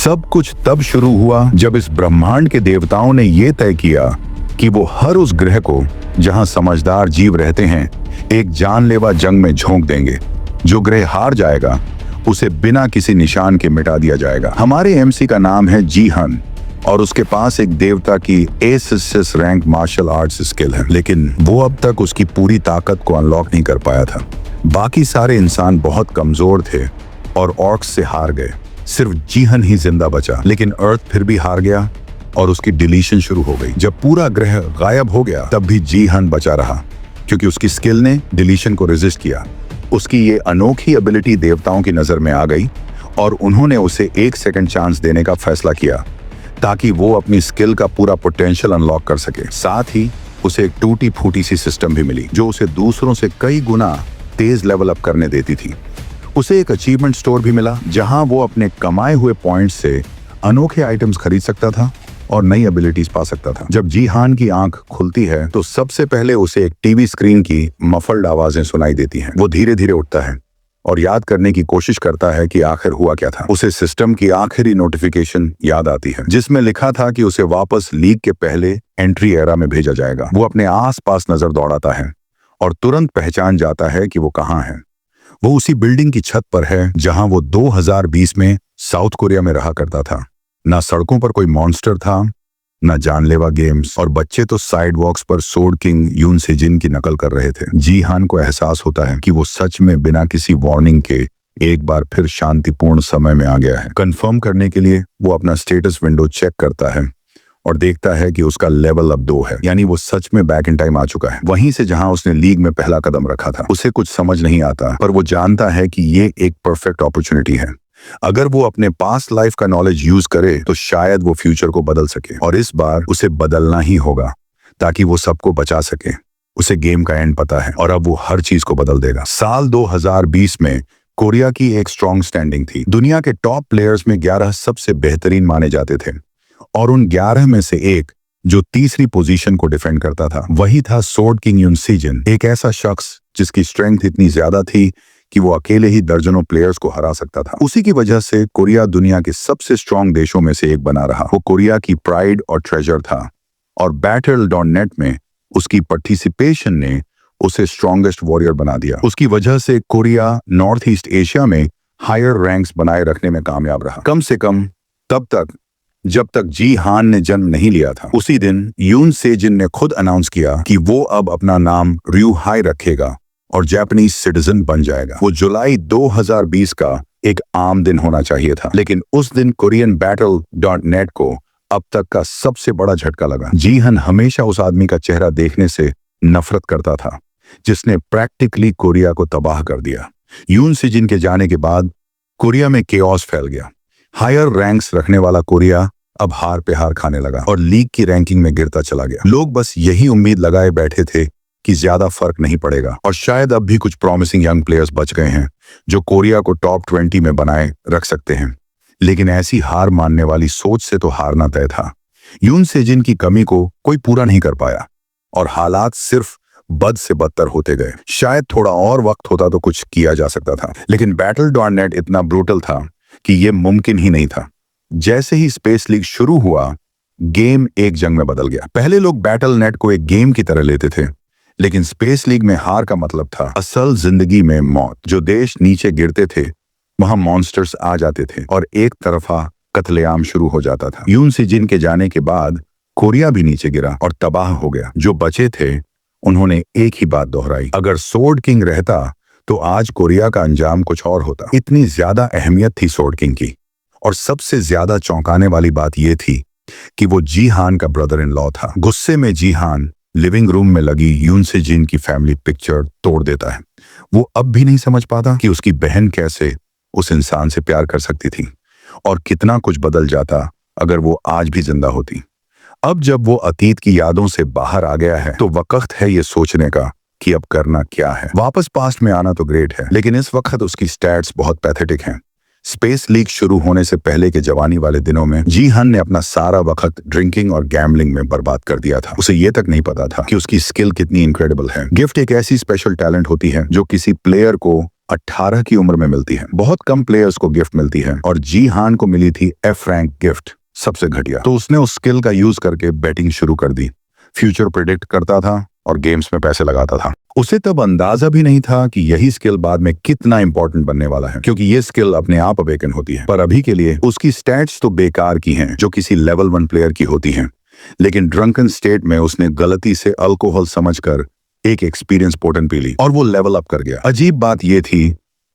सब कुछ तब शुरू हुआ जब इस ब्रह्मांड के देवताओं ने ये तय किया कि वो हर उस ग्रह को जहां समझदार जीव रहते हैं एक जानलेवा जंग में झोंक देंगे। जो ग्रह हार जाएगा उसे बिना किसी निशान के मिटा दिया जाएगा। हमारे एमसी का नाम है जीहन और उसके पास एक देवता की एसिस रैंक मार्शल आर्ट्स स्किल है, लेकिन वो अब तक उसकी पूरी ताकत को अनलॉक नहीं कर पाया था। बाकी सारे इंसान बहुत कमजोर थे और ऑर्क्स से हार गए। सिर्फ जीहन ही जिंदा बचा, लेकिन अर्थ फिर भी हार गया और उसकी डिलीशन शुरू हो गई। जब पूरा ग्रह गायब हो गया तब भी जीहन बचा रहा, क्योंकि उसकी स्किल ने डिलीशन को रेजिस्ट किया। उसकी ये अनोखी एबिलिटी देवताओं की नजर में आ गई और उन्होंने उसे 1 सेकंड चांस देने का फैसला किया ताकि वो अपनी स्किल का पूरा पोटेंशियल अनलॉक कर सके। साथ ही उसे एक टूटी फूटी सी सिस्टम भी मिली जो उसे दूसरों से कई गुना तेज लेवल अप करने देती थी। उसे एक अचीवमेंट स्टोर भी मिला जहां वो अपने कमाए हुए पॉइंट्स से अनोखे आइटम्स खरीद सकता था और नई एबिलिटीज पा सकता था। जब जीहान की आंख खुलती है तो सबसे पहले उसे एक टीवी स्क्रीन की मफल्ड आवाजें सुनाई देती हैं। वो धीरे धीरे उठता है और याद करने की कोशिश करता है कि आखिर हुआ क्या था। उसे सिस्टम की आखिरी नोटिफिकेशन याद आती है जिसमें लिखा था कि उसे वापस लीग के पहले एंट्री एरा में भेजा जाएगा। वो अपने आसपास नजर दौड़ाता है और तुरंत पहचान जाता है कि वो कहाँ है। वो उसी बिल्डिंग की छत पर है जहां वो 2020 में साउथ कोरिया में रहा करता था। ना सड़कों पर कोई मॉन्स्टर था, ना जानलेवा गेम्स, और बच्चे तो साइड वॉक्स पर सोर्ड किंग यून सेजिन की नकल कर रहे थे। जीहान को एहसास होता है कि वो सच में बिना किसी वार्निंग के एक बार फिर शांतिपूर्ण समय में आ गया है। कंफर्म करने के लिए वो अपना स्टेटस विंडो चेक करता है और देखता है कि उसका लेवल अब 2 है, यानी वो सच में बैक इन टाइम आ चुका है, वहीं से जहां उसने लीग में पहला कदम रखा था। उसे कुछ समझ नहीं आता, पर वो जानता है कि ये एक परफेक्ट अपॉर्चुनिटी है। अगर वो अपने पास्ट लाइफ का नॉलेज यूज करे तो शायद वो फ्यूचर को बदल सके, और इस बार उसे बदलना ही होगा ताकि वो सबको बचा सके। उसे गेम का एंड पता है और अब वो हर चीज को बदल देगा। साल 2020 में कोरिया की एक स्ट्रॉन्ग स्टैंडिंग थी। दुनिया के टॉप प्लेयर्स में 11 सबसे बेहतरीन माने जाते थे और उन 11 में से एक जो तीसरी पोजीशन को डिफेंड करता था वही था सोर्ड किंग यून सेजिन, एक ऐसा शख्स जिसकी स्ट्रेंथ इतनी ज्यादा थी कि वो अकेले ही दर्जनों प्लेयर्स को हरा सकता था। उसी की वजह से कोरिया दुनिया के सबसे स्ट्रॉन्ग देशों में से एक बना रहा। वो कोरिया की प्राइड और ट्रेजर था और Battle.net में उसकी पार्टिसिपेशन ने उसे स्ट्रॉन्गेस्ट वॉरियर बना दिया। उसकी वजह से कोरिया नॉर्थ ईस्ट एशिया में हायर रैंक्स बनाए रखने में कामयाब रहा, कम से कम तब तक जब तक जीहान ने जन्म नहीं लिया था। उसी दिन यून सेजिन ने खुद अनाउंस किया कि वो अब अपना नाम रयू हाई रखेगा और जापानीज सिटीजन बन जाएगा। वो जुलाई 2020 का एक आम दिन होना चाहिए था, लेकिन उस दिन कोरियन Battle.net को अब तक का सबसे बड़ा झटका लगा। जीहन हमेशा उस आदमी का चेहरा देखने से नफरत करता था जिसने प्रैक्टिकली कोरिया को तबाह कर दिया। यून सेजिन के जाने के बाद कोरिया में केओस फैल गया। हायर रैंक्स रखने वाला कोरिया अब हार पे हार खाने लगा और लीग की रैंकिंग में गिरता चला गया। लोग बस यही उम्मीद लगाए बैठे थे कि ज्यादा फर्क नहीं पड़ेगा और शायद अब भी कुछ प्रॉमिसिंग यंग प्लेयर्स बच गए हैं जो कोरिया को टॉप 20 में बनाए रख सकते हैं, लेकिन ऐसी हार मानने वाली सोच से तो हारना तय था। यून सेजिन की कमी को कोई पूरा नहीं कर पाया और हालात सिर्फ बद से बदतर होते गए। शायद थोड़ा और वक्त होता तो कुछ किया जा सकता था, लेकिन Battle.net इतना ब्रूटल था कि यह मुमकिन ही नहीं था। जैसे ही स्पेस लीग शुरू हुआ, गेम एक जंग में बदल गया। पहले लोग Battle.net को एक गेम की तरह लेते थे, लेकिन स्पेस लीग में हार का मतलब था असल जिंदगी में मौत। जो देश नीचे गिरते थे वहां मॉन्स्टर्स आ जाते थे और एक तरफा कत्लेआम शुरू हो जाता था। यून सेजिन के जाने के बाद कोरिया भी नीचे गिरा और तबाह हो गया। जो बचे थे उन्होंने एक ही बात दोहराई, अगर सोर्ड किंग रहता तो आज कोरिया का अंजाम कुछ और होता। इतनी ज्यादा अहमियत थी सोर्ड किंग की, और सबसे ज्यादा चौंकाने वाली बात यह थी कि वो जीहान का ब्रदर इन लॉ था। गुस्से में जीहान लिविंग रूम में लगी यून सेजिन की फैमिली पिक्चर तोड़ देता है। वो अब भी नहीं समझ पाता कि उसकी बहन कैसे उस इंसान से प्यार कर सकती थी और कितना कुछ बदल जाता अगर वो आज भी जिंदा होती। अब जब वो अतीत की यादों से बाहर आ गया है तो वक्त है ये सोचने का कि अब करना क्या है। वापस पास्ट में आना तो ग्रेट है, लेकिन इस वक्त उसकी स्टैट्स बहुत पैथेटिक हैं। स्पेस लीग शुरू होने से पहले के जवानी वाले दिनों में जीहन ने अपना सारा वक्त ड्रिंकिंग और गैम्बलिंग में बर्बाद कर दिया था। उसे ये तक नहीं पता था कि उसकी स्किल कितनी इनक्रेडिबल है। गिफ्ट एक ऐसी स्पेशल टैलेंट होती है जो किसी प्लेयर को 18 की उम्र में मिलती है। बहुत कम प्लेयर्स को गिफ्ट मिलती है और जी हान को मिली थी F रैंक गिफ्ट, सबसे घटिया। तो उसने उस स्किल का यूज करके बैटिंग शुरू कर दी, फ्यूचर प्रिडिक्ट करता था और गेम्स में पैसे लगाता था। उसे तब अंदाजा भी नहीं था कि यही स्किल बाद में कितना इंपॉर्टेंट बनने वाला है, क्योंकि ये स्किल अपने आप अवेकन होती है। पर अभी के लिए उसकी स्टैट्स तो बेकार की हैं, जो किसी लेवल 1 प्लेयर की होती हैं। लेकिन ड्रंकन स्टेट में उसने गलती से अल्कोहल समझकर एक एक्सपीरियंस पोटेंट पी ली और वो लेवल अप कर गया। अजीब बात ये थी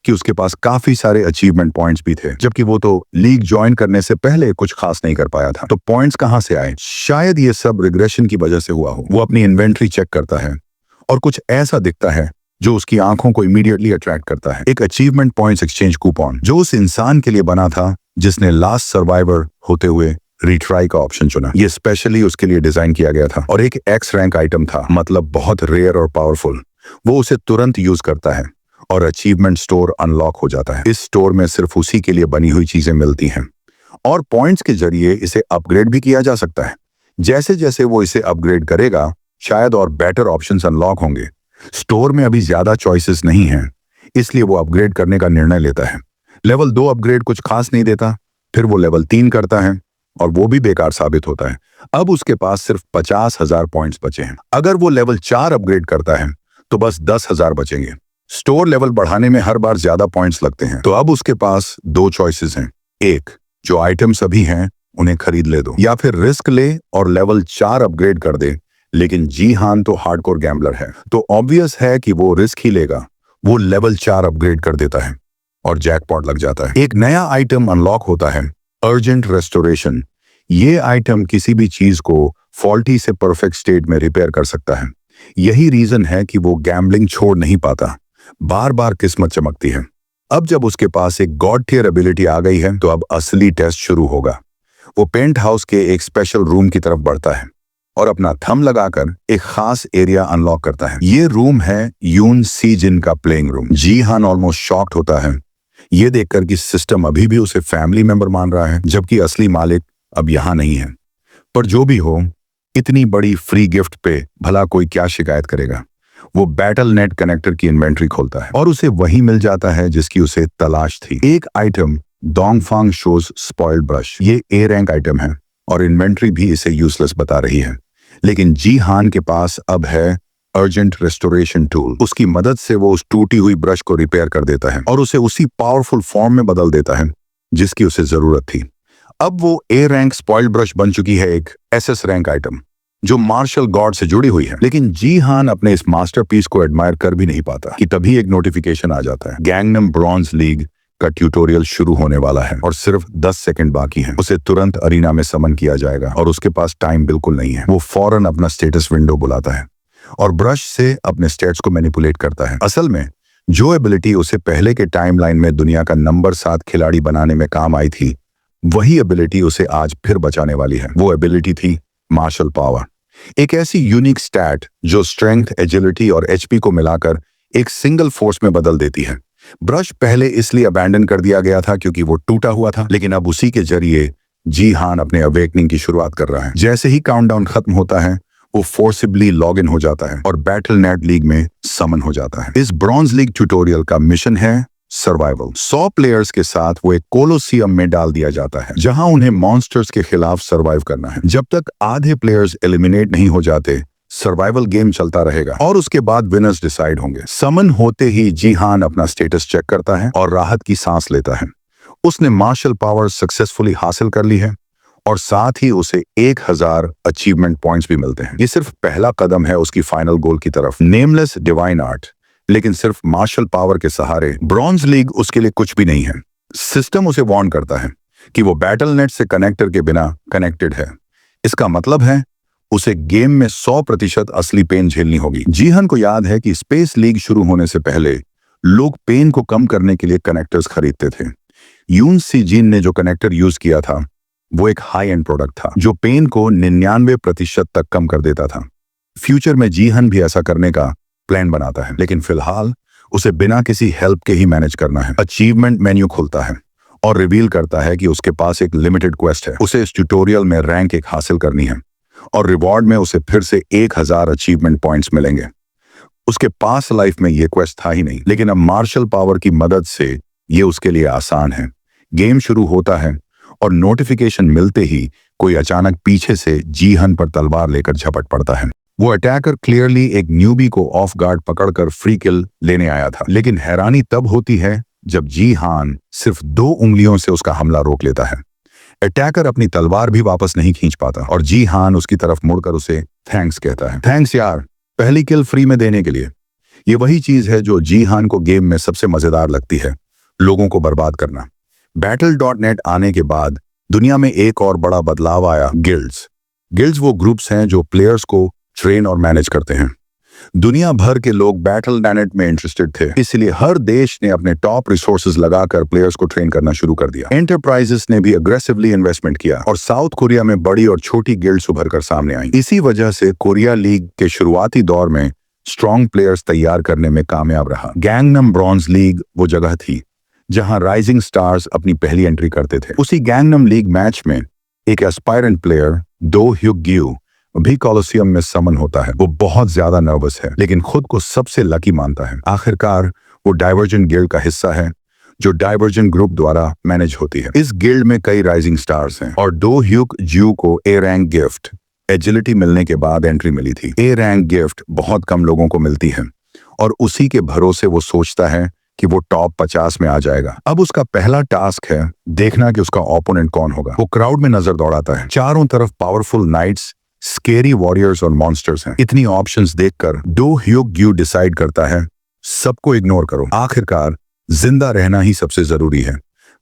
कि उसके पास काफी सारे अचीवमेंट पॉइंट्स भी थे, जबकि वो तो लीग ज्वाइन करने से पहले कुछ खास नहीं कर पाया था। तो पॉइंट्स कहां से आए? शायद ये सब रिग्रेशन की वजह से हुआ हो। वो अपनी इन्वेंट्री चेक करता है और कुछ ऐसा दिखता है जो उसकी आंखों को इमीडिएटली अट्रैक्ट करता है। एक अचीवमेंट पॉइंट्स एक्सचेंज कूपन, जो उस इंसान के लिए बना था जिसने लास्ट सर्वाइवर होते हुए रिट्राई का ऑप्शन चुना। ये स्पेशली उसके लिए डिजाइन किया गया था और एक एक्स रैंक आइटम था, मतलब बहुत रेयर और पावरफुल। वो उसे तुरंत यूज करता है और अचीवमेंट स्टोर अनलॉक हो जाता है। इस स्टोर में सिर्फ उसी के लिए बनी हुई चीजें मिलती हैं और पॉइंट्स के जरिए इसे अपग्रेड भी किया जा सकता है। जैसे जैसे वो इसे अपग्रेड करेगा, शायद और बेटर ऑप्शंस अनलॉक होंगे। स्टोर में अभी ज्यादा चॉइसेस नहीं हैं, इसलिए वो अपग्रेड करने का निर्णय लेता है। लेवल 2 अपग्रेड कुछ खास नहीं देता, फिर वो लेवल 3 करता है और वो भी बेकार साबित होता है। अब उसके पास सिर्फ 50,000 पॉइंट्स बचे हैं। अगर वो लेवल 4 अपग्रेड करता है तो बस 10,000 बचेंगे। स्टोर लेवल बढ़ाने में हर बार ज्यादा पॉइंट्स लगते हैं, तो अब उसके पास 2 चॉइसेस हैं। एक, जो आइटम्स अभी हैं उन्हें खरीद ले दो, या फिर रिस्क ले और लेवल 4 अपग्रेड कर दे। लेकिन जी हान तो हार्डकोर गैम्बलर है, तो ऑब्वियस है कि वो रिस्क ही लेगा। वो लेवल 4 अपग्रेड कर देता है और जैकपॉट लग जाता है। एक नया आइटम अनलॉक होता है, अर्जेंट रेस्टोरेशन। ये आइटम किसी भी चीज को फॉल्टी से परफेक्ट स्टेट में रिपेयर कर सकता है। यही रीजन है कि वो गैम्बलिंग छोड़ नहीं पाता, बार बार किस्मत चमकती है। अब जब उसके पास एक गॉड टियर एबिलिटी आ गई है, तो अब असली टेस्ट शुरू होगा। वो पेंट हाउस के एक स्पेशल रूम की तरफ बढ़ता है और अपना थंब लगाकर एक खास एरिया अनलॉक करता है। ये रूम है यून सी जिन का प्लेइंग रूम। जी हान ऑलमोस्ट शॉक्ड होता है ये देखकर कि सिस्टम अभी भी उसे फैमिली मेंबर मान रहा है, जबकि असली मालिक अब यहाँ नहीं है। पर जो भी हो, इतनी बड़ी फ्री गिफ्ट पे भला कोई क्या शिकायत करेगा। वो बैटल नेट कनेक्टर की इन्वेंट्री खोलता है और उसे वही मिल जाता है जिसकी उसे तलाश थी। एक आइटम, डोंगफांग शोज स्पॉइल्ड ब्रश। ये ए रैंक आइटम है और इन्वेंट्री भी इसे यूजलेस बता रही है। लेकिन जी हान के पास अब है अर्जेंट रेस्टोरेशन टूल। उसकी मदद से वो उस टूटी हुई ब्रश को रिपेयर कर देता है और उसे उसी पावरफुल फॉर्म में बदल देता है जिसकी उसे जरूरत थी। अब वो ए रैंक स्पॉइल्ड ब्रश बन चुकी है एक SS रैंक आइटम, जो मार्शल गॉड से जुड़ी हुई है। लेकिन जी हान अपने इस मास्टरपीस को एडमायर कर भी नहीं पाता कि तभी एक नोटिफिकेशन आ जाता है। गैंगनम ब्रॉन्ज लीग का ट्यूटोरियल शुरू होने वाला है और सिर्फ 10 सेकंड बाकी हैं। उसे तुरंत अरीना में समन किया जाएगा और उसके पास टाइम बिल्कुल नहीं है। वो फौरन अपना स्टेटस विंडो बुलाता है और ब्रश से अपने स्टेट्स को मैनिपुलेट करता है। असल में जो एबिलिटी उसे पहले के टाइमलाइन में दुनिया का नंबर 7 खिलाड़ी बनाने में काम आई थी, वही एबिलिटी उसे आज फिर बचाने वाली है। वो एबिलिटी थी मार्शल पावर, एक ऐसी यूनिक स्टैट जो स्ट्रेंथ, एजिलिटी और HP को मिलाकर एक सिंगल फोर्स में बदल देती है। ब्रश पहले इसलिए अबैंडन कर दिया गया था क्योंकि वो टूटा हुआ था, लेकिन अब उसी के जरिए जी हान अपने अवेकनिंग की शुरुआत कर रहा है। जैसे ही काउंटडाउन खत्म होता है, वो फोर्सिबली लॉग इन हो जाता है और बैटल नेट लीग में समन हो जाता है। इस ब्रॉन्ज लीग ट्यूटोरियल का मिशन है सर्वाइवल। 100 प्लेयर्स के साथ वो एक कोलोसियम में डाल दिया जाता है, जहां उन्हें मॉन्स्टर्स के खिलाफ सर्वाइव करना है। जब तक आधे प्लेयर्स एलिमिनेट नहीं हो जाते, सर्वाइवल गेम चलता रहेगा और उसके बाद विनर्स डिसाइड होंगे। समन होते ही जी हान अपना स्टेटस चेक करता है और राहत की सांस लेता है। उसने मार्शल पावर सक्सेसफुली हासिल कर ली है और साथ ही उसे 1000 अचीवमेंट पॉइंट्स भी मिलते हैं। ये सिर्फ पहला कदम है उसकी फाइनल गोल की तरफ, नेमलेस डिवाइन आर्ट। लेकिन सिर्फ मार्शल पावर के सहारे ब्रॉन्ज लीग उसके लिए कुछ भी नहीं है। सिस्टम उसे वार्न करता है कि वो बैटल नेट से कनेक्टर के बिना कनेक्टेड है। इसका मतलब है उसे गेम में 100% असली पेन झेलनी होगी। जीहन को याद है कि स्पेस लीग शुरू होने से पहले लोग पेन को कम करने के लिए कनेक्टर्स खरीदते थे। यून सी जिन ने जो कनेक्टर यूज किया था वो एक हाई एंड प्रोडक्ट था जो पेन को 99% तक कम कर देता था। फ्यूचर में जीहन भी ऐसा करने का प्लान बनाता है, लेकिन फिलहाल उसे बिना किसी हेल्प के ही मैनेज करना है। अचीवमेंट मेन्यू खुलता है और रिवील करता है कि उसके पास एक लिमिटेड क्वेस्ट है। उसे इस ट्यूटोरियल में रैंक 1 हासिल करनी है और रिवॉर्ड में उसे फिर से 1000 अचीवमेंट पॉइंट्स मिलेंगे। उसके पास लाइफ में ये क्वेस्ट था ही नहीं, लेकिन अब मार्शल पावर की मदद से ये उसके लिए आसान है। गेम शुरू होता है और नोटिफिकेशन मिलते ही कोई अचानक पीछे से जीहन पर तलवार लेकर झपट पड़ता है। वो अटैकर क्लियरली एक न्यूबी को ऑफ गार्ड पकड़कर फ्री किल लेने आया था, लेकिन हैरानी तब होती है जब जीहान सिर्फ 2 उंगलियों से उसका हमला रोक लेता है। अटैकर अपनी तलवार भी वापस नहीं खींच पाता और जीहान उसकी तरफ मुड़कर उसे थैंक्स कहता है। थैंक्स यार, पहली किल फ्री में देने के लिए। ये वही चीज है जो जीहान को गेम में सबसे मजेदार लगती है, लोगों को बर्बाद करना। Battle.net आने के बाद दुनिया में एक और बड़ा बदलाव आया, गिल्ड्स। गिल्ड्स वो ग्रुप्स हैं जो प्लेयर्स को ट्रेन और मैनेज करते हैं। दुनिया भर के लोग Battle.net में इंटरेस्टेड थे, इसलिए हर देश ने अपने टॉप रिसोर्सेज लगाकर प्लेयर्स को ट्रेन करना शुरू कर दिया। एंटरप्राइजेस ने भी अग्रेसिवली इन्वेस्टमेंट किया और साउथ कोरिया में बड़ी और छोटी गिल्ड्स उभर कर सामने आई। इसी वजह से कोरिया लीग के शुरुआती दौर में स्ट्रॉन्ग प्लेयर्स तैयार करने में कामयाब रहा। गैंगनम ब्रॉन्ज लीग वो जगह थी जहां राइजिंग स्टार्स अपनी पहली एंट्री करते थे। उसी गैंगनम लीग मैच में एक एस्पायरेंट प्लेयर दो ह्युग्यू भी कॉलोसियम में समन होता है। वो बहुत ज्यादा नर्वस है, लेकिन खुद को सबसे लकी मानता है। आखिरकार वो डाइवर्जन गिल्ड का हिस्सा है जो डाइवर्जन ग्रुप द्वारा मैनेज होती है। इस गिल्ड में कई राइजिंग स्टार्स हैं और दो ह्युग्यू को ए रैंक गिफ्ट एजिलिटी मिलने के बाद एंट्री मिली थी। ए रैंक गिफ्ट बहुत कम लोगों को मिलती है और उसी के भरोसे वो सोचता है कि वो टॉप 50 में आ जाएगा। अब उसका पहला टास्क है देखना कि उसका ओपोनेंट कौन होगा। वो क्राउड में नजर दौड़ाता है, चारों तरफ पावरफुल नाइट्स, स्केरी वॉरियर्स और मॉन्स्टर्स हैं। इतनी ऑप्शंस देखकर दो ह्युग्यू डिसाइड करता है सबको इग्नोर करो, आखिरकार जिंदा रहना ही सबसे जरूरी है।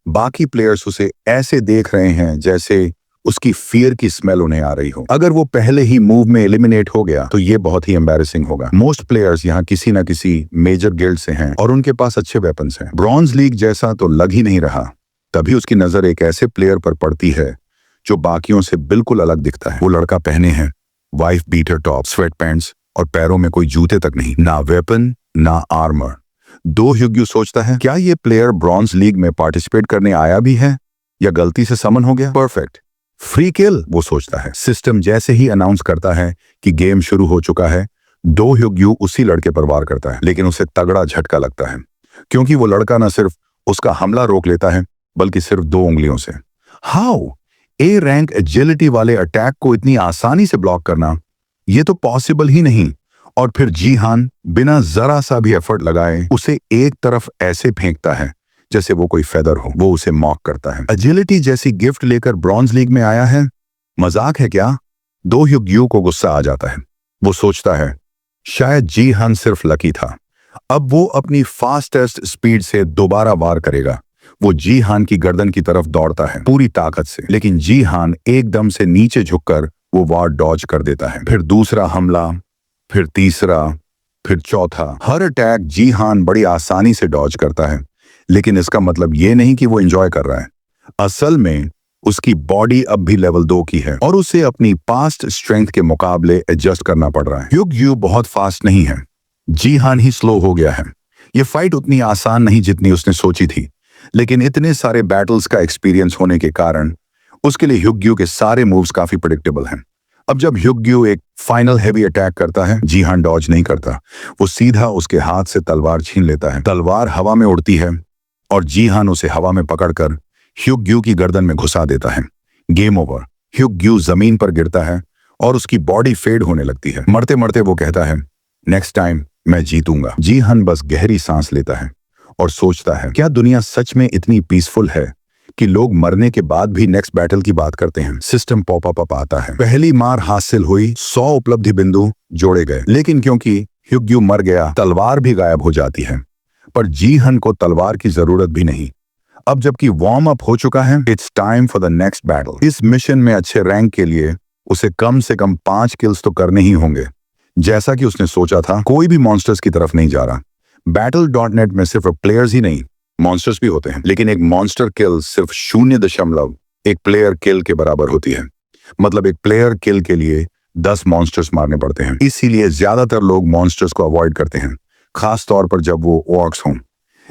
बाकी प्लेयर्स उसे ऐसे देख रहे हैं जैसे उसकी फियर की स्मेल उन्हें आ रही हो। अगर वो पहले ही मूव में एलिमिनेट हो गया तो ये बहुत ही एम्बैरेसिंग होगा। मोस्ट प्लेयर्स यहाँ किसी न किसी मेजर गिल्ड से हैं और उनके पास अच्छे वेपन्स हैं। ब्रॉन्ज लीग जैसा तो लग ही नहीं रहा। तभी उसकी नजर एक ऐसे प्लेयर पर पड़ती है जो बाकियों से बिल्कुल अलग दिखता है। वो लड़का पहने हैं wife beater top, sweat pants और पैरों में कोई जूते तक नहीं, ना वेपन ना आर्मर। दो ह्युग्यू सोचता है क्या ये प्लेयर ब्रॉन्ज लीग में पार्टिसिपेट करने आया भी है या गलती से समन हो गया। परफेक्ट, फ्री किल, वो सोचता है। सिस्टम जैसे ही अनाउंस करता है कि गेम शुरू हो चुका है, दो ह्युग्यू उसी लड़के पर वार करता है, लेकिन उसे तगड़ा झटका लगता है क्योंकि वो लड़का न सिर्फ उसका हमला रोक लेता है बल्कि सिर्फ 2 उंगलियों से। हाउ ए रैंक एजिलिटी वाले अटैक को इतनी आसानी से ब्लॉक करना, ये तो पॉसिबल ही नहीं। और फिर जीहान बिना जरा सा भी एफर्ट लगाए उसे एक तरफ ऐसे फेंकता है जैसे वो कोई फेदर हो। वो उसे मॉक करता है। एजिलिटी जैसी गिफ्ट लेकर ब्रॉन्ज लीग में आया है, मजाक है क्या। दो ह्युग्यू को गुस्सा आ जाता है। वो सोचता है शायद जीहान सिर्फ लकी था, अब वो अपनी फास्टेस्ट स्पीड से दोबारा वार करेगा। वो जीहान की गर्दन की तरफ दौड़ता है पूरी ताकत से, लेकिन जीहान एकदम से नीचे झुककर वो वार डॉज कर देता है। फिर दूसरा हमला, फिर तीसरा, फिर चौथा। हर अटैक जीहान बड़ी आसानी से डॉज करता है, लेकिन इसका मतलब ये नहीं कि वो एंजॉय कर रहा है। असल में उसकी बॉडी अब भी लेवल 2 की है और उसे अपनी पास्ट स्ट्रेंथ के मुकाबले एडजस्ट करना पड़ रहा है। ह्युग्यू बहुत फास्ट नहीं है, जीहान ही स्लो हो गया है। ये फाइट उतनी आसान नहीं जितनी उसने सोची थी, लेकिन इतने सारे बैटल्स का एक्सपीरियंस होने के कारण उसके लिए ह्युग्यू के सारे मूव्स काफी प्रेडिक्टेबल हैं। अब जब ह्युग्यू एक फाइनल हैवी अटैक करता है, जीहान डॉज नहीं करता, वो सीधा उसके हाथ से तलवार छीन लेता है। तलवार हवा में उड़ती है और जीहान उसे हवा में पकड़कर ह्युग्यू की गर्दन में घुसा देता है। Game over. ह्युग्यू जमीन पर गिरता है और उसकी बॉडी फेड होने लगती है। मरते मरते वो कहता है नेक्स्ट टाइम मैं जीतूंगा। जीहान बस गहरी सांस लेता है और सोचता है क्या दुनिया सच में इतनी पीसफुल है कि लोग मरने के बाद भी नेक्स्ट बैटल की बात करते हैं। सिस्टम पॉपअप आता है। पहली मार हासिल हुई, 100 उपलब्धि बिंदु जोड़े गए, लेकिन क्योंकि ह्युग्यू मर गया तलवार भी गायब हो जाती है। पर जीहान को तलवार की जरूरत भी नहीं। अब जबकि वार्म अप हो चुका है, it's time for the next battle. इस मिशन में अच्छे रैंक के लिए उसे कम से कम 5 किल्स तो करने ही होंगे। जैसा कि उसने सोचा था, कोई भी मॉन्स्टर्स की तरफ नहीं जा रहा। Battle.net में सिर्फ प्लेयर्स ही नहीं, मॉन्स्टर्स भी होते हैं, लेकिन एक मॉन्स्टर किल सिर्फ 0.1 प्लेयर किल के बराबर होती है। मतलब एक प्लेयर किल के लिए 10 मॉन्स्टर्स मारने पड़ते हैं। इसीलिए ज्यादातर लोग मॉन्स्टर्स को अवॉइड करते हैं, खास तौर पर जब वो ऑर्क्स हों।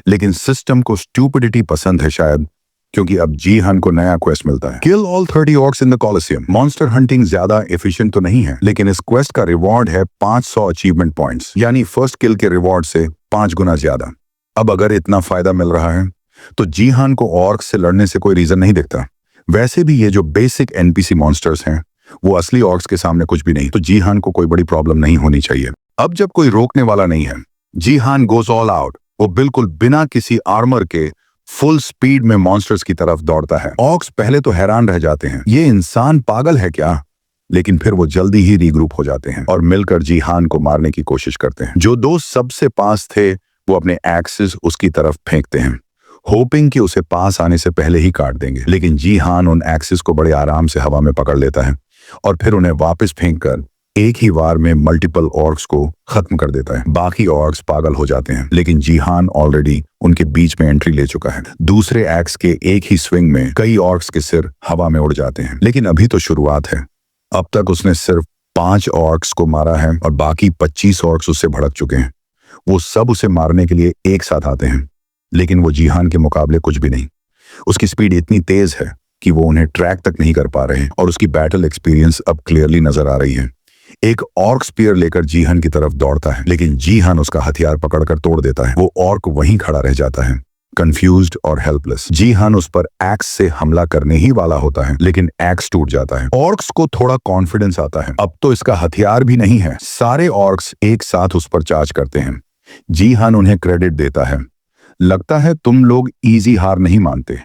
लेकिन सिस्टम को स्टूपिडिटी पसंद है शायद, क्योंकि अब जीहान को नया क्वेस्ट मिलता है, kill all 30 orcs in the Colosseum. Monster hunting ज्यादा एफिशिएंट तो नहीं है, लेकिन इस क्वेस्ट का रिवॉर्ड है 500 अचीवमेंट पॉइंट्स, यानी फर्स्ट किल के रिवॉर्ड से 5 गुना ज्यादा। अब अगर इतना फायदा मिल रहा है तो जीहान को ऑर्क्स से लड़ने से कोई रीजन नहीं दिखता। वैसे भी ये जो बेसिक एनपीसी मॉन्स्टर्स हैं वो असली ऑर्क्स के सामने कुछ भी नहीं, तो जीहान को कोई बड़ी प्रॉब्लम नहीं होनी चाहिए। अब जब कोई रोकने वाला नहीं है, जीहान गोज ऑल आउट। वो बिल्कुल बिना किसी आर्मर के फुल स्पीड में मॉन्स्टर्स की तरफ दौड़ता है। ऑर्क्स पहले तो हैरान रह जाते हैं, ये इंसान पागल है क्या, लेकिन फिर वो जल्दी ही रीग्रुप हो जाते हैं और मिलकर जीहान को मारने की कोशिश करते हैं। जो दोस्त सबसे पास थे वो अपने एक्सेस उसकी तरफ फेंकते हैं, होपिंग कि उसे पास आने से पहले ही काट देंगे, लेकिन जीहान उन एक्सेस को बड़े आराम से हवा में पकड़ लेता है और फिर उन्हें वापस फेंककर एक ही वार में मल्टीपल ऑर्क्स को खत्म कर देता है। बाकी ऑर्क्स पागल हो जाते हैं, लेकिन जीहान ऑलरेडी उनके बीच में एंट्री ले चुका है। दूसरे एक्स के एक ही स्विंग में कई ऑर्क्स के सिर हवा में उड़ जाते हैं, लेकिन अभी तो शुरुआत है। अब तक उसने सिर्फ 5 ऑर्क्स को मारा है और बाकी 25 ऑर्क्स उससे भड़क चुके हैं। वो सब उसे मारने के लिए एक साथ आते हैं, लेकिन वो जीहान के मुकाबले कुछ भी नहीं। उसकी स्पीड इतनी तेज है कि वो उन्हें ट्रैक तक नहीं कर पा रहे हैं और उसकी बैटल एक्सपीरियंस अब क्लियरली नजर आ रही है। एक ऑर्क स्पीयर लेकर जीहान की तरफ दौड़ता है, लेकिन जीहान उसका हथियार पकड़कर तोड़ देता है। वो ऑर्क वहीं खड़ा रह जाता है, कंफ्यूज्ड और हेल्पलेस। जीहान उस पर एक्स से हमला करने ही वाला होता है, लेकिन एक्स टूट जाता है। ऑर्क्स को थोड़ा कॉन्फिडेंस आता है, अब तो इसका हथियार भी नहीं है। सारे ऑर्क्स एक साथ उस पर चार्ज करते हैं। जीहान उन्हें क्रेडिट देता है, लगता है तुम लोग इजी हार नहीं मानते,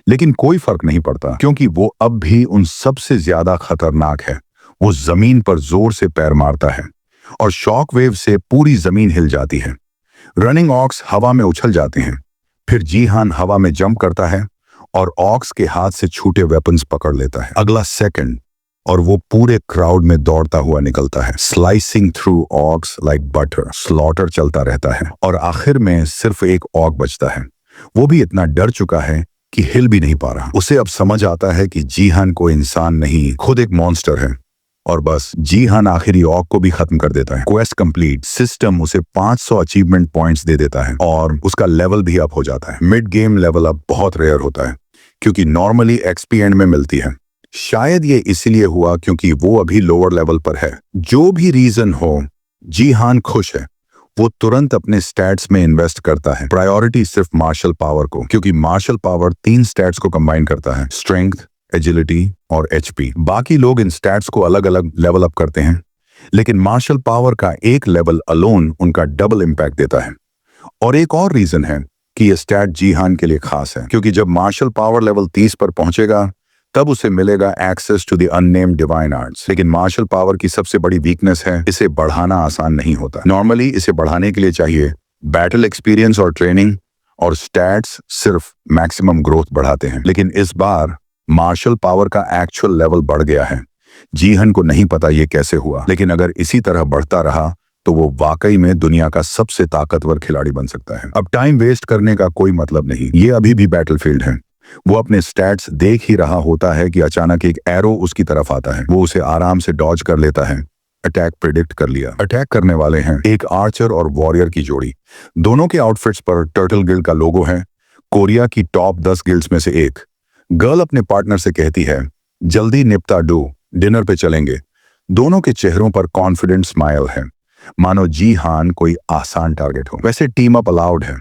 लेकिन कोई फर्क नहीं पड़ता क्योंकि वो अब भी उन सबसे ज्यादा खतरनाक है। वो जमीन पर जोर से पैर मारता है और शॉक वेव से पूरी जमीन हिल जाती है। रनिंग ऑक्स हवा में उछल जाते हैं। फिर जीहान हवा में जंप करता है और ऑक्स के हाथ से छूटे वेपन्स पकड़ लेता है। अगला सेकंड और वो पूरे क्राउड में दौड़ता हुआ निकलता है, slicing through orcs like butter. Slaughter चलता रहता है और आखिर में सिर्फ एक ऑक बचता है। वो भी इतना डर चुका है कि हिल भी नहीं पा रहा। उसे अब समझ आता है कि जीहान कोई इंसान नहीं, खुद एक मॉन्स्टर है। और बस जीहान आखिरी ऑक को भी खत्म कर देता है। Quest complete. सिस्टम उसे 500 अचीवमेंट पॉइंट्स दे देता है और उसका लेवल भी अप हो जाता है। मिड गेम लेवल अप बहुत रेयर होता है क्योंकि नॉर्मली एक्सपी एंड में मिलती है। शायद ये इसलिए हुआ क्योंकि वो अभी लोअर लेवल पर है। जो भी रीजन हो, जीहान खुश है। वो तुरंत अपने स्टैट्स में इन्वेस्ट करता है। प्रायोरिटी सिर्फ मार्शल पावर को, क्योंकि मार्शल पावर 3 स्टैट्स को कंबाइन करता है, स्ट्रेंथ, एजिलिटी और एचपी। बाकी लोग इन स्टैट्स को अलग अलग लेवल अप करते हैं, लेकिन मार्शल पावर का एक लेवल अलोन उनका डबल इम्पैक्ट देता है। और एक और रीजन है कि ये स्टैट जीहान के लिए खास है, क्योंकि जब मार्शल पावर लेवल 30 पर पहुंचेगा तब उसे मिलेगा access to the unnamed divine arts. लेकिन मार्शल पावर की सबसे बड़ी वीकनेस है, इसे बढ़ाना आसान नहीं होता। नॉर्मली इसे बढ़ाने के लिए चाहिए बैटल एक्सपीरियंस और ट्रेनिंग, और स्टैट्स सिर्फ मैक्सिमम ग्रोथ बढ़ाते हैं। लेकिन इस बार मार्शल पावर का एक्चुअल लेवल बढ़ गया है। जीहन को नहीं पता ये कैसे हुआ, लेकिन अगर इसी तरह बढ़ता रहा तो वो वाकई में दुनिया का सबसे ताकतवर खिलाड़ी बन सकता है। अब टाइम वेस्ट करने का कोई मतलब नहीं, ये अभी भी बैटलफील्ड है। वो अपने स्टैट्स देख ही रहा होता है कि अचानक एक एरो उसकी तरफ आता है। वो उसे आराम से डॉज कर लेता है। अटैक प्रिडिक्ट कर लिया। अटैक करने वाले हैं एक आर्चर और वॉरियर की जोड़ी। दोनों के आउटफिट्स पर टर्टल गिल्ड का लोगो है, कोरिया की टॉप 10 गिल्ड्स में से एक। गर्ल अपने पार्टनर से कहती है, जल्दी निपटा दो, डिनर पे चलेंगे। दोनों के चेहरों पर कॉन्फिडेंट स्माइल है, मानो जीहान कोई आसान टारगेट हो। वैसे टीम अप अलाउड है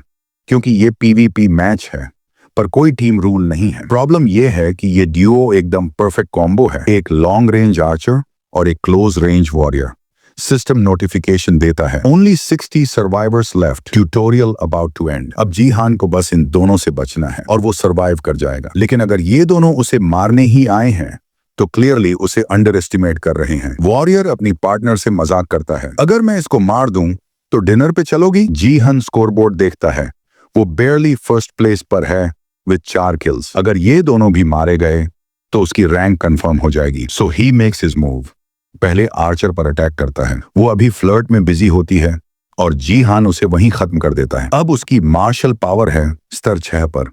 क्योंकि ये पीवीपी मैच है, पर कोई टीम रूल नहीं है। प्रॉब्लम यह है कि ये ड्यूओ एकदम परफेक्ट कॉम्बो है, एक लॉन्ग रेंज आर्चर और एक close range warrior. System notification देता है only 60 survivors left, tutorial about to end. अब जीहान को बस इन दोनों से बचना है और वो सर्वाइव कर जाएगा। लेकिन अगर ये दोनों उसे मारने ही आए हैं तो क्लियरली उसे अंडर एस्टिमेट कर रहे हैं। वॉरियर अपनी पार्टनर से मजाक करता है, अगर मैं इसको मार दूं तो डिनर पे चलोगी? जीहन स्कोरबोर्ड देखता है, वो बेयरली फर्स्ट प्लेस पर है विद 4 किल्स। अगर ये दोनों भी मारे गए तो उसकी रैंक कंफर्म हो जाएगी। सो ही मेक्स हिज मूव। पहले आर्चर पर अटैक करता है। वो अभी फ्लर्ट में बिजी होती है और जीहान उसे वहीं खत्म कर देता है। अब उसकी मार्शल पावर है स्तर 6 पर,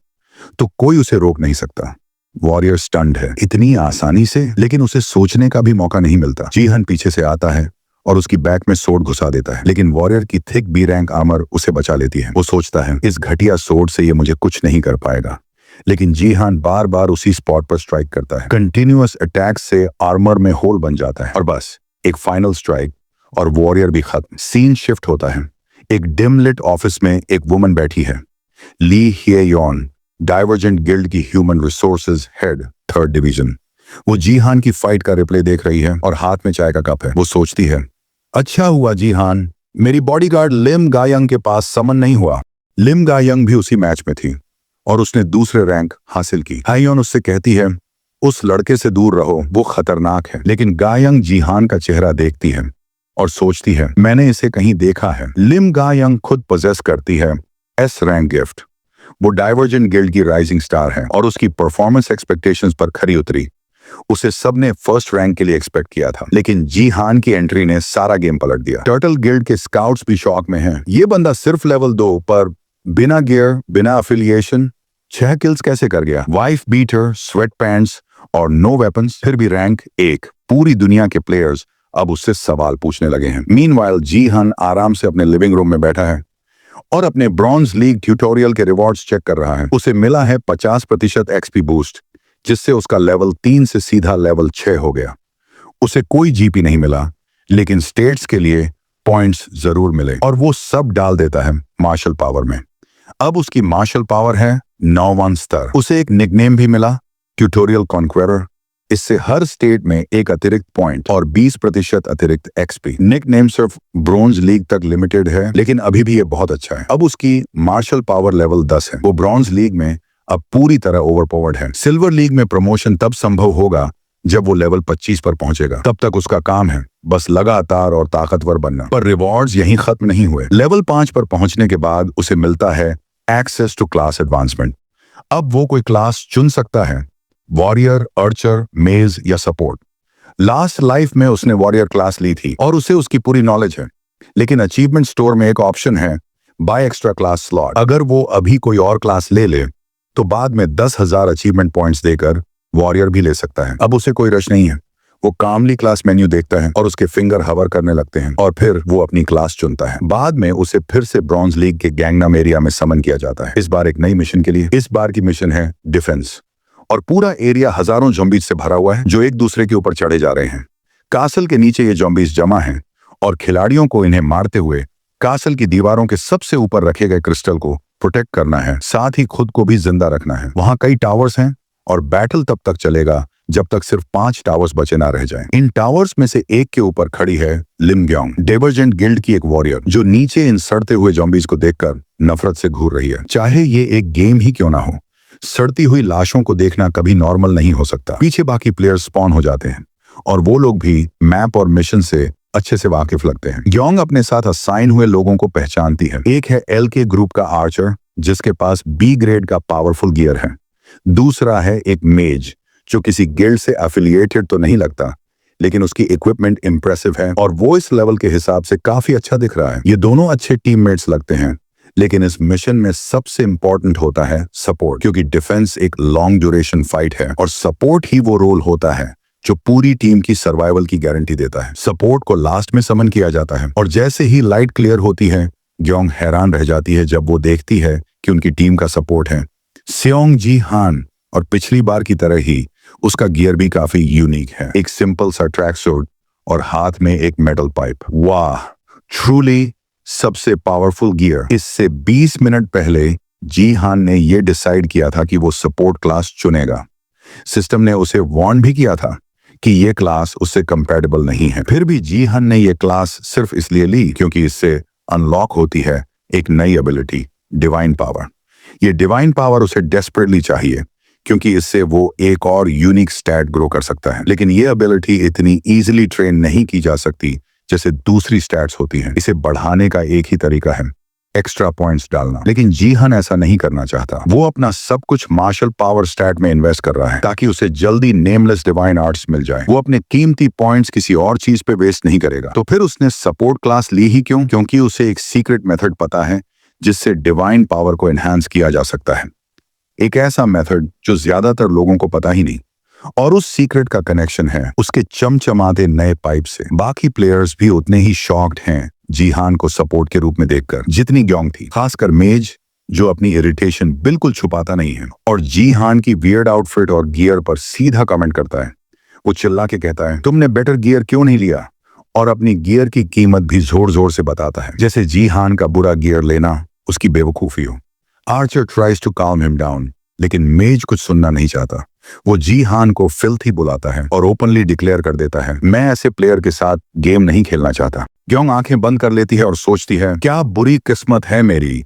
तो कोई उसे रोक नहीं सकता। वॉरियर स्टन्ड है इतनी आसानी से, लेकिन उसे सोचने का भी मौका नहीं मिलता। जीहन पीछे से आता है और उसकी बैक में सोड घुसा देता है, लेकिन वॉरियर की थिक बी रैंक आर्मर उसे बचा लेती है। वो सोचता है, इस घटिया सोड से ये मुझे कुछ नहीं कर पाएगा। लेकिन जीहान बार बार उसी स्पॉट पर स्ट्राइक करता है। कंटिन्यूअस अटैक से आर्मर में होल बन जाता है और बस एक फाइनल स्ट्राइक और वॉरियर भी खत्म। सीन शिफ्ट होता है। एक डिम लिट ऑफिस में एक वुमन बैठी है, ली हिएयोन, डाइवर्जेंट गिल्ड की human resources head, 3rd division. वो जीहान की फाइट का रिप्ले देख रही है और हाथ में चाय का कप है। वो सोचती है, अच्छा हुआ जीहान, मेरी बॉडीगार्ड लिम गायंग के पास समन नहीं हुआ। लिम गायंग भी उसी मैच में थी और उसने दूसरे रैंक हासिल की। हायोन उससे कहती है, उस लड़के से दूर रहो, वो खतरनाक है। लेकिन गायंग जीहान का चेहरा देखती है और सोचती है, मैंने इसे कहीं देखा है। लिम गायंग खुद पोजेस करती है S रैंक गिफ्ट। वो डाइवर्जेंट गिल्ड की राइजिंग स्टार है और उसकी परफॉर्मेंस एक्सपेक्टेशंस पर खरी उतरी। उसे सबने 1st रैंक के लिए एक्सपेक्ट किया था, लेकिन जीहान की एंट्री ने सारा गेम पलट दिया। टर्टल गिल्ड के स्काउट्स भी शॉक में हैं। ये बंदा सिर्फ लेवल 2 पर बिना गियर, बिना अफिलिएशन 6 किल्स कैसे कर गया? वाइफ बीटर, स्वेट पैंट्स और नो वेपन्स, फिर भी रैंक 1। पूरी दुनिया के प्लेयर्स अब उससे सवाल पूछने लगे हैं। मीनवाइल जीहान आराम से अपने लिविंग रूम में बैठा है और अपने ब्रॉन्ज लीग ट्यूटोरियल के रिवॉर्ड्स चेक कर रहा है। उसे मिला है 50% एक्सपी बूस्ट, जिससे उसका लेवल 3 से सीधा लेवल 6 हो गया। उसे कोई जीपी नहीं मिला, लेकिन स्टेट्स के लिए पॉइंट्स जरूर मिले और वो सब डाल देता है मार्शल पावर में। अब उसकी मार्शल पावर है 9वां स्तर। उसे एक निकनेम भी मिला, ट्यूटोरियल कॉन्क्वेरर। इससे हर स्टेट में एक अतिरिक्त पॉइंट और 20% अतिरिक्त एक्सपी। निकनेम सिर्फ ब्रॉन्ज लीग तक लिमिटेड है, लेकिन अभी भी ये बहुत अच्छा है। अब उसकी मार्शल पावर लेवल 10 है। वो ब्रॉन्ज लीग में अब पूरी तरह ओवरपावर्ड है। सिल्वर लीग में प्रमोशन तब संभव होगा जब वो लेवल 25 पर पहुंचेगा। तब तक उसका काम है बस लगातार और ताकतवर बनना। पर रिवॉर्ड्स यहीं खत्म नहीं हुए। लेवल 5 पर पहुंचने के बाद उसे मिलता है एक्सेस टू क्लास एडवांसमेंट। अब वो कोई क्लास चुन सकता है, वॉरियर, अर्चर, मेज या सपोर्ट। लास्ट लाइफ में उसने वॉरियर क्लास ली थी और उसे उसकी पूरी नॉलेज है। लेकिन अचीवमेंट स्टोर में एक ऑप्शन है, बाय एक्स्ट्रा क्लास स्लॉट। अगर वो अभी कोई और क्लास ले ले तो बाद में 10,000 अचीवमेंट पॉइंट्स देकर वॉरियर भी ले सकता है। अब उसे कोई रश नहीं है। वो कामली क्लास मेन्यू देखता है और उसके फिंगर हवर करने लगते हैं और फिर वो अपनी क्लास चुनता है। बाद में उसे फिर से ब्रॉन्ज लीग के गैंगनाम एरिया में समन किया जाता है, इस बार एक नई मिशन के लिए। इस बार की मिशन है डिफेंस और पूरा एरिया हजारों ज़ॉम्बीज से भरा हुआ है जो एक दूसरे के ऊपर चढ़े जा रहे हैं। कासल के नीचे ये ज़ॉम्बीज जमा हैं और खिलाड़ियों को इन्हें मारते हुए कासल की दीवारों के सबसे ऊपर रखे गए क्रिस्टल को प्रोटेक्ट करना है, साथ ही खुद को भी जिंदा रखना है। वहां कई टावर्स हैं और बैटल तब तक चलेगा जब तक सिर्फ 5 टावर्स बचे ना रह जाएं। इन टावर्स में से एक के ऊपर खड़ी है लिम ग्योंग, डाइवर्जेंट गिल्ड की एक वॉरियर, जो नीचे इन सड़ते हुए ज़ॉम्बीज को देखकर नफरत से घूर रही है। चाहे ये एक गेम ही क्यों ना हो, सड़ती हुई लाशों को देखना कभी नॉर्मल नहीं हो सकता। पीछे बाकी प्लेयर्स स्पॉन हो जाते हैं और वो लोग भी मैप और मिशन से अच्छे से वाकिफ लगते हैं। ग्योंग अपने साथ असाइन हुए लोगों को पहचानती है। एक है एल के ग्रुप का आर्चर, जिसके पास बी ग्रेड का पावरफुल गियर है। दूसरा है एक मेज, जो किसी गिल्ड से एफिलिएटेड तो नहीं लगता, लेकिन उसकी इक्विपमेंट इंप्रेसिव है और वो इस लेवल के हिसाब से काफी अच्छा दिख रहा है। ये दोनों अच्छे टीममेट्स लगते हैं, लेकिन इस मिशन में सबसे इंपॉर्टेंट होता है सपोर्ट, क्योंकि डिफेंस एक लॉन्ग ड्यूरेशन फाइट है और सपोर्ट ही वो रोल होता है जो पूरी टीम की सर्वाइवल की गारंटी देता है। सपोर्ट को लास्ट में समन किया जाता है और जैसे ही लाइट क्लियर होती है, ग्योंग हैरान रह जाती है जब वो देखती है कि उनकी टीम का सपोर्ट है सेओंग जी हान, और पिछली बार की तरह ही उसका गियर भी काफी यूनिक है। एक सिंपल सा ट्रैक सूट और हाथ में एक मेटल पाइप। वाह, ट्रूली सबसे पावरफुल गियर। इससे 20 मिनट पहले जी हान ने यह डिसाइड किया था कि वो सपोर्ट क्लास चुनेगा। सिस्टम ने उसे वार्न भी किया था कि यह क्लास उससे कंपैटिबल नहीं है। फिर भी जी हान ने यह क्लास सिर्फ इसलिए ली क्योंकि इससे अनलॉक होती है एक नई एबिलिटी, डिवाइन पावर। ये डिवाइन पावर उसे डेस्परेटली चाहिए क्योंकि इससे वो एक और यूनिक स्टैट ग्रो कर सकता है। लेकिन ये एबिलिटी इतनी इजीली ट्रेन नहीं की जा सकती जैसे दूसरी स्टैट्स होती हैं। इसे बढ़ाने का एक ही तरीका है, एक्स्ट्रा पॉइंट्स डालना। लेकिन जीहान ऐसा नहीं करना चाहता। वो अपना सब कुछ मार्शल पावर स्टैट में इन्वेस्ट कर रहा है ताकि उसे जल्दी नेमलेस डिवाइन आर्ट्स मिल जाए। वो अपने कीमती पॉइंट्स किसी और चीज पे वेस्ट नहीं करेगा। तो फिर उसने सपोर्ट क्लास ली ही क्यों? क्योंकि उसे एक सीक्रेट मेथड पता है जिससे डिवाइन पावर को एनहांस किया जा सकता है। एक ऐसा मेथड जो ज्यादातर लोगों को पता ही नहीं, और उस सीक्रेट का कनेक्शन है उसके चमचमाते नए पाइप से। बाकी प्लेयर्स भी उतने ही शॉक्ड हैं जीहान को सपोर्ट के रूप में देखकर जितनी ग्योंग थी। खासकर मेज, जो अपनी इरिटेशन बिल्कुल छुपाता नहीं है और जी हान की वियर्ड आउटफिट और गियर पर सीधा कमेंट करता है। वो चिल्ला के कहता है, तुमने बेटर गियर क्यों नहीं लिया, और अपनी गियर की कीमत भी जोर जोर से बताता है, जैसे जी हान का बुरा गियर लेना उसकी बेवकूफी हो। आर्चर ट्राइज टू काम हिम डाउन, लेकिन मेज कुछ सुनना नहीं चाहता। वो जी हान को फिल्थी बुलाता है और ओपनली डिक्लेयर कर देता है, मैं ऐसे प्लेयर के साथ गेम नहीं खेलना चाहता। ग्योंग आंखें बंद कर लेती है और सोचती है, क्या बुरी किस्मत है मेरी,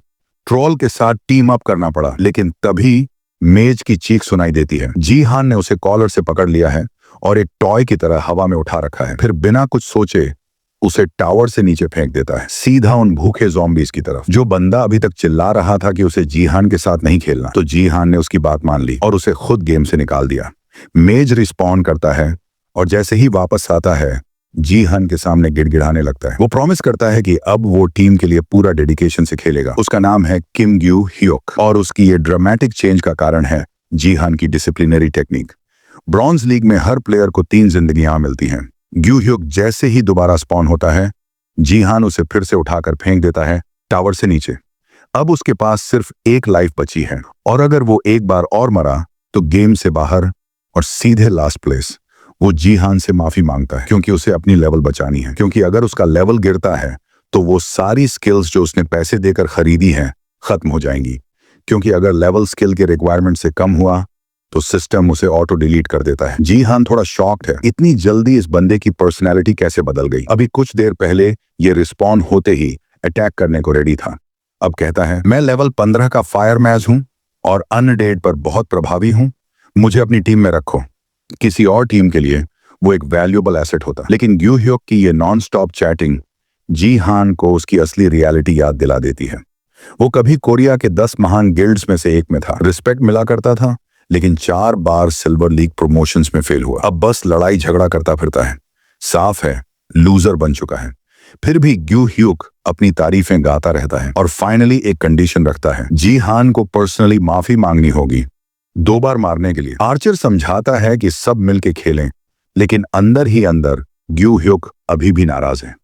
ट्रोल के साथ टीम अप करना पड़ा। लेकिन तभी मेज की चीख सुनाई देती है। जी हान ने उसे कॉलर से पकड़ लिया है और एक टॉय की तरह हवा में उठा रखा है, फिर बिना कुछ सोचे उसे टावर से नीचे फेंक देता है, सीधा उन भूखे ज़ॉम्बीज की तरफ। जो बंदा अभी तक चिल्ला रहा था कि उसे जी हान के साथ नहीं खेलना, तो जी हान ने उसकी बात मान ली और उसे खुद गेम से निकाल दिया। मेज रिस्पॉन्ड करता है और जैसे ही वापस आता है जी हान के सामने गिड़गिड़ाने लगता है। वो प्रॉमिस करता है कि अब वो टीम के लिए पूरा डेडिकेशन से खेलेगा। उसका नाम है किम ग्यू ह्योक और उसकी ये ड्रामेटिक चेंज का कारण है जी हान की डिसिप्लिनरी टेक्निक। ब्रॉन्ज लीग में हर प्लेयर को 3 जिंदगियां मिलती हैं। ग्यू ह्योक जैसे ही दोबारा स्पॉन होता है, जी हान उसे फिर से उठाकर फेंक देता है टावर से नीचे। अब उसके पास सिर्फ एक लाइफ बची है और अगर वो एक बार और मरा तो गेम से बाहर और सीधे लास्ट प्लेस। वो जी हान से माफी मांगता है क्योंकि उसे अपनी लेवल बचानी है, क्योंकि अगर उसका लेवल गिरता है तो वो सारी स्किल्स जो उसने पैसे देकर खरीदी हैं खत्म हो जाएंगी, क्योंकि अगर लेवल स्किल के रिक्वायरमेंट से कम हुआ तो सिस्टम उसे ऑटो डिलीट कर देता है। जी हान थोड़ा शॉक्ड है, इतनी जल्दी इस बंदे की पर्सनैलिटी कैसे बदल गई। अभी कुछ देर पहले ये रिस्पॉन्ड होते ही अटैक करने को रेडी था, अब कहता है, मैं लेवल 15 का फायर मैच हूं और अनडेड पर बहुत प्रभावी हूं, मुझे अपनी टीम में रखो। किसी और टीम के लिए वो एक वैल्यूएबल एसेट होता। लेकिन ग्यू ह्योक की ये नॉन स्टॉप चैटिंग जी हान को उसकी असली रियलिटी याद दिला देती है। वो कभी कोरिया के 10 महान गिल्ड्स में से एक में था, रिस्पेक्ट मिला करता था, लेकिन 4 बार सिल्वर लीग प्रमोशंस में फेल हुआ। अब बस लड़ाई झगड़ा करता फिरता है, साफ है लूजर बन चुका है। फिर भी ग्यू ह्यूक अपनी तारीफें गाता रहता है और फाइनली एक कंडीशन रखता है, जी हान को पर्सनली माफी मांगनी होगी 2 बार मारने के लिए। आर्चर समझाता है कि सब मिलके खेलें, लेकिन अंदर ही अंदर ग्यू ह्यूक अभी भी नाराज है।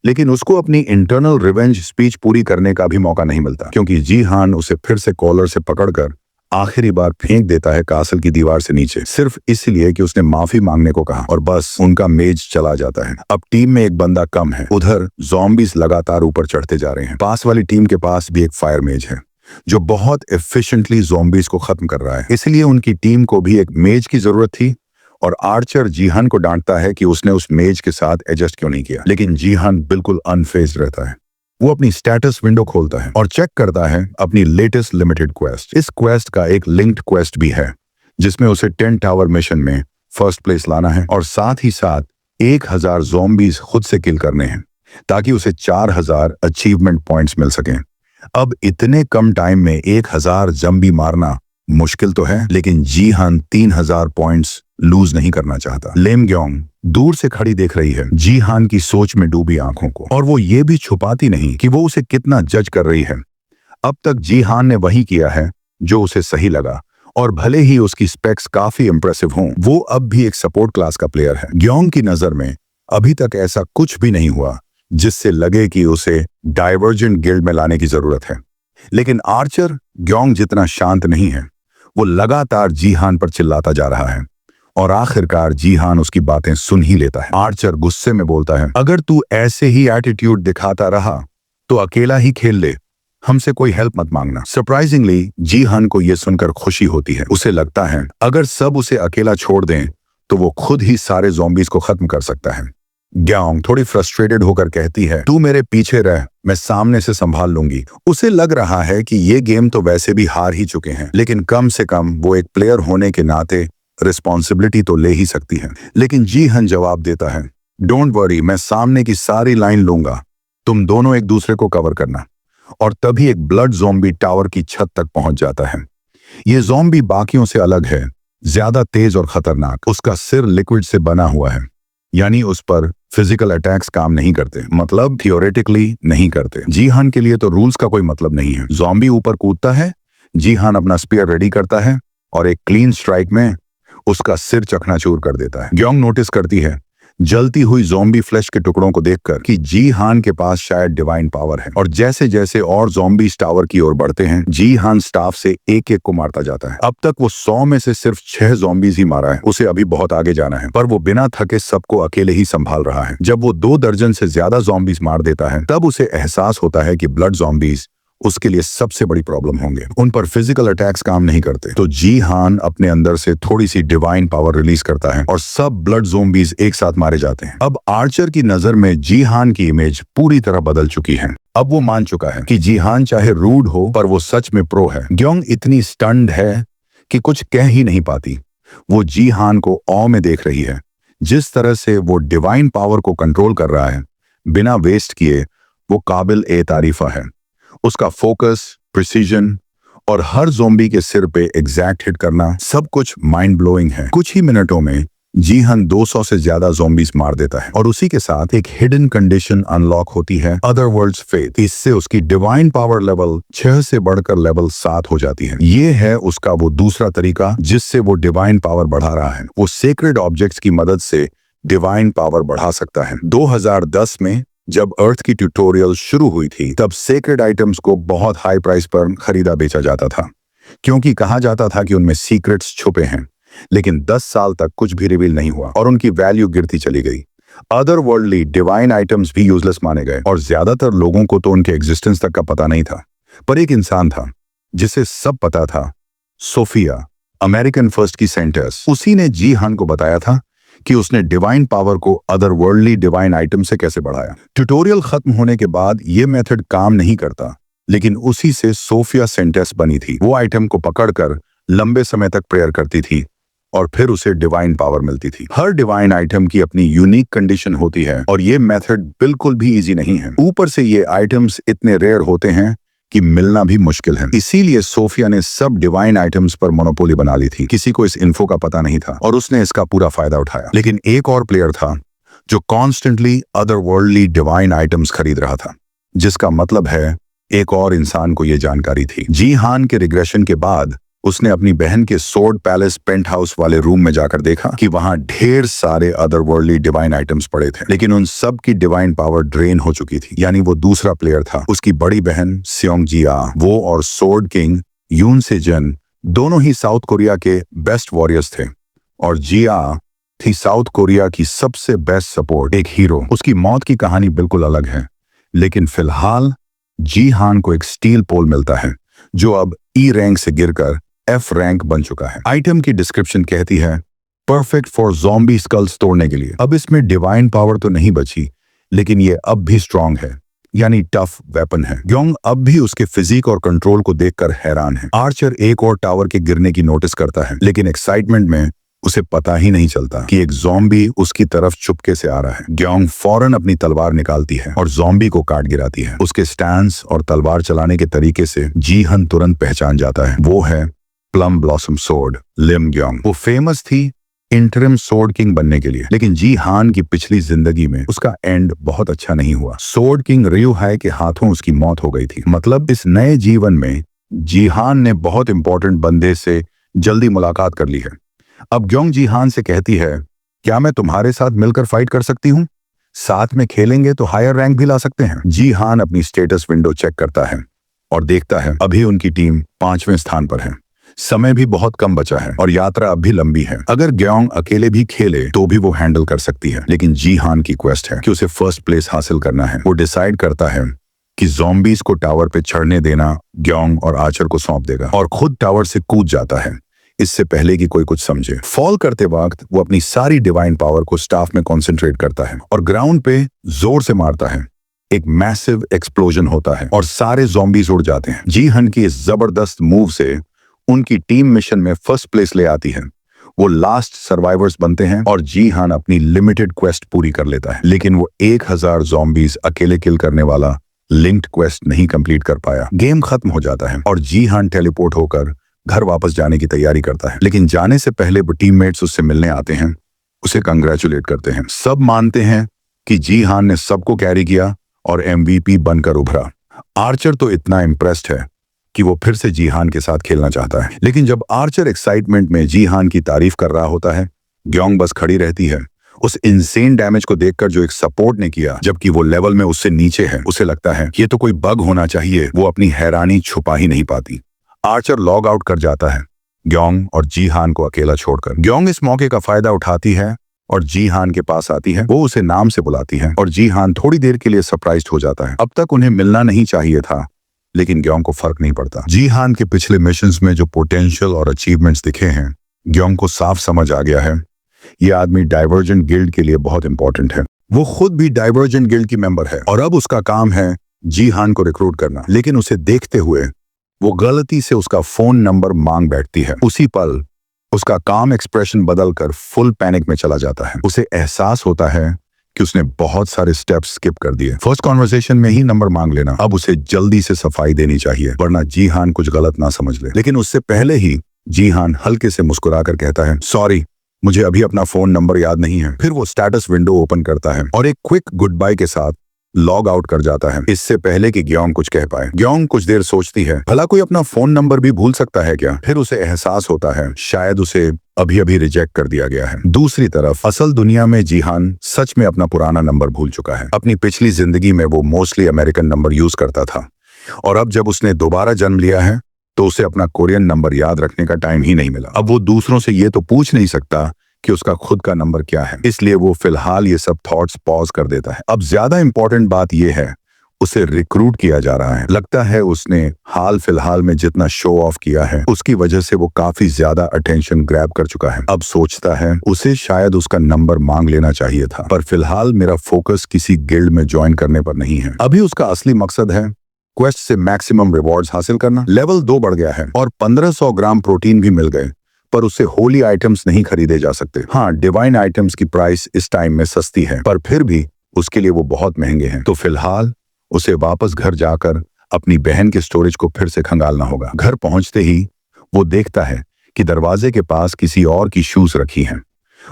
लेकिन उसको अपनी इंटरनल रिवेंज स्पीच पूरी करने का भी मौका नहीं मिलता, क्योंकि जी हान उसे फिर से कॉलर से पकड़कर आखिरी बार फेंक देता है कासल की दीवार से नीचे, सिर्फ इसलिए कि उसने माफी मांगने को कहा, और बस उनका मेज चला जाता है। अब टीम में एक बंदा कम है। उधर ज़ॉम्बीज लगातार ऊपर चढ़ते जा रहे हैं। पास वाली टीम के पास भी एक फायर मेज है जो बहुत एफिशिएंटली ज़ॉम्बीज को खत्म कर रहा है। इसलिए उनकी टीम को भी एक मेज की जरूरत थी और आर्चर जीहान को डांटता है कि उसने उस मेज के साथ एडजस्ट क्यों नहीं किया। लेकिन जीहान बिल्कुल अनफेज्ड रहता है। वो अपनी स्टेटस विंडो खोलता है और चेक करता है अपनी लेटेस्ट लिमिटेड क्वेस्ट। इस क्वेस्ट का एक लिंक्ड क्वेस्ट भी है जिसमें उसे 10 टावर मिशन में फर्स्ट प्लेस लाना है और साथ ही साथ 1000 ज़ॉम्बीज खुद से किल करने हैं ताकि उसे 4000 अचीवमेंट पॉइंट्स मिल सकें। अब इतने कम टाइम में 1000 ज़ॉम्बी मारना मुश्किल तो है, लेकिन जीहान 3000 पॉइंट्स लूज नहीं करना चाहता। लेम ग्योंग दूर से खड़ी देख रही है जीहान की सोच में डूबी आंखों को, और वो ये भी छुपाती नहीं कि वो उसे कितना जज कर रही है। अब तक जीहान ने वही किया है जो उसे सही लगा, और भले ही उसकी स्पेक्स काफी इंप्रेसिव हों, वो अब भी एक सपोर्ट क्लास का प्लेयर है। ग्योंग की नजर में अभी तक ऐसा कुछ भी नहीं हुआ जिससे लगे कि उसे डाइवर्जेंट गिल्ड में लाने की जरूरत है। लेकिन आर्चर ग्योंग जितना शांत नहीं है। वो लगातार जीहान पर चिल्लाता जा रहा है और आखिरकार जीहान उसकी बातें सुन ही लेता है। आर्चर गुस्से में बोलता है, अगर तू ऐसे ही एटीट्यूड दिखाता रहा तो अकेला ही खेल ले, हमसे कोई हेल्प मत मांगना। सरप्राइजिंगली जीहान को यह सुनकर खुशी होती है। उसे लगता है अगर सब उसे अकेला छोड़ दें तो वो खुद ही सारे ज़ॉम्बीज को खत्म कर सकता है। ग्योंग थोड़ी फ्रस्ट्रेटेड होकर कहती है, तू मेरे पीछे रह, मैं सामने से संभाल लूंगी। उसे लग रहा है कि ये गेम तो वैसे भी हार ही चुके हैं, लेकिन कम से कम वो एक प्लेयर होने के नाते रिस्पॉन्सिबिलिटी तो ले ही सकती है। लेकिन जीहान जवाब देता है, डोंट वरी, मैं सामने की सारी लाइन लूंगा, तुम दोनों एक दूसरे को कवर करना। और तभी एक ब्लड ज़ॉम्बी टावर की छत तक पहुंच जाता है। ये ज़ॉम्बी बाकियों से अलग है, ज्यादा तेज और खतरनाक। उसका सिर लिक्विड से बना हुआ है, यानी उस पर फिजिकल अटैक्स काम नहीं करते, मतलब थियोरेटिकली नहीं करते। जीहान के लिए तो रूल्स का कोई मतलब नहीं है। ज़ॉम्बी ऊपर कूदता है, जीहान अपना स्पीयर रेडी करता है और एक क्लीन स्ट्राइक में उसका सिर चकनाचूर कर देता है। ग्योंग नोटिस करती है जलती हुई ज़ॉम्बी फ्लैश के टुकड़ों को देखकर कि जी हान के पास शायद डिवाइन पावर है। और जैसे जैसे और ज़ॉम्बीज टावर की ओर बढ़ते हैं, जी हान स्टाफ से एक एक को मारता जाता है। अब तक वो 100 में से सिर्फ 6 ज़ॉम्बीज ही मारा है। उसे अभी बहुत आगे जाना है, पर वो बिना थके सबको अकेले ही संभाल रहा है। जब वो 2 दर्जन से ज्यादा ज़ॉम्बीज मार देता है, तब उसे एहसास होता है कि ब्लड ज़ॉम्बीज उसके लिए सबसे बड़ी प्रॉब्लम होंगे। उन पर फिजिकल अटैक्स काम नहीं करते, तो जी हान अपने अंदर से थोड़ी सी डिवाइन पावर रिलीज करता है और सब ब्लड ज़ॉम्बीज एक साथ मारे जाते हैं। अब आर्चर की नजर में जी हान की इमेज पूरी तरह बदल चुकी है। अब वो मान चुका है कि जी हान चाहे रूड हो, पर वो सच में प्रो है। ग्योंग इतनी स्टन्ड है कि कुछ कह ही नहीं पाती। वो जी हान को ऑ में देख रही है। जिस तरह से वो डिवाइन पावर को कंट्रोल कर रहा है बिना वेस्ट किए, वो काबिल ए तारीफा है। उसका फोकस, प्रिसीजन और हर ज़ॉम्बी के सिर पे एग्जैक्ट हिट करना, सब कुछ माइंड ब्लोइंग है। कुछ ही मिनटों में जी हान 200 से ज्यादा ज़ॉम्बीज मार देता है और उसी के साथ एक हिडन कंडीशन अनलॉक होती है, अदरवर्ल्ड्स फेथ। इससे उसकी डिवाइन पावर लेवल 6 से बढ़कर लेवल 7 हो जाती है। ये है उसका वो दूसरा तरीका जिससे वो डिवाइन पावर बढ़ा रहा है। वो सेक्रेड ऑब्जेक्ट्स की मदद से डिवाइन पावर बढ़ा सकता है। 2010 में जब अर्थ की ट्यूटोरियल शुरू हुई थी, तब सेक्रेड आइटम्स को बहुत हाई प्राइस पर खरीदा बेचा जाता था, क्योंकि कहा जाता था कि उनमें सीक्रेट्स छुपे हैं। लेकिन 10 साल तक कुछ भी रिवील नहीं हुआ और उनकी वैल्यू गिरती चली गई। अदर वर्ल्डली डिवाइन आइटम्स भी यूजलेस माने गए और ज्यादातर लोगों को तो उनके एग्जिस्टेंस तक का पता नहीं था। पर एक इंसान था जिसे सब पता था, सोफिया, अमेरिकन फर्स्ट की सेंटर्स। उसी ने जी हान को बताया था कि उसने डिवाइन पावर को अदर वर्ल्डली डिवाइन आइटम से कैसे बढ़ाया। ट्यूटोरियल खत्म होने के बाद ये मेथड काम नहीं करता, लेकिन उसी से सोफिया सेंटेस बनी थी। वो आइटम को पकड़कर लंबे समय तक प्रेयर करती थी और फिर उसे डिवाइन पावर मिलती थी। हर डिवाइन आइटम की अपनी यूनिक कंडीशन होती है और ये मेथड बिल्कुल भी इजी नहीं है। ऊपर से ये आइटम्स इतने रेयर होते हैं कि मिलना भी मुश्किल है। इसीलिए सोफिया ने सब डिवाइन आइटम्स पर मोनोपोली बना ली थी। किसी को इस इन्फो का पता नहीं था और उसने इसका पूरा फायदा उठाया। लेकिन एक और प्लेयर था जो constantly other worldly divine items खरीद रहा था, जिसका मतलब है एक और इंसान को यह जानकारी थी। जी हान के रिग्रेशन के बाद उसने अपनी बहन के सोर्ड पैलेस पेंट हाउस वाले रूम में जाकर देखा कि वहां ढेर सारे अदर वर्ल्डली डिवाइन आइटम्स पड़े थे, लेकिन उन सब की डिवाइन पावर ड्रेन हो चुकी थी। यानी वो दूसरा प्लेयर था, उसकी बड़ी बहन सियोंग जिया। वो और सोर्ड किंग यून से जन दोनों ही साउथ कोरिया के बेस्ट वॉरियर्स थे और जिया थी साउथ कोरिया की सबसे बेस्ट सपोर्ट, एक हीरो। उसकी मौत की कहानी बिल्कुल अलग है, लेकिन फिलहाल जी हान को एक स्टील पोल मिलता है जो अब ई रैंक से गिरकर F रैंक बन चुका है। आइटम की डिस्क्रिप्शन कहती है परफेक्ट फॉर ज़ॉम्बी स्कल्स तोड़ने के लिए। अब इसमें डिवाइन पावर तो नहीं बची, लेकिन ये अब भी स्ट्रांग है, यानी टफ वेपन है। ग्योंग अब भी उसके फिजिक और कंट्रोल को देखकर हैरान है। आर्चर एक और टावर के गिरने की नोटिस करता है, लेकिन एक्साइटमेंट में उसे पता ही नहीं चलता कि एक ज़ॉम्बी उसकी तरफ चुपके से आ रहा है। ग्योंग फौरन अपनी तलवार निकालती है और ज़ॉम्बी को काट गिराती है। उसके स्टैंस और तलवार चलाने के तरीके से जी हान तुरंत पहचान जाता है, वो है प्लम ब्लॉसम सोर्ड लिम ग्योंग। वो फेमस थी इंटरिम सोर्ड किंग बनने के लिए, लेकिन जी हान की पिछली जिंदगी में उसका एंड बहुत अच्छा नहीं हुआ। सोर्ड किंग रियू हाई के हाथों उसकी मौत हो गई थी। मतलब इस नए जीवन में जी हान ने बहुत इंपॉर्टेंट बंदे से जल्दी मुलाकात कर ली है। अब ग्योंग जी हान से कहती है, क्या मैं तुम्हारे साथ मिलकर फाइट कर सकती हूँ? साथ में खेलेंगे तो हायर रैंक भी ला सकते हैं। जी हान अपनी स्टेटस विंडो चेक करता है और देखता है अभी उनकी टीम 5वें स्थान पर है। समय भी बहुत कम बचा है और यात्रा अब भी लंबी है। अगर ग्योंग अकेले भी खेले तो भी वो हैंडल कर सकती है, लेकिन जी हान की क्वेस्ट है कि उसे फर्स्ट प्लेस हासिल करना है। वो डिसाइड करता है कि ज़ॉम्बीज को टावर पे चढ़ने देना ग्योंग और आर्चर को सौंप देगा और खुद टावर से कूद जाता है, इससे पहले कि कोई कुछ समझे। फॉल करते वक्त वो अपनी सारी डिवाइन पावर को स्टाफ में कॉन्सेंट्रेट करता है और ग्राउंड पे जोर से मारता है। एक मैसिव एक्सप्लोजन होता है और सारे ज़ॉम्बीज उड़ जाते हैं। जी हान की इस जबरदस्त मूव से उनकी टीम मिशन में फर्स्ट प्लेस ले आती है। वो लास्ट सर्वाइवर्स बनते हैं और जी हान अपनी लिमिटेड क्वेस्ट पूरी कर लेता है, लेकिन वो 1000 ज़ॉम्बीज अकेले किल करने वाला लिंक्ड क्वेस्ट नहीं कंप्लीट कर पाया। गेम खत्म हो जाता है और जी हान टेलीपोर्ट होकर घर वापस जाने की तैयारी करता है, लेकिन जाने से पहले वो टीममेट्स उससे मिलने आते हैं, उसे कंग्रेचुलेट करते हैं। सब मानते हैं कि जी हान ने सबको कैरी किया और MVP बनकर उभरा। आर्चर तो इतना इम्प्रेस्ड है कि वो फिर से जी हान के साथ खेलना चाहता है, लेकिन जब आर्चर एक्साइटमेंट में जी हान की तारीफ कर रहा होता है, ग्योंग बस खड़ी रहती है उस इंसेन डैमेज को देखकर जो एक सपोर्ट ने किया जबकि वो लेवल में उससे नीचे है, उसे लगता है ये तो कोई बग होना चाहिए। वो अपनी हैरानी छुपा ही नहीं पाती। आर्चर लॉग आउट कर जाता है ग्योंग और जीहान को अकेला छोड़कर। ग्योंग इस मौके का फायदा उठाती है और जीहान के पास आती है। वो उसे नाम से बुलाती है और जीहान थोड़ी देर के लिए सरप्राइज्ड हो जाता है। अब तक उन्हें मिलना नहीं चाहिए था, लेकिन ग्योंग को फर्क नहीं पड़ता। जीहान के पिछले मिशंस में जो पोटेंशियल और अचीवमेंट्स दिखे हैं, ग्योंग को साफ समझ आ गया है ये आदमी डाइवर्जेंट गिल्ड के लिए बहुत इंपॉर्टेंट है। वो खुद भी डाइवर्जेंट गिल्ड की मेंबर है और अब उसका काम है जीहान को रिक्रूट करना। लेकिन उसे देखते हुए वो गलती से उसका फोन नंबर मांग बैठती है। उसी पल उसका काम एक्सप्रेशन बदलकर फुल पैनिक में चला जाता है। उसे एहसास होता है कि उसने बहुत सारे स्टेप्स स्किप कर दिए। फर्स्ट कॉन्वर्सेशन में ही नंबर मांग लेना। अब उसे जल्दी से सफाई देनी चाहिए वरना जीहान कुछ गलत ना समझ ले। लेकिन उससे पहले ही जीहान हल्के से मुस्कुराकर कहता है, सॉरी, मुझे अभी अपना फोन नंबर याद नहीं है। फिर वो स्टेटस विंडो ओपन करता है और एक क्विक गुड बाय के साथ लॉग आउट कर जाता है, इससे पहले कि ग्योंग कुछ कह पाए। ग्योंग कुछ देर सोचती है, भला कोई अपना फोन नंबर भी भूल सकता है क्या? फिर उसे एहसास होता है शायद उसे अभी अभी रिजेक्ट कर दिया गया है। दूसरी तरफ असल दुनिया में जीहान सच में अपना पुराना नंबर भूल चुका है। अपनी पिछली जिंदगी में वो मोस्टली अमेरिकन नंबर यूज करता था और अब जब उसने दोबारा जन्म लिया है तो उसे अपना कोरियन नंबर याद रखने का टाइम ही नहीं मिला। अब वो दूसरों से ये तो पूछ नहीं सकता कि उसका खुद का नंबर क्या है, इसलिए वो फिलहाल ये सब थॉट्स पॉज कर देता है। अब ज्यादा इंपॉर्टेंट बात ये है, उसे रिक्रूट किया जा रहा है। लगता है उसने हाल फिलहाल में जितना शो ऑफ किया है उसकी वजह से वो काफी ज्यादा अटेंशन ग्रैब कर चुका है। अब सोचता है उसे शायद उसका नंबर मांग लेना चाहिए था, पर फिलहाल मेरा फोकस किसी गिल्ड में ज्वाइन करने पर नहीं है। अभी उसका असली मकसद है क्वेस्ट से मैक्सिमम रिवॉर्ड्स हासिल करना। लेवल 2 बढ़ गया है और 1500 ग्राम प्रोटीन भी मिल गए, पर उससे होली आइटम्स नहीं खरीदे जा सकते। हाँ, डिवाइन आइटम्स की प्राइस इस टाइम में सस्ती है, पर फिर भी उसके लिए वो बहुत महंगे हैं। तो फिलहाल उसे वापस घर जाकर अपनी बहन के स्टोरेज को फिर से खंगालना होगा। घर पहुंचते ही वो देखता है कि दरवाजे के पास किसी और की शूज रखी हैं।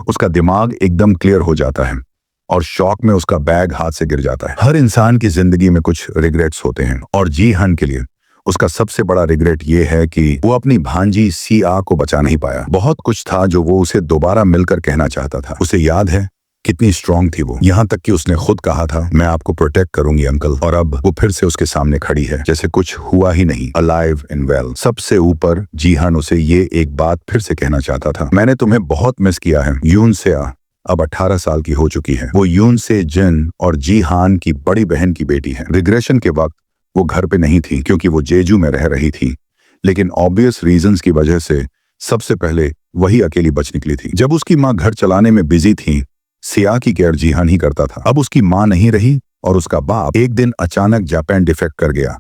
उसका दिमाग एकदम क्लियर हो जाता है और शॉक में उसका बैग हाथ से गिर जाता है। हर इंसान की जिंदगी में कुछ रिग्रेट्स होते हैं और जीहान के लिए उसका सबसे बड़ा रिग्रेट ये है कि वो अपनी भांजी सीआ को बचा नहीं पाया। बहुत कुछ था जो वो उसे दोबारा मिलकर कहना चाहता था। उसे याद है कितनी स्ट्रांग थी वो, यहाँ तक कि उसने खुद कहा था मैं आपको प्रोटेक्ट करूंगी अंकल, और अब वो फिर से उसके सामने खड़ी है जैसे कुछ हुआ ही नहीं, अलाइव एंड वेल। सबसे ऊपर जीहान उसे ये एक बात फिर से कहना चाहता था, मैंने तुम्हें बहुत मिस किया है। यून से अब 18 साल की हो चुकी है। वो यून से जिन और जीहान की बड़ी बहन की बेटी है। रिग्रेशन के वक्त वो घर पे नहीं थी क्योंकि वो जेजू में रह रही थी, लेकिन ऑब्वियस रीजंस की वजह से सबसे पहले वही अकेली बच निकली थी। जब उसकी माँ घर चलाने में बिजी थी, सिया की केयर जीहान ही करता था। अब उसकी माँ नहीं रही और उसका बाप एक दिन अचानक जापान डिफेक्ट कर गया,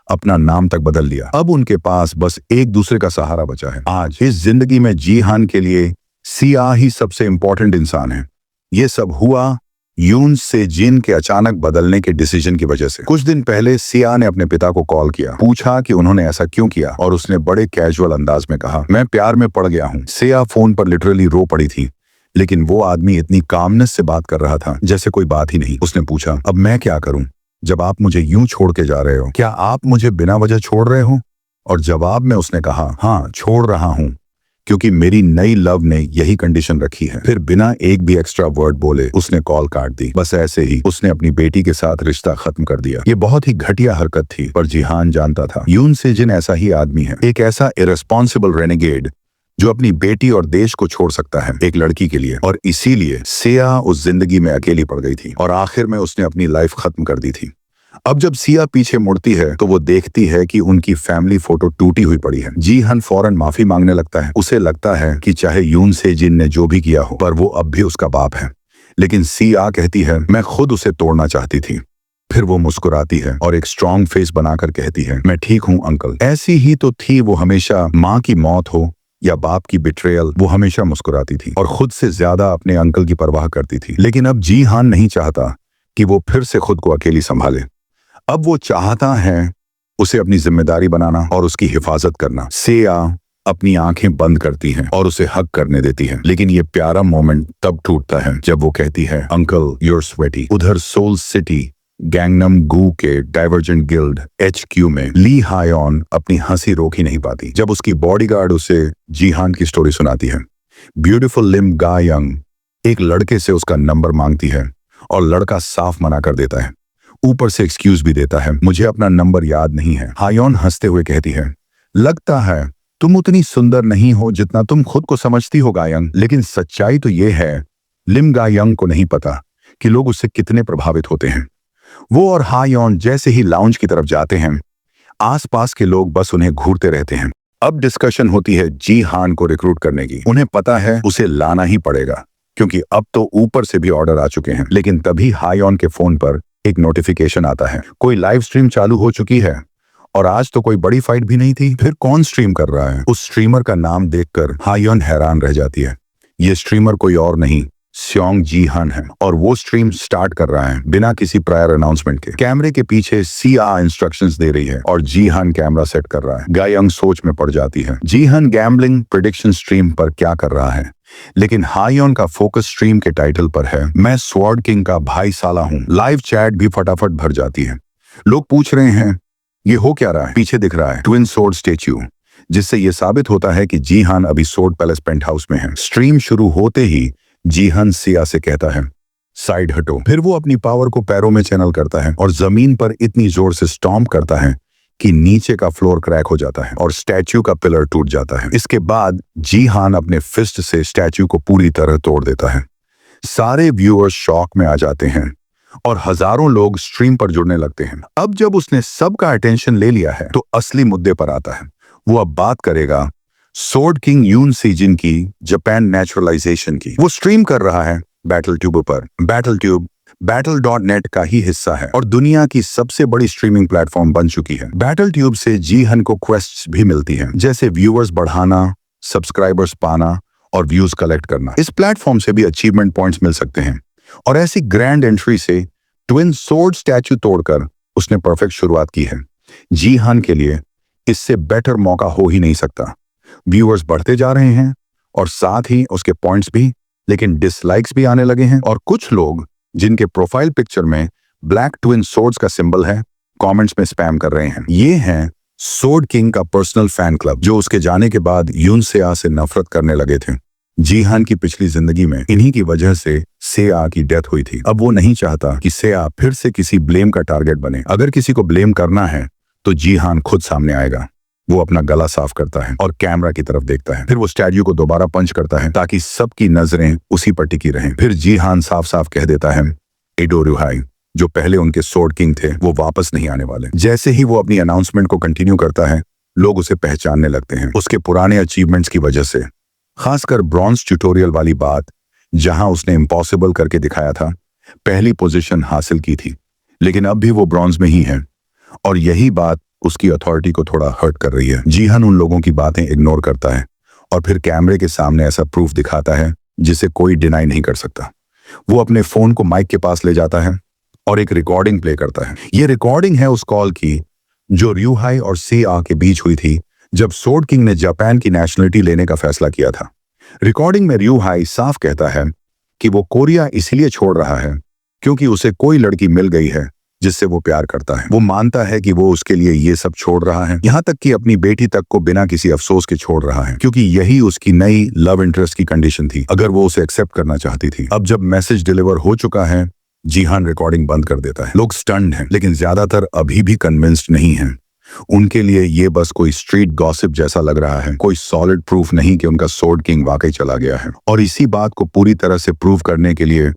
अपना नाम तक बदल लिया। अब उनके पास बस एक दूसरे का सहारा बचा है। आज इस जिंदगी में जीहान के लिए सिया ही सबसे इंपॉर्टेंट इंसान है। ये सब हुआ यून से जिन के अचानक बदलने के डिसीजन की वजह से। कुछ दिन पहले सिया ने अपने पिता को कॉल किया, पूछा कि उन्होंने ऐसा क्यों किया, और उसने बड़े कैजुअल अंदाज में कहा मैं प्यार में पड़ गया हूँ। सिया फोन पर लिटरली रो पड़ी थी, लेकिन वो आदमी इतनी कामनेस से बात कर रहा था जैसे कोई बात ही नहीं। उसने पूछा अब मैं क्या करूं जब आप मुझे यूं छोड़ के जा रहे हो, क्या आप मुझे बिना वजह छोड़ रहे हो? और जवाब में उसने कहा हाँ छोड़ रहा हूं, क्योंकि मेरी नई लव ने यही कंडीशन रखी है। फिर बिना एक भी एक्स्ट्रा वर्ड बोले उसने कॉल काट दी। बस ऐसे ही उसने अपनी बेटी के साथ रिश्ता खत्म कर दिया। ये बहुत ही घटिया हरकत थी, पर जीहान जानता था यून से जिन ऐसा ही आदमी है, एक ऐसा इरेस्पॉन्सिबल रेनेगेड जो अपनी बेटी और देश को छोड़ सकता है एक लड़की के लिए। और इसीलिए सिया उस जिंदगी में अकेली पड़ गई थी और आखिर में उसने अपनी लाइफ खत्म कर दी थी। अब जब सिया पीछे मुड़ती है तो वो देखती है कि उनकी फैमिली फोटो टूटी हुई पड़ी है। जीहान फौरन माफी मांगने लगता है। उसे लगता है कि चाहे यून से जिन ने जो भी किया हो, पर वो अब भी उसका बाप है। लेकिन सिया कहती है मैं खुद उसे तोड़ना चाहती थी। फिर वो मुस्कुराती है और एक स्ट्रॉन्ग फेस बनाकर कहती है मैं ठीक हूँ अंकल। ऐसी ही तो थी वो हमेशा, माँ की मौत हो या बाप की बिट्रेयल, वो हमेशा मुस्कुराती थी और खुद से ज्यादा अपने अंकल की परवाह करती थी। लेकिन अब जीहान नहीं चाहता कि वो फिर से खुद को अकेली संभाले। अब वो चाहता है उसे अपनी जिम्मेदारी बनाना और उसकी हिफाजत करना। सिया अपनी आंखें बंद करती है और उसे हक करने देती है। लेकिन ये प्यारा मोमेंट तब टूटता है जब वो कहती है अंकल यूर स्वेटी। उधर सोल सिटी गैंगनम गू के डाइवर्जेंट गिल्ड HQ में ली हायोन अपनी हंसी रोक ही नहीं पाती जब उसकी बॉडीगार्ड उसे जीहान की स्टोरी सुनाती है। ब्यूटीफुल लिम गा यंग एक लड़के से उसका नंबर मांगती है और लड़का साफ मना कर देता है, ऊपर से एक्सक्यूज भी देता है, मुझे अपना नंबर याद नहीं है। हायोन हंसते हुए कहती है, लगता है तुम उतनी सुंदर नहीं हो जितना तुम खुद को समझती हो गायंग। लेकिन सच्चाई तो ये है, लिम गायंग को नहीं पता कि लोग उससे कितने प्रभावित होते हैं। वो और हायोन जैसे ही लाउंज की तरफ जाते हैं, आसपास के लोग बस उन्हें घूरते रहते हैं। अब डिस्कशन होती है जी हान को रिक्रूट करने की। उन्हें पता है उसे लाना ही पड़ेगा, क्योंकि अब तो ऊपर से भी ऑर्डर आ चुके हैं। लेकिन तभी हायोन के फोन पर एक नोटिफिकेशन आता है, कोई लाइव स्ट्रीम चालू हो चुकी है। और आज तो कोई बड़ी फाइट भी नहीं थी, फिर कौन स्ट्रीम कर रहा है? उस स्ट्रीमर का नाम देखकर हायोन हैरान रह जाती है। ये स्ट्रीमर कोई और नहीं, स्योंग जी हान है, और वो स्ट्रीम स्टार्ट कर रहा है बिना किसी प्रायर अनाउंसमेंट के। कैमरे के पीछे सीआ इंस्ट्रक्शंस दे रही है और जी हान कैमरा सेट कर रहा है। गायंग सोच में पड़ जाती है, जी हान गैम्बलिंग प्रेडिक्शन स्ट्रीम पर क्या कर रहा है। लेकिन हायोन का फोकस स्ट्रीम के टाइटल पर है, मैं स्वॉर्ड किंग का भाई साला हूँ। लाइव चैट भी फटाफट भर जाती है। लोग पूछ रहे हैं ये हो क्या रहा है। पीछे दिख रहा है ट्विन सोर्ड स्टेच्यू, जिससे ये साबित होता है कि जी हान अभी सोर्ड पैलेस पेंट हाउस में है। स्ट्रीम शुरू होते ही जी हान सिया से कहता है, साइड हटो। फिर वो अपनी पावर को पैरों में चैनल करता है और जमीन पर इतनी जोर से स्टॉम्प करता है कि नीचे का फ्लोर क्रैक हो जाता है और स्टैच्यू का पिलर टूट जाता है। इसके बाद जी हान अपने फिस्ट से स्टैच्यू को पूरी तरह तोड़ देता है। सारे व्यूअर्स शॉक में आ जाते हैं और हजारों लोग स्ट्रीम पर जुड़ने लगते हैं। अब जब उसने सबका अटेंशन ले लिया है तो असली मुद्दे पर आता है। वो अब बात करेगा स्वॉर्ड किंग यून सीजन की जापान नेचुरलाइजेशन की। वो स्ट्रीम कर रहा है बैटल ट्यूब पर। बैटल ट्यूब battle.net का ही हिस्सा है और दुनिया की सबसे बड़ी स्ट्रीमिंग प्लेटफॉर्म बन चुकी है। बैटल ट्यूब से जी हान को क्वेस्ट्स भी मिलती हैं, जैसे व्यूअर्स बढ़ाना, सब्सक्राइबर्स पाना और व्यूज कलेक्ट करना। इस प्लेटफॉर्म से भी अचीवमेंट पॉइंट्स मिल सकते हैं और ऐसी ग्रैंड एंट्री से ट्विन सोर्ड स्टैच्यू तोड़कर उसने परफेक्ट शुरुआत की है। जी हान के लिए इससे बेटर मौका हो ही नहीं सकता। व्यूअर्स बढ़ते जा रहे हैं और साथ ही उसके पॉइंट्स भी, लेकिन डिसलाइक्स भी आने लगे हैं और कुछ लोग जिनके प्रोफाइल पिक्चर में ब्लैक ट्विन सोर्ड्स का सिंबल है, कमेंट्स में स्पैम कर रहे हैं। ये हैं स्वॉर्ड किंग का पर्सनल फैन क्लब, जो उसके जाने के बाद यून सेआ से नफरत करने लगे थे। जी हान की पिछली जिंदगी में इन्हीं की वजह से सेआ की डेथ हुई थी। अब वो नहीं चाहता कि सेआ फिर से किसी ब्लेम का टारगेट बने। अगर किसी को ब्लेम करना है तो जी हान खुद सामने आएगा। वो अपना गला साफ करता है और कैमरा की तरफ देखता है। फिर वो स्टैच्यू को दोबारा पंच करता है ताकि सबकी नजरें उसी पर टिकी रहें। फिर जी हान साफ साफ कह देता है, एडो रुहाई जो पहले उनके स्वॉर्ड किंग थे वो वापस नहीं आने वाले। जैसे ही वो अपनी अनाउंसमेंट को कंटिन्यू करता है, लोग उसे पहचानने लगते हैं उसके पुराने अचीवमेंट्स की वजह से। खासकर ब्रॉन्ज ट्यूटोरियल वाली बात, जहां उसने इम्पॉसिबल करके दिखाया था, पहली पोजीशन हासिल की थी, लेकिन अब भी वो ब्रॉन्ज में ही है और यही बात उसकी अथॉरिटी को थोड़ा हर्ट कर रही है। जी हान उन लोगों की बातें इग्नोर करता है और फिर कैमरे के सामने ऐसा प्रूफ दिखाता है जिसे कोई डिनाई नहीं कर सकता। वो अपने फोन को माइक के पास ले जाता है और एक रिकॉर्डिंग प्ले करता है। ये रिकॉर्डिंग है उस कॉल की जो र्यूहाई और सेआ के बीच हुई थी जब स्वॉर्ड किंग ने जापान की नेशनलिटी लेने का फैसला किया था। रिकॉर्डिंग में र्यूहाई साफ कहता है कि वो कोरिया इसलिए छोड़ रहा है क्योंकि उसे कोई लड़की मिल गई है जिससे वो प्यार करता है। वो मानता है कि वो उसके लिए ये सब छोड़ रहा है, यहाँ तक कि अपनी बेटी तक को बिना किसी अफसोस के छोड़ रहा है, क्योंकि यही उसकी नई लव इंटरेस्ट की कंडीशन थी अगर वो उसे एक्सेप्ट करना चाहती थी। अब जब मैसेज डिलीवर हो चुका है, जी हान रिकॉर्डिंग बंद कर देता है। लोग स्टन्ड हैं, लेकिन ज्यादातर अभी भी कन्विंस्ड नहीं हैं। उनके लिए ये बस कोई स्ट्रीट गॉसिप जैसा लग रहा है, कोई सॉलिड प्रूफ नहीं कि उनका स्वॉर्ड किंग वाकई चला गया है। और इसी बात को पूरी तरह से प्रूव करने के लिए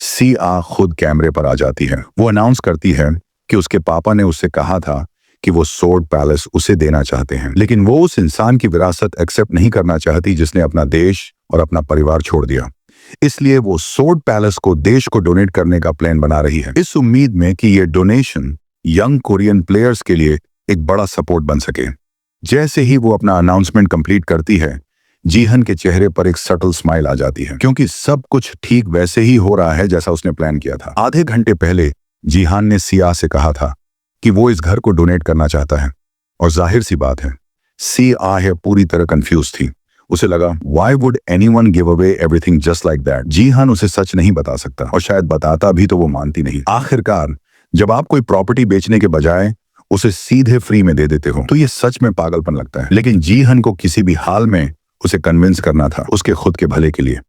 सीआ खुद कैमरे पर आ जाती है। वो अनाउंस करती है कि उसके पापा ने उससे कहा था कि वो स्वॉर्ड पैलेस उसे देना चाहते हैं, लेकिन वो उस इंसान की विरासत एक्सेप्ट नहीं करना चाहती जिसने अपना देश और अपना परिवार छोड़ दिया। इसलिए वो स्वॉर्ड पैलेस को देश को डोनेट करने का प्लान बना रही है, इस उम्मीद में कि ये डोनेशन यंग कोरियन प्लेयर्स के लिए एक बड़ा सपोर्ट बन सके। जैसे ही वो अपना अनाउंसमेंट कंप्लीट करती है, जी हान के चेहरे पर एक सटल स्माइल आ जाती है, क्योंकि सब कुछ ठीक वैसे ही हो रहा है जैसा उसने प्लान किया था। आधे घंटे पहले जी हान ने सिया से कहा था कि वो इस घर को डोनेट करना चाहता है, और जाहिर सी बात है सिया है पूरी तरह कंफ्यूज थी। उसे लगा why would anyone give away everything just like that. जी हान उसे सच नहीं बता सकता, और शायद बताता भी तो वो मानती नहीं। आखिरकार जब आप कोई प्रॉपर्टी बेचने के बजाय उसे सीधे फ्री में दे देते हो तो ये सच में पागलपन लगता है। लेकिन जी हान को किसी भी हाल में उसे कन्विंस करना था उसके खुद के भले के लिए।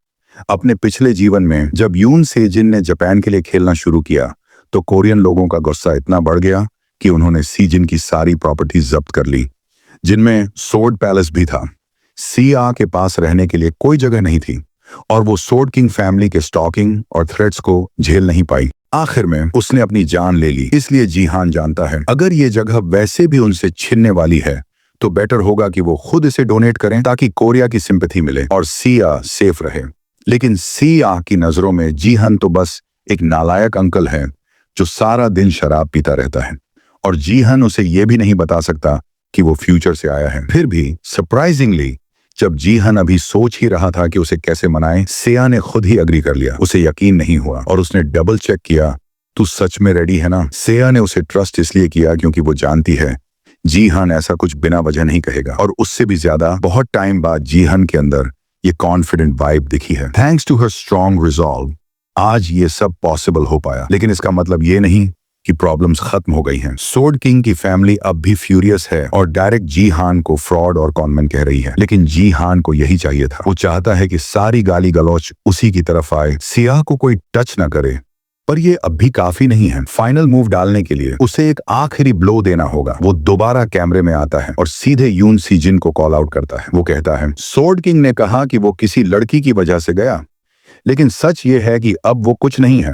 अपने पिछले जीवन में जब यून सेजिन ने जापान के लिए खेलना शुरू किया तो कोरियन लोगों का गुस्सा इतना बढ़ गया कि उन्होंने सीजिन की सारी प्रॉपर्टीज जब्त कर ली, जिनमें सोर्ड पैलेस भी था। सीआ के पास रहने के लिए कोई जगह नहीं थी और वो सोर्ड किंग फैमिली के स्टॉकिंग और थ्रेट्स को झेल नहीं पाई। आखिर में उसने अपनी जान ले ली। इसलिए जीहान जानता है अगर ये जगह वैसे भी उनसे छिनने वाली है तो बेटर होगा कि वो खुद इसे डोनेट करें ताकि कोरिया की सिंपैथी मिले और सीआ सेफ रहे। लेकिन सीआ की नजरों में जीहान तो बस एक नालायक अंकल है जो सारा दिन शराब पीता रहता है और जीहान उसे ये भी नहीं बता सकता कि वो फ्यूचर से आया है। फिर भी सरप्राइजिंगली जब जीहान अभी सोच ही रहा था कि उसे कैसे मनाए, सेया ने खुद ही अग्री कर लिया। उसे यकीन नहीं हुआ और उसने डबल चेक किया, तू सच में रेडी है ना? सेया ने उसे ट्रस्ट इसलिए किया क्योंकि वो जानती है जीहान ऐसा कुछ बिना वजह नहीं कहेगा। और उससे भी ज्यादा बहुत टाइम बाद जीहान के अंदर ये कॉन्फिडेंट वाइब दिखी है। Thanks to her strong resolve आज ये सब पॉसिबल हो पाया। लेकिन इसका मतलब ये नहीं कि प्रॉब्लम्स खत्म हो गई हैं। सोर्ड किंग की फैमिली अब भी फ्यूरियस है और डायरेक्ट जीहान को फ्रॉड और कॉनमेंट कह रही है। लेकिन जीहान को यही चाहिए था। वो चाहता है कि सारी गाली गलौच उसी की तरफ आए, सिया को कोई टच ना करे। पर ये अब भी काफी नहीं है। फाइनल मूव डालने के लिए उसे एक आखिरी ब्लो देना होगा। वो दोबारा कैमरे में आता है और सीधे यून सीजिन को कॉल आउट करता है। वो कहता है सोर्ड किंग ने कहा कि वो किसी लड़की की वजह से गया, लेकिन सच ये है कि अब वो कुछ नहीं है।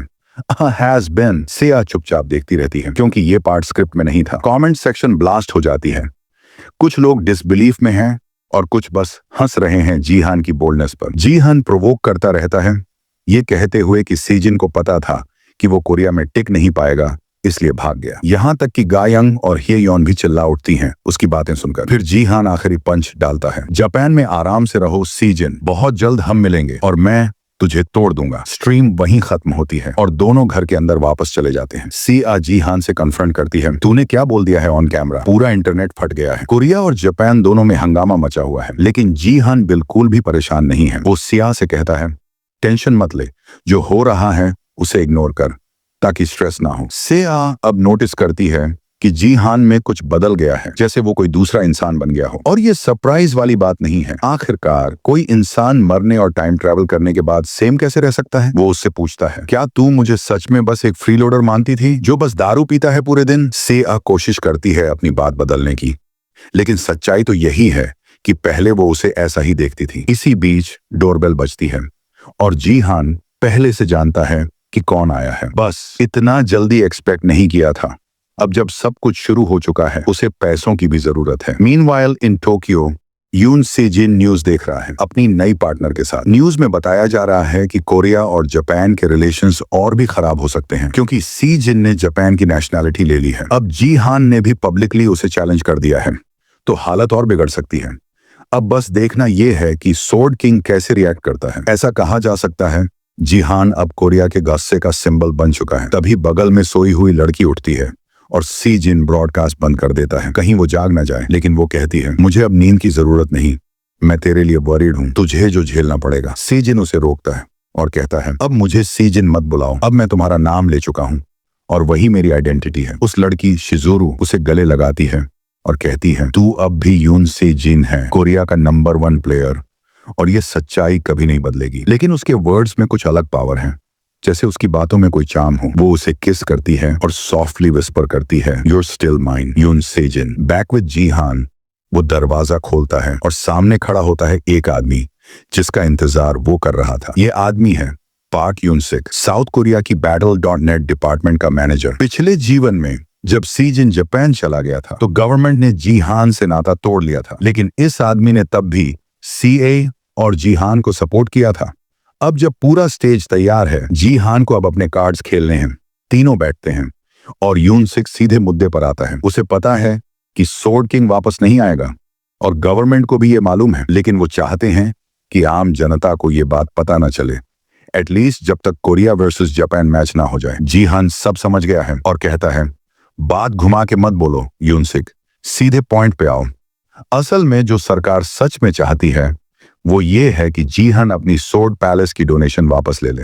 Has been. सेया चुपचाप देखती रहती है क्योंकि ये पार्ट स्क्रिप्ट में नहीं था। कमेंट सेक्शन ब्लास्ट हो जाती है। कुछ लोग डिसबिलीफ में हैं और कुछ बस हंस रहे हैं जीहान की बोल्डनेस पर। जीहान प्रोवोक करता रहता है, ये कहते हुए कि सीजिन को पता था कि वो कोरिया में टिक नहीं पाएगा, इसलिए भाग गया। यहाँ तक कि गायंग और हेयोन भी चिल्ला उठती हैं उसकी बातें सुनकर। फिर जीहान आखिरी पंच डालता है, जापान में आराम से रहो सीजिन, बहुत जल्द हम मिलेंगे और मैं तुझे तोड़ दूंगा। स्ट्रीम वहीं खत्म होती है और दोनों घर के अंदर वापस चले जाते हैं। सीआ जीहान से कन्फ्रंट करती है, तूने क्या बोल दिया है ऑन कैमरा? पूरा इंटरनेट फट गया है। कोरिया और जापान दोनों में हंगामा मचा हुआ है। लेकिन जीहान बिल्कुल भी परेशान नहीं है। वो सिया से कहता है टेंशन मत ले, जो हो रहा है उसे इग्नोर कर ताकि स्ट्रेस ना हो। सिया अब नोटिस करती है कि जीहान में कुछ बदल गया है, जैसे वो कोई दूसरा इंसान बन गया हो। और ये सरप्राइज वाली बात नहीं है। आखिरकार कोई इंसान मरने और टाइम ट्रैवल करने के बाद सेम कैसे रह सकता है? वो उससे पूछता है, क्या तू मुझे सच में बस एक फ्रीलोडर मानती थी जो बस दारू पीता है पूरे दिन? सेया कोशिश करती है अपनी बात बदलने की, लेकिन सच्चाई तो यही है कि पहले वो उसे ऐसा ही देखती थी। इसी बीच डोरबेल बजती है और जीहान पहले से जानता है कि कौन आया है। बस इतना जल्दी एक्सपेक्ट नहीं किया था। अब जब सब कुछ शुरू हो चुका है उसे पैसों की भी जरूरत है। मीनवाइल इन टोक्यो यून सेजिन न्यूज देख रहा है अपनी नई पार्टनर के साथ। न्यूज में बताया जा रहा है कि कोरिया और जापान के रिलेशंस और भी खराब हो सकते हैं क्योंकि सीजिन ने जापान की नेशनैलिटी ले ली है। अब जीहान ने भी पब्लिकली उसे चैलेंज कर दिया है, तो हालत और बिगड़ सकती है। अब बस देखना यह है कि सोर्ड किंग कैसे रिएक्ट करता है। ऐसा कहा जा सकता है जीहान अब कोरिया के गुस्से का सिंबल बन चुका है। तभी बगल में सोई हुई लड़की उठती है और सीजिन ब्रॉडकास्ट बंद कर देता है, कहीं वो जाग ना जाए। लेकिन वो कहती है, मुझे अब नींद की जरूरत नहीं, मैं तेरे लिए वरीड हूँ, तुझे जो झेलना पड़ेगा। सीजिन उसे रोकता है और कहता है, अब मुझे सीजिन मत बुलाओ, अब मैं तुम्हारा नाम ले चुका हूँ और वही मेरी आइडेंटिटी है। उस लड़की शिजुरू उसे गले लगाती है और कहती है, तू अब भी यून सेजिन है, कोरिया का नंबर 1 प्लेयर, और ये सच्चाई कभी नहीं बदलेगी। लेकिन उसके वर्ड्स में कुछ अलग पावर है, जैसे उसकी बातों में कोई चार्म हो। वो उसे किस करती है और सॉफ्टली विस्पर करती है, You're still mine, यून सेजिन। बैक विद जीहान वो दरवाजा खोलता है और सामने खड़ा होता है एक आदमी जिसका इंतजार वो कर रहा था। ये आदमी है पार्क यूनसिक, साउथ कोरिया की Battle.net डिपार्टमेंट का मैनेजर। पिछले जीवन में जब सीजिन जापान चला गया था तो गवर्नमेंट ने जीहान से नाता तोड़ लिया था, लेकिन इस आदमी ने तब भी सीए और जीहान को सपोर्ट किया था। अब जब पूरा स्टेज तैयार है, जीहान को अब अपने कार्ड्स खेलने हैं। तीनों बैठते हैं और यूनसिक सीधे मुद्दे पर आता है। उसे पता है कि सोर्ड किंग वापस नहीं आएगा और गवर्नमेंट को भी ये मालूम है, लेकिन वो चाहते हैं कि आम जनता को ये बात पता ना चले, एटलीस्ट जब तक कोरिया वर्सेस जापान मैच ना हो जाए। जीहान सब समझ गया है और कहता है, बात घुमा के मत बोलो यूनसिक, सीधे पॉइंट पे आओ। असल में जो सरकार सच में चाहती है वो ये है कि जीहान अपनी सोर्ड पैलेस की डोनेशन वापस ले ले,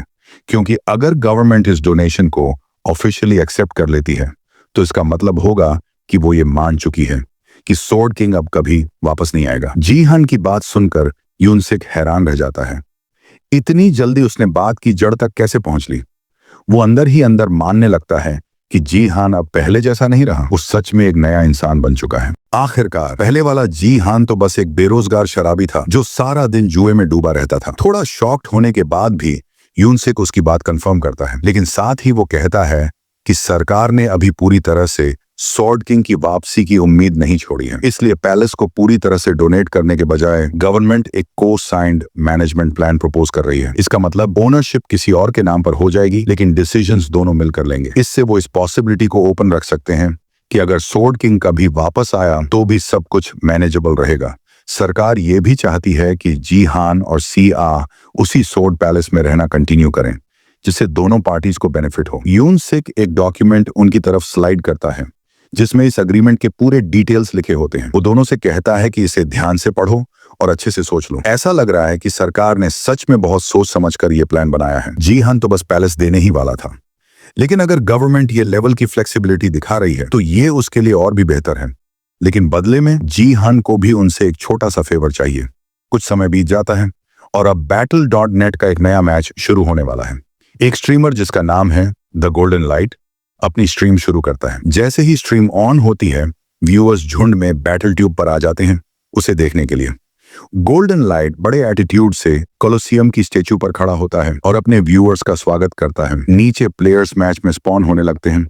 क्योंकि अगर गवर्नमेंट इस डोनेशन को ऑफिशियली एक्सेप्ट कर लेती है तो इसका मतलब होगा कि वो ये मान चुकी है कि सोर्ड किंग अब कभी वापस नहीं आएगा। जीहान की बात सुनकर यूनसिक हैरान रह जाता है। इतनी जल्दी उसने बात की जड़ तक कैसे पहुंच ली? वो अंदर ही अंदर मानने लगता है कि जीहान अब पहले जैसा नहीं रहा, वो सच में एक नया इंसान बन चुका है। आखिरकार पहले वाला जीहान तो बस एक बेरोजगार शराबी था जो सारा दिन जुए में डूबा रहता था। थोड़ा शॉक्ड होने के बाद भी यूनसेक उसकी बात कंफर्म करता है, लेकिन साथ ही वो कहता है कि सरकार ने अभी पूरी तरह से स्वॉर्ड किंग की वापसी की उम्मीद नहीं छोड़ी है, इसलिए पैलेस को पूरी तरह से डोनेट करने के बजाय गवर्नमेंट एक को साइंड मैनेजमेंट प्लान प्रपोज कर रही है। इसका मतलब ओनरशिप किसी और के नाम पर हो जाएगी, लेकिन डिसीजंस दोनों मिलकर लेंगे। इससे वो इस पॉसिबिलिटी को ओपन रख सकते हैं कि अगर स्वॉर्ड किंग कभी वापस आया तो भी सब कुछ मैनेजेबल रहेगा। सरकार ये भी चाहती है कि जीहान और सीआ उसी स्वॉर्ड पैलेस में रहना कंटिन्यू करें, जिससे दोनों पार्टीज को बेनिफिट हो। यूनसेक एक डॉक्यूमेंट उनकी तरफ स्लाइड करता है जिसमें इस एग्रीमेंट के पूरे डिटेल्स लिखे होते हैं। वो दोनों से कहता है कि इसे ध्यान से पढ़ो और अच्छे से सोच लो। ऐसा लग रहा है कि सरकार ने सच में बहुत सोच समझकर ये प्लान बनाया है। जीहान तो बस पैलेस देने ही वाला था, लेकिन अगर गवर्नमेंट ये लेवल की फ्लेक्सिबिलिटी दिखा रही है तो ये उसके लिए और भी बेहतर है। लेकिन बदले में जीहान को भी उनसे एक छोटा सा फेवर चाहिए। कुछ समय बीत जाता है और अब Battle.net का एक नया मैच शुरू होने वाला है। एक स्ट्रीमर जिसका नाम है द गोल्डन लाइट अपनी स्ट्रीम शुरू करता है। जैसे ही स्ट्रीम ऑन होती है, व्यूअर्स झुंड में बैटल ट्यूब पर आ जाते हैं उसे देखने के लिए। गोल्डन लाइट बड़े एटीट्यूड से कोलोसियम की स्टेचू पर खड़ा होता है और अपने व्यूअर्स का स्वागत करता है। नीचे प्लेयर्स मैच में स्पॉन होने लगते हैं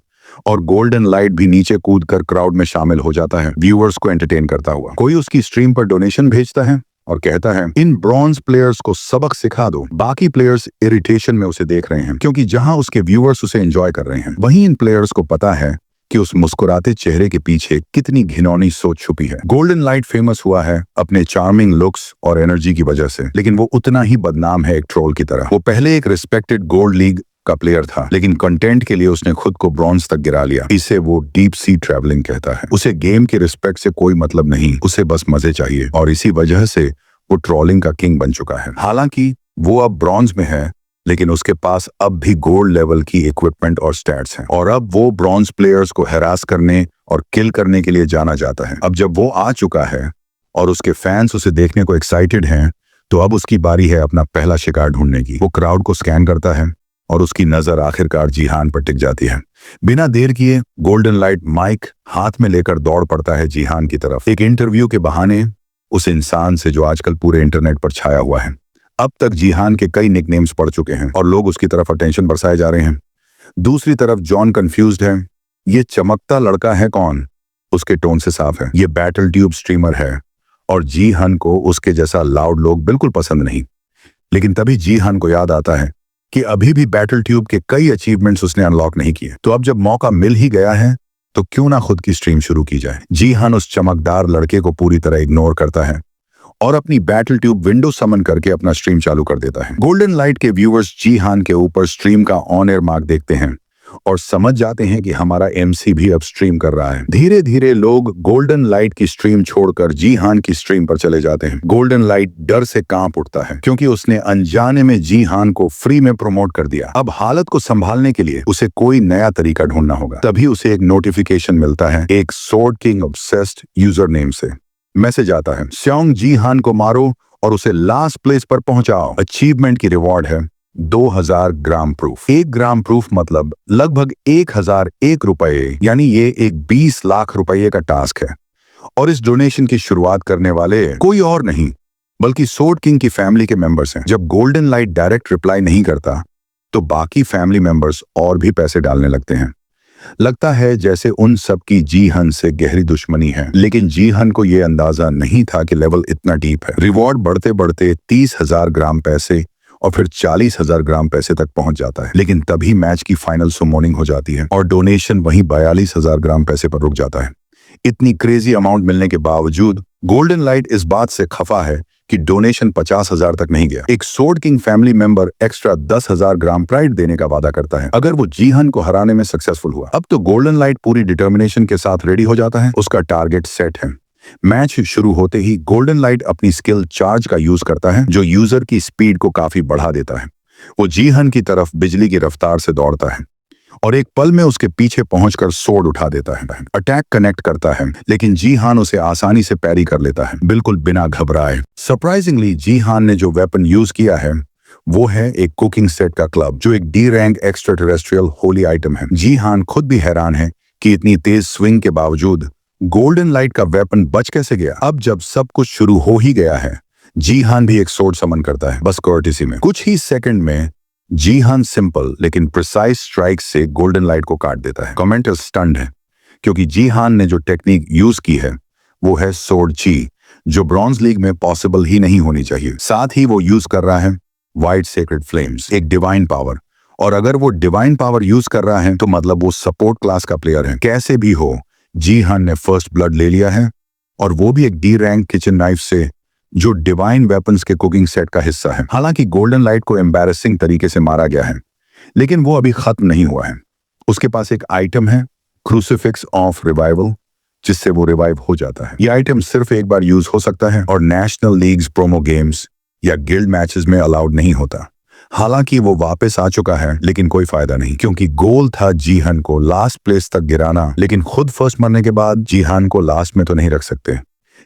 और गोल्डन लाइट भी नीचे कूदकर क्राउड में शामिल हो जाता है, व्यूअर्स को एंटरटेन करता हुआ। कोई उसकी स्ट्रीम पर डोनेशन भेजता है और कहता है, इन ब्रॉन्ज प्लेयर्स को सबक सिखा दो। बाकी प्लेयर्स इरिटेशन में उसे देख रहे हैं क्योंकि जहां उसके व्यूअर्स उसे एंजॉय कर रहे हैं, वहीं इन प्लेयर्स को पता है कि उस मुस्कुराते चेहरे के पीछे कितनी घिनौनी सोच छुपी है। गोल्डन लाइट फेमस हुआ है अपने चार्मिंग लुक्स और एनर्जी की वजह से, लेकिन वो उतना ही बदनाम है एक ट्रोल की तरह। वो पहले एक रिस्पेक्टेड गोल्ड लीग का प्लेयर था, लेकिन कंटेंट के लिए उसने खुद को ब्रॉन्ज तक गिरा लिया। इसे वो डीप सी ट्रैवलिंग कहता है। उसे गेम की रिस्पेक्ट से कोई मतलब नहीं, उसे बस मजे चाहिए, और इसी वजह से वो ट्रोलिंग का किंग बन चुका है। हालांकि वो अब ब्रॉन्ज में है, लेकिन उसके पास अब भी गोल्ड लेवल की इक्विपमेंट और स्टैट्स हैं, और अब वो ब्रॉन्ज प्लेयर्स को हैरास करने और किल करने के लिए जाना जाता है। अब जब वो आ चुका है और उसके फैंस उसे देखने को एक्साइटेड हैं, तो अब उसकी बारी है अपना पहला शिकार ढूंढने की। वो क्राउड को स्कैन करता है और उसकी नजर आखिरकार जीहान पर टिक जाती है। बिना देर किए गोल्डन लाइट माइक हाथ में लेकर दौड़ पड़ता है जीहान की तरफ, एक इंटरव्यू के बहाने उस इंसान से जो आजकल पूरे इंटरनेट पर छाया हुआ है। अब तक जीहान के कई निकनेम्स पड़ चुके हैं और लोग उसकी तरफ अटेंशन बरसाए जा रहे हैं। दूसरी तरफ जॉन कंफ्यूज्ड है, ये चमकता लड़का है कौन? उसके टोन से साफ है ये बैटल ट्यूब स्ट्रीमर है, और जीहान को उसके जैसा लाउड लोग बिल्कुल पसंद नहीं। लेकिन तभी जीहान को याद आता है कि अभी भी बैटल ट्यूब के कई अचीवमेंट्स उसने अनलॉक नहीं किए, तो अब जब मौका मिल ही गया है तो क्यों ना खुद की स्ट्रीम शुरू की जाए। जीहान उस चमकदार लड़के को पूरी तरह इग्नोर करता है और अपनी बैटल ट्यूब विंडो समन करके अपना स्ट्रीम चालू कर देता है। गोल्डन लाइट के व्यूअर्स जीहान के ऊपर स्ट्रीम का ऑन एयर मार्क देखते हैं और समझ जाते हैं कि हमारा एमसी भी अब स्ट्रीम कर रहा है। धीरे धीरे लोग गोल्डन लाइट की स्ट्रीम छोड़कर जीहान की स्ट्रीम पर चले जाते हैं। गोल्डन लाइट डर से कांप उठता है क्योंकि उसने अनजाने में जीहान को फ्री में प्रमोट कर दिया। अब हालत को संभालने के लिए उसे कोई नया तरीका ढूंढना होगा। तभी उसे एक नोटिफिकेशन मिलता है एक sword king obsessed user name से। मैसेज आता है, स्योंग जीहान को मारो और उसे लास्ट प्लेस पर पहुंचाओ। अचीवमेंट की रिवॉर्ड है 2000 ग्राम प्रूफ। 1 ग्राम प्रूफ मतलब लगभग 1001 रुपए, यानी ये एक 20 लाख रुपए का टास्क है। और इस डोनेशन की शुरुआत करने वाले कोई और नहीं बल्कि स्वॉर्ड किंग की फैमिली के मेंबर्स हैं। जब गोल्डन लाइट डायरेक्ट रिप्लाई नहीं करता तो बाकी फैमिली मेंबर्स और भी पैसे डालने लगते हैं। लगता है जैसे उन सब की जीहन से गहरी दुश्मनी है, लेकिन जीहन को यह अंदाजा नहीं था कि लेवल इतना डीप है। रिवॉर्ड बढ़ते बढ़ते 30,000 ग्राम पैसे और फिर 40,000 ग्राम पैसे तक पहुंच जाता है। लेकिन तभी मैच की फाइनल सुमोनिंग हो जाती है और डोनेशन वहीं 42,000 ग्राम पैसे पर रुक जाता है। इतनी क्रेजी अमाउंट मिलने के बावजूद गोल्डन लाइट इस बात से खफा है कि डोनेशन 50,000 तक नहीं गया। एक sword king family member extra 10,000 ग्राम प्राइड देने का वादा करता है अगर वो जीहन को हराने में सक्सेसफुल हुआ। अब तो गोल्डन लाइट पूरी डिटर्मिनेशन के साथ रेडी हो जाता है। उसका टारगेट सेट है। मैच शुरू होते ही गोल्डन लाइट अपनी स्किल चार्ज का यूज करता है जो यूजर की स्पीड को काफी बढ़ा देता है। वो जीहन की तरफ बिजली की रफ्तार से दौड़ता है और एक पल में उसके पीछे पहुंचकर सोर्ड उठा देता है। अटैक कनेक्ट करता है लेकिन जीहान उसे आसानी से पैरी कर लेता है बिल्कुल बिना घबराए। सरप्राइजिंगली जीहान ने जो वेपन यूज किया है वो है एक कुकिंग सेट का क्लब, जो एक D rank extra terrestrial Holi item है। जी हान खुद भी हैरान है कि इतनी तेज स्विंग के बावजूद गोल्डन लाइट का वेपन बच कैसे गया। अब जब सब कुछ शुरू हो ही गया है, जी हान भी एक सोर्ड समन करता है, बस कर्टिसी में। कुछ ही सेकंड में जी हान सिंपल लेकिन प्रिसाइज स्ट्राइक से गोल्डन लाइट को काट देता है। कमेंटर स्टन्ड है क्योंकि जी हान ने जो टेक्निक यूज की है वो है सोर्ड ची, जो ब्रॉन्ज लीग में पॉसिबल ही नहीं होनी चाहिए। साथ ही वो यूज कर रहा है वाइट सेक्रेड फ्लेम्स, एक डिवाइन पावर। और अगर वो डिवाइन पावर यूज कर रहा है तो मतलब वो सपोर्ट क्लास का प्लेयर है। कैसे भी हो, जी हान ने फर्स्ट ब्लड ले लिया है, और वो भी एक डी रैंक किचन नाइफ से, जो डिवाइन वेपन्स के कुकिंग सेट का हिस्सा है। हालांकि गोल्डन लाइट को एम्बैरेसिंग तरीके से मारा गया है, लेकिन वो अभी खत्म नहीं हुआ है। उसके पास एक आइटम है, क्रूसिफिक्स ऑफ रिवाइवल, जिससे वो रिवाइव हो जाता है। ये आइटम सिर्फ एक बार यूज हो सकता है और नेशनल लीग्स, प्रोमो गेम्स या गिल्ड मैचेस में अलाउड नहीं होता। हालांकि वो वापस आ चुका है, लेकिन कोई फायदा नहीं, क्योंकि गोल था जी हान को लास्ट प्लेस तक गिराना, लेकिन खुद फर्स्ट मरने के बाद जी हान को लास्ट में तो नहीं रख सकते।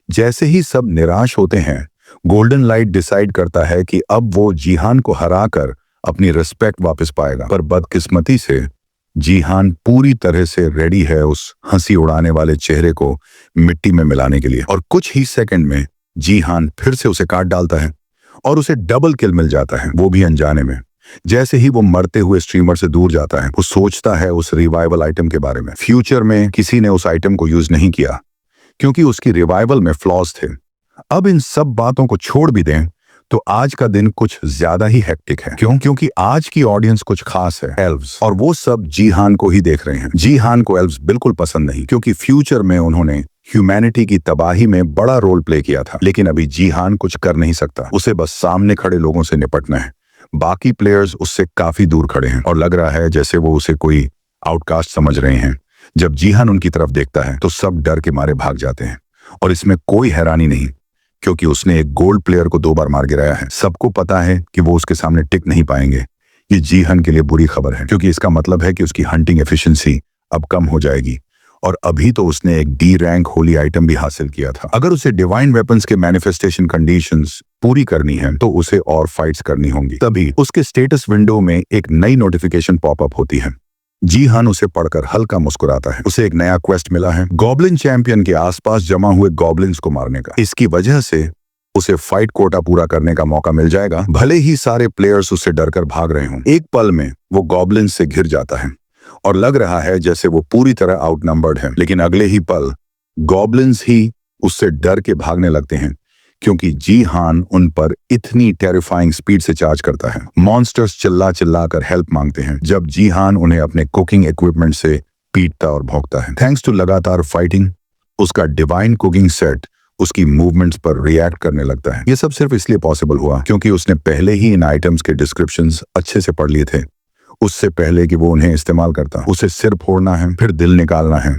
जैसे ही सब निराश होते हैं, गोल्डन लाइट डिसाइड करता है कि अब वो जी हान को हराकर अपनी रिस्पेक्ट वापस पाएगा। पर बदकिस्मती से जी हान पूरी तरह से रेडी है उस हंसी उड़ाने वाले चेहरे को मिट्टी में मिलाने के लिए, और कुछ ही सेकंड में जी हान फिर से उसे काट डालता है और उसे डबल किल मिल जाता है, वो भी अनजाने में। जैसे ही वो मरते हुए स्ट्रीमर से दूर जाता है, वो सोचता है उस रिवाइवल आइटम के बारे में। फ्यूचर में किसी ने उस आइटम को यूज नहीं किया क्योंकि उसकी रिवाइवल में फ्लॉज थे। अब इन सब बातों को छोड़ भी दें तो आज का दिन कुछ ज्यादा ही हेक्टिक है। क्यों? क्योंकि आज की ऑडियंस कुछ खास है, एल्व्स, और वो सब जी हान को ही देख रहे हैं। जी हान को एल्व्स बिल्कुल पसंद नहीं, क्योंकि फ्यूचर में उन्होंने ह्यूमैनिटी की तबाही में बड़ा रोल प्ले किया था। लेकिन अभी जी हान कुछ कर नहीं सकता, उसे बस सामने खड़े लोगों से निपटना है। बाकी प्लेयर्स उससे काफी दूर खड़े हैं और लग रहा है जैसे वो उसे कोई आउटकास्ट समझ रहे हैं। जब जी हान उनकी तरफ देखता है तो सब डर के मारे भाग जाते हैं, और इसमें कोई हैरानी नहीं, क्योंकि उसने एक गोल्ड प्लेयर को 2 बार मार गिराया है। सबको पता है कि वो उसके सामने टिक नहीं पाएंगे। ये जी हान के लिए बुरी खबर है, क्योंकि इसका मतलब है कि उसकी हंटिंग एफिशिएंसी अब कम हो जाएगी, और अभी तो उसने एक डी रैंक होली आइटम भी हासिल किया था। अगर उसे डिवाइन वेपन्स के मैनिफेस्टेशन कंडीशंस पूरी करनी है तो उसे और फाइट्स करनी होंगी। तभी उसके स्टेटस विंडो में एक नई नोटिफिकेशन पॉपअप होती है। जी हान उसे पढ़कर हल्का मुस्कुराता है। उसे एक नया क्वेस्ट मिला है, गॉब्लिन चैंपियन के आसपास जमा हुए गॉब्लिन्स को मारने का। इसकी वजह से उसे फाइट कोटा पूरा करने का मौका मिल जाएगा, भले ही सारे प्लेयर्स उससे डरकर भाग रहे हों। एक पल में वो गॉब्लिन्स से घिर जाता है और लग रहा है जैसे वो पूरी तरह आउटनंबर्ड है, लेकिन अगले ही पल गॉब्लिन्स ही उससे डर के भागने लगते हैं, क्योंकि जी हान उन पर इतनी टेरिफाइंग स्पीड से चार्ज करता है। मॉन्स्टर्स चिल्ला चिल्ला कर हेल्प मांगते हैं जब जी हान उन्हें अपने कुकिंग इक्विपमेंट से पीटता और भौंकता है। थैंक्स टू लगातार फाइटिंग, उसका डिवाइन कुकिंग सेट उसकी मूवमेंट्स पर रिएक्ट करने लगता है। ये सब सिर्फ इसलिए पॉसिबल हुआ क्योंकि उसने पहले ही इन आइटम्स के डिस्क्रिप्शंस अच्छे से पढ़ लिए थे, उससे पहले कि वो उन्हें इस्तेमाल करता। उसे सिर फोड़ना है, फिर दिल निकालना है,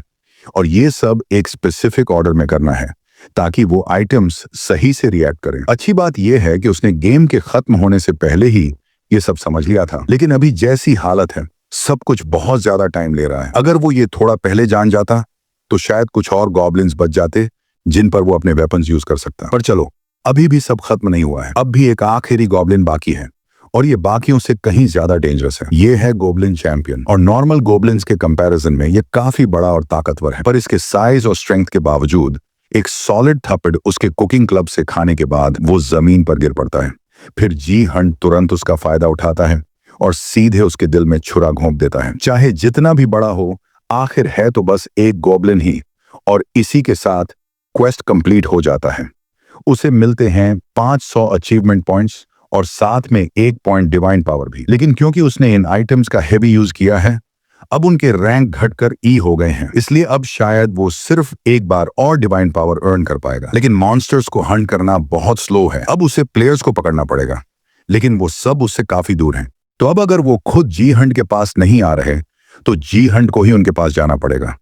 और ये सब एक स्पेसिफिक ऑर्डर में करना है ताकि वो आइटम्स सही से रिएक्ट करें। अच्छी बात यह है कि उसने गेम के खत्म होने से पहले ही ये सब समझ लिया था, लेकिन अभी जैसी हालत है सब कुछ बहुत ज्यादा टाइम ले रहा है। अगर वो ये थोड़ा पहले जान जाता तो शायद कुछ और गॉब्लिन्स बच जाते जिन पर वो अपने वेपन्स यूज कर सकता। पर चलो, अभी भी सब खत्म नहीं हुआ है। अब भी एक आखिरी गॉब्लिन बाकी है, और ये बाकियों से कहीं ज्यादा डेंजरस है। ये है गोब्लिन चैंपियन, और नॉर्मल गोब्लिन्स के कंपैरिजन में ये काफी बड़ा और ताकतवर है। पर इसके साइज और स्ट्रेंथ के बावजूद एक सॉलिड थप्पड़ उसके कुकिंग क्लब से खाने के बाद वो जमीन पर गिर पड़ता है। फिर जी हंट तुरंत उसका फायदा उठाता है और सीधे उसके दिल में छुरा घोंप देता है। चाहे जितना भी बड़ा हो, आखिर है तो बस एक गॉब्लिन ही, और इसी के साथ क्वेस्ट कंप्लीट हो जाता है। उसे मिलते हैं 500 अचीवमेंट पॉइंट्स और साथ में 1 पॉइंट डिवाइन पावर भी। लेकिन क्योंकि उसने इन आइटम्स का हेवी यूज किया है, अब उनके रैंक घटकर ई हो गए हैं, इसलिए अब शायद वो सिर्फ एक बार और डिवाइन पावर अर्न कर पाएगा। लेकिन मॉन्स्टर्स को हंट करना बहुत स्लो है, अब उसे प्लेयर्स को पकड़ना पड़ेगा, लेकिन वो सब उससे काफी दूर हैं। तो अब अगर वो खुद जी हंट के पास नहीं आ रहे तो जी हंट को ही उनके पास जाना पड़ेगा।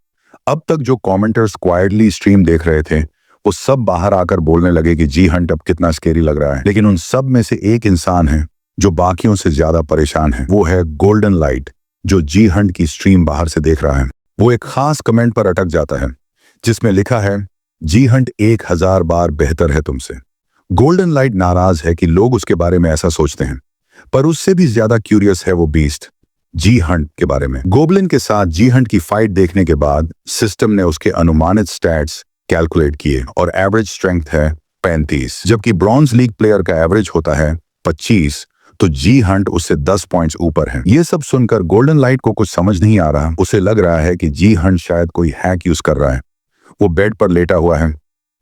अब तक जो कमेंटर्स क्वाइटली स्ट्रीम देख रहे थे वो सब बाहर आकर बोलने लगे कि जी हंट अब कितना स्केरी लग रहा है। लेकिन उन सब में से एक इंसान है जो बाकियों से ज्यादा परेशान है। वो है गोल्डन लाइट, जो जी हंट की स्ट्रीम बाहर से देख रहा है। वो एक खास कमेंट पर अटक जाता है जिसमें लिखा है, जी हंट 1000 बार बेहतर है तुमसे। गोल्डन लाइट नाराज है कि लोग उसके बारे में ऐसा सोचते हैं, पर उससे भी ज्यादा क्यूरियस है वो बीस्ट जी हंट के बारे में। गोबलिन के साथ जी हंट की फाइट देखने के बाद सिस्टम ने उसके अनुमानित स्टैट्स कैलकुलेट किए और एवरेज स्ट्रेंथ है 35, जबकि ब्रॉन्ज लीग प्लेयर का एवरेज होता है 25, तो जी हंट उससे 10 पॉइंट्स ऊपर है। ये सब सुनकर गोल्डन लाइट को कुछ समझ नहीं आ रहा। उसे लग रहा है कि जी हंट शायद कोई हैक यूज कर रहा है। वो बेड पर लेटा हुआ है,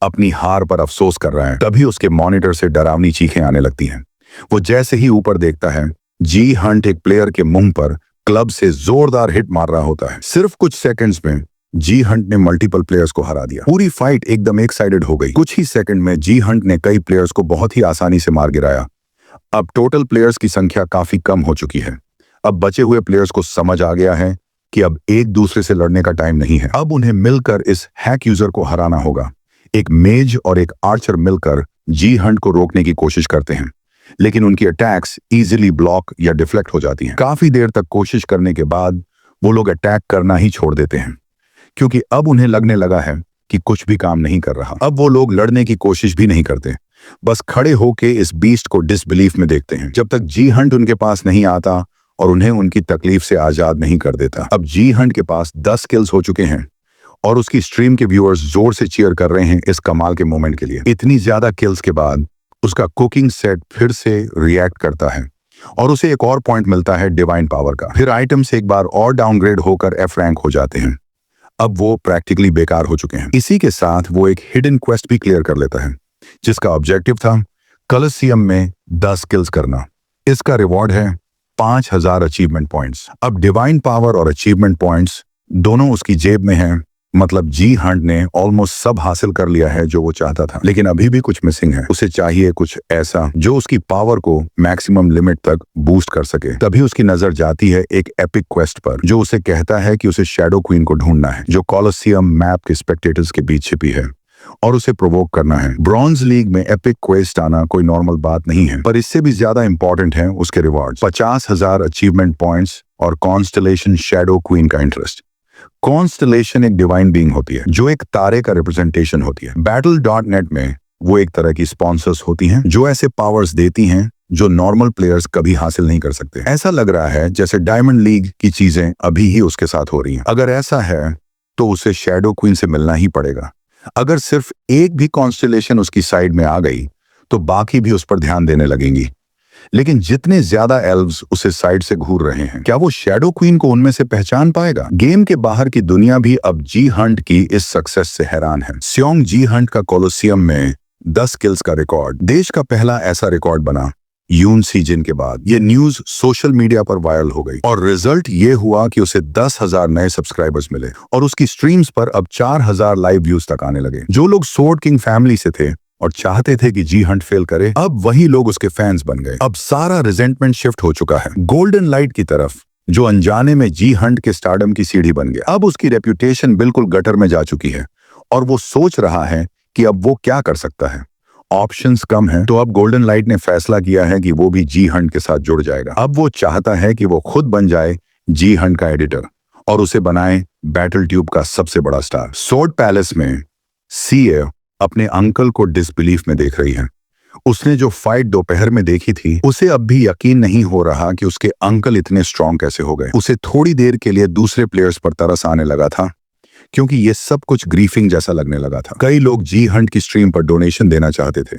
अपनी हार पर अफसोस कर रहा है। तभी उसके मॉनिटर से डरावनी चीखें आने लगती हैं। वो जैसे ही ऊपर देखता है, जी हंट एक प्लेयर के मुंह पर क्लब से जोरदार हिट मार रहा होता है। सिर्फ कुछ सेकंड्स में जी हंट ने मल्टीपल प्लेयर्स को हरा दिया। पूरी फाइट एकदम एक साइडेड हो गई। कुछ ही सेकंड में जी हंट ने कई प्लेयर्स को बहुत ही आसानी से मार गिराया। अब टोटल प्लेयर्स की संख्या काफी कम हो चुकी है। अब बचे हुए प्लेयर्स को समझ आ गया है कि अब एक दूसरे से लड़ने का टाइम नहीं है। अब उन्हें मिलकर इस हैक यूजर को हराना होगा। एक मेज और एक आर्चर मिलकर जी हंट को रोकने की कोशिश करते हैं, लेकिन उनकी अटैक्स इजीली ब्लॉक या डिफ्लेक्ट हो जाती हैं। काफी देर तक कोशिश करने के बाद वो लोग अटैक करना ही छोड़ देते हैं, क्योंकि अब उन्हें लगने लगा है कि कुछ भी काम नहीं कर रहा। अब वो लोग लड़ने की कोशिश भी नहीं करते, बस खड़े होके इस बीस्ट को डिसबिलीफ में देखते हैं, जब तक जी हंट उनके पास नहीं आता और उन्हें उनकी तकलीफ से आजाद नहीं कर देता। अब जी हंट के पास 10 किल्स हो चुके हैं और उसकी स्ट्रीम के व्यूअर्स जोर से चीयर कर रहे हैं इस कमाल के मोमेंट के लिए। इतनी ज्यादा किल्स के बाद उसका कुकिंग सेट फिर से रिएक्ट करता है और उसे एक और पॉइंट मिलता है डिवाइन पावर का। फिर आइटम्स एक बार और डाउनग्रेड होकर एफ रैंक हो जाते हैं। अब वो प्रैक्टिकली बेकार हो चुके हैं। इसी के साथ वो एक हिडन क्वेस्ट भी क्लियर कर लेता है, जिसका ऑब्जेक्टिव था कॉलोसियम में 10 किल्स करना। इसका रिवॉर्ड है 5000 अचीवमेंट पॉइंट्स। अब डिवाइन पावर और अचीवमेंट पॉइंट्स दोनों उसकी जेब में हैं। मतलब जी हंट ने ऑलमोस्ट सब हासिल कर लिया है जो वो चाहता था, लेकिन अभी भी कुछ मिसिंग है। उसे चाहिए कुछ ऐसा जो उसकी पावर को मैक्सिमम लिमिट तक बूस्ट कर सके। तभी उसकी नजर जाती है एक एपिक क्वेस्ट पर, जो उसे कहता है कि उसे शैडो क्वीन को ढूंढना है, जो कॉलोसियम मैप के स्पेक्टेटर्स के बीच छिपी है, और उसे प्रोवोक करना है। ब्रॉन्ज लीग में एपिक क्वेस्ट आना कोई नॉर्मल बात नहीं है, पर इससे भी ज्यादा इंपॉर्टेंट है उसके रिवॉर्ड्स। 50,000 अचीवमेंट पॉइंट्स और कॉन्स्टलेशन शैडो क्वीन का इंटरेस्ट। कॉन्स्टलेशन एक डिवाइन बीइंग होती है, जो एक तारे का रिप्रेजेंटेशन होती है। Battle.net में वो एक तरह की स्पॉन्सर्स होती हैं, जो ऐसे पावर्स देती हैं जो नॉर्मल प्लेयर्स कभी हासिल नहीं कर सकते। ऐसा लग रहा है जैसे डायमंड लीग की चीजें अभी ही उसके साथ हो रही हैं। अगर ऐसा है तो उसे शैडो क्वीन से मिलना ही पड़ेगा। अगर सिर्फ एक भी कॉन्स्टलेशन उसकी साइड में आ गई तो बाकी भी उस पर ध्यान देने लगेंगी। लेकिन जितने ज्यादा एल्व्स उसे साइड से घूर रहे हैं, क्या वो शैडो क्वीन को उनमें से पहचान पाएगा? गेम के बाहर की दुनिया भी अब जी हंट की इस सक्सेस से हैरान है। स्योंग जी हंट का कोलोसियम में 10 किल्स का रिकॉर्ड देश का पहला ऐसा रिकॉर्ड बना यून सीजन के बाद। ये न्यूज सोशल मीडिया पर वायरल हो गई और रिजल्ट ये हुआ कि उसे 10,000 नए सब्सक्राइबर्स मिले और उसकी स्ट्रीम्स पर अब 4,000 लाइव व्यूज तक आने लगे। जो लोग सोर्ड किंग फैमिली से थे और चाहते थे कि जी हंट फेल करे, अब वही लोग उसके फैंस बन गए। अब सारा रिजेंटमेंट शिफ्ट हो चुका है गोल्डन लाइट की तरफ, जो अनजाने में जी हंट के स्टारडम की सीढ़ी बन गया। अब उसकी रेप्यूटेशन बिल्कुल गटर में जा चुकी है और वो सोच रहा है कि अब वो क्या कर सकता है। ऑप्शंस कम हैं, तो अब गोल्डन लाइट ने फैसला किया है कि वो भी जी हंट के साथ जुड़ जाएगा। अब वो चाहता है कि वो खुद बन जाए जी हंट का एडिटर और उसे बनाए बैटल ट्यूब का सबसे बड़ा स्टार। सोर्ड पैलेस में सीए अपने अंकल को डिसबिलीफ में देख रही है। उसने जो फाइट दोपहर में देखी थी, उसे अब भी यकीन नहीं हो रहा कि उसके अंकल इतने स्ट्रांग कैसे हो गए। उसे थोड़ी देर के लिए दूसरे प्लेयर्स पर तरस आने लगा था, क्योंकि ये सब कुछ ग्रीफिंग जैसा लगने लगा था। कई लोग जी हंट की स्ट्रीम पर डोनेशन देना चाहते थे,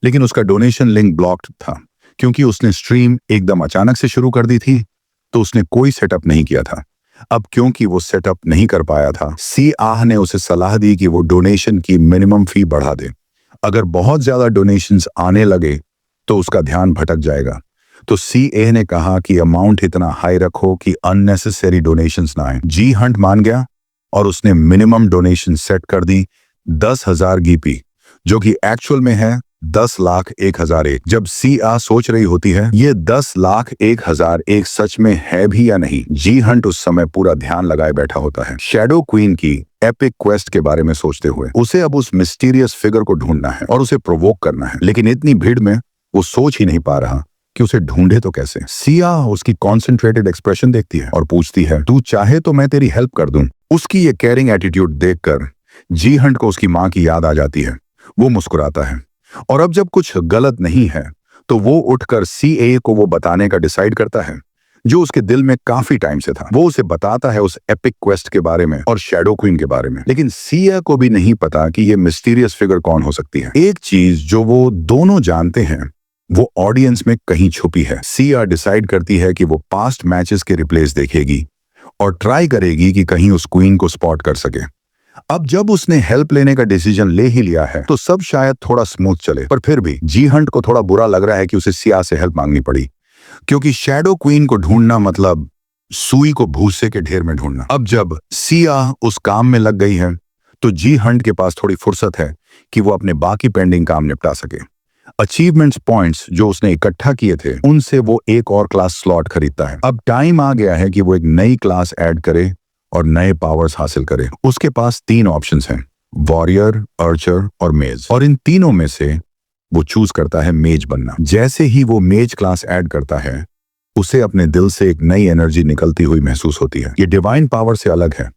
लेकिन उसका डोनेशन लिंक ब्लॉक्ड था, क्योंकि उसने स्ट्रीम एकदम अचानक से शुरू कर दी थी, तो उसने कोई सेटअप नहीं किया था। अब क्योंकि वो सेटअप नहीं कर पाया था, सी आह ने उसे सलाह दी कि वो डोनेशन की मिनिमम फी बढ़ा दे। अगर बहुत ज्यादा डोनेशंस आने लगे तो उसका ध्यान भटक जाएगा। तो सी ए ने कहा कि अमाउंट इतना हाई रखो कि अननेसेसरी डोनेशंस ना आए। जी हंट मान गया और उसने मिनिमम डोनेशन सेट कर दी 10,000 गीपी, जो कि एक्चुअल में है 10,01,001। जब सी आ सोच रही होती है ये 10,01,001 सच में है भी या नहीं, जी हंट उस समय पूरा ध्यान लगाए बैठा होता है शैडो क्वीन की एपिक क्वेस्ट के बारे में सोचते हुए। उसे अब उस मिस्टीरियस फिगर को ढूंढना है और उसे प्रोवोक करना है, लेकिन इतनी भीड़ में वो सोच ही नहीं पा रहा कि उसे ढूंढे तो कैसे। सिया उसकी कॉन्सेंट्रेटेड एक्सप्रेशन देखती है और पूछती है, तू चाहे तो मैं तेरी हेल्प कर दूं। उसकी ये केयरिंग एटीट्यूड देखकर जी हंट को उसकी माँ की याद आ जाती है। वो मुस्कुराता है और अब जब कुछ गलत नहीं है तो वो उठकर सीए को वो बताने का डिसाइड करता है जो उसके दिल में काफी टाइम से था। वो उसे बताता है उस एपिक क्वेस्ट के बारे में और शैडो क्वीन के बारे में, लेकिन सिया को भी नहीं पता कि ये मिस्टीरियस फिगर कौन हो सकती है। एक चीज जो वो दोनों जानते हैं वो ऑडियंस में कहीं छुपी है। सिया डिसाइड करती है कि वो पास्ट मैचेस के रिप्लेस देखेगी और ट्राई करेगी कि कहीं उस क्वीन को स्पॉट कर सके। अब जब उसने हेल्प लेने का डिसीजन ले ही लिया है तो सब शायद थोड़ा स्मूथ चले, पर फिर भी जी हंट को थोड़ा बुरा लग रहा है कि उसे सिया से हेल्प मांगनी पड़ी, क्योंकि शैडो क्वीन को ढूंढना मतलब सुई को भूसे के ढेर में ढूंढना। अब जब सिया उस काम में लग गई है तो जी हंट के पास थोड़ी फुर्सत है कि वो अपने बाकी पेंडिंग काम निपटा सके। अचीवमेंट्स पॉइंट्स जो उसने इकट्ठा किए थे उनसे वो एक और क्लास स्लॉट खरीदता है। अब टाइम आ गया है कि वो एक नई क्लास ऐड करे और नए पावर्स हासिल करे। उसके पास 3 ऑप्शंस हैं, वॉरियर, आर्चर और मेज, और इन तीनों में से वो चूज करता है मेज बनना। जैसे ही वो मेज क्लास ऐड करता है उसे अपने दिल से एक नई एनर्जी निकलती हुई महसूस होती है। ये डिवाइन पावर से अलग है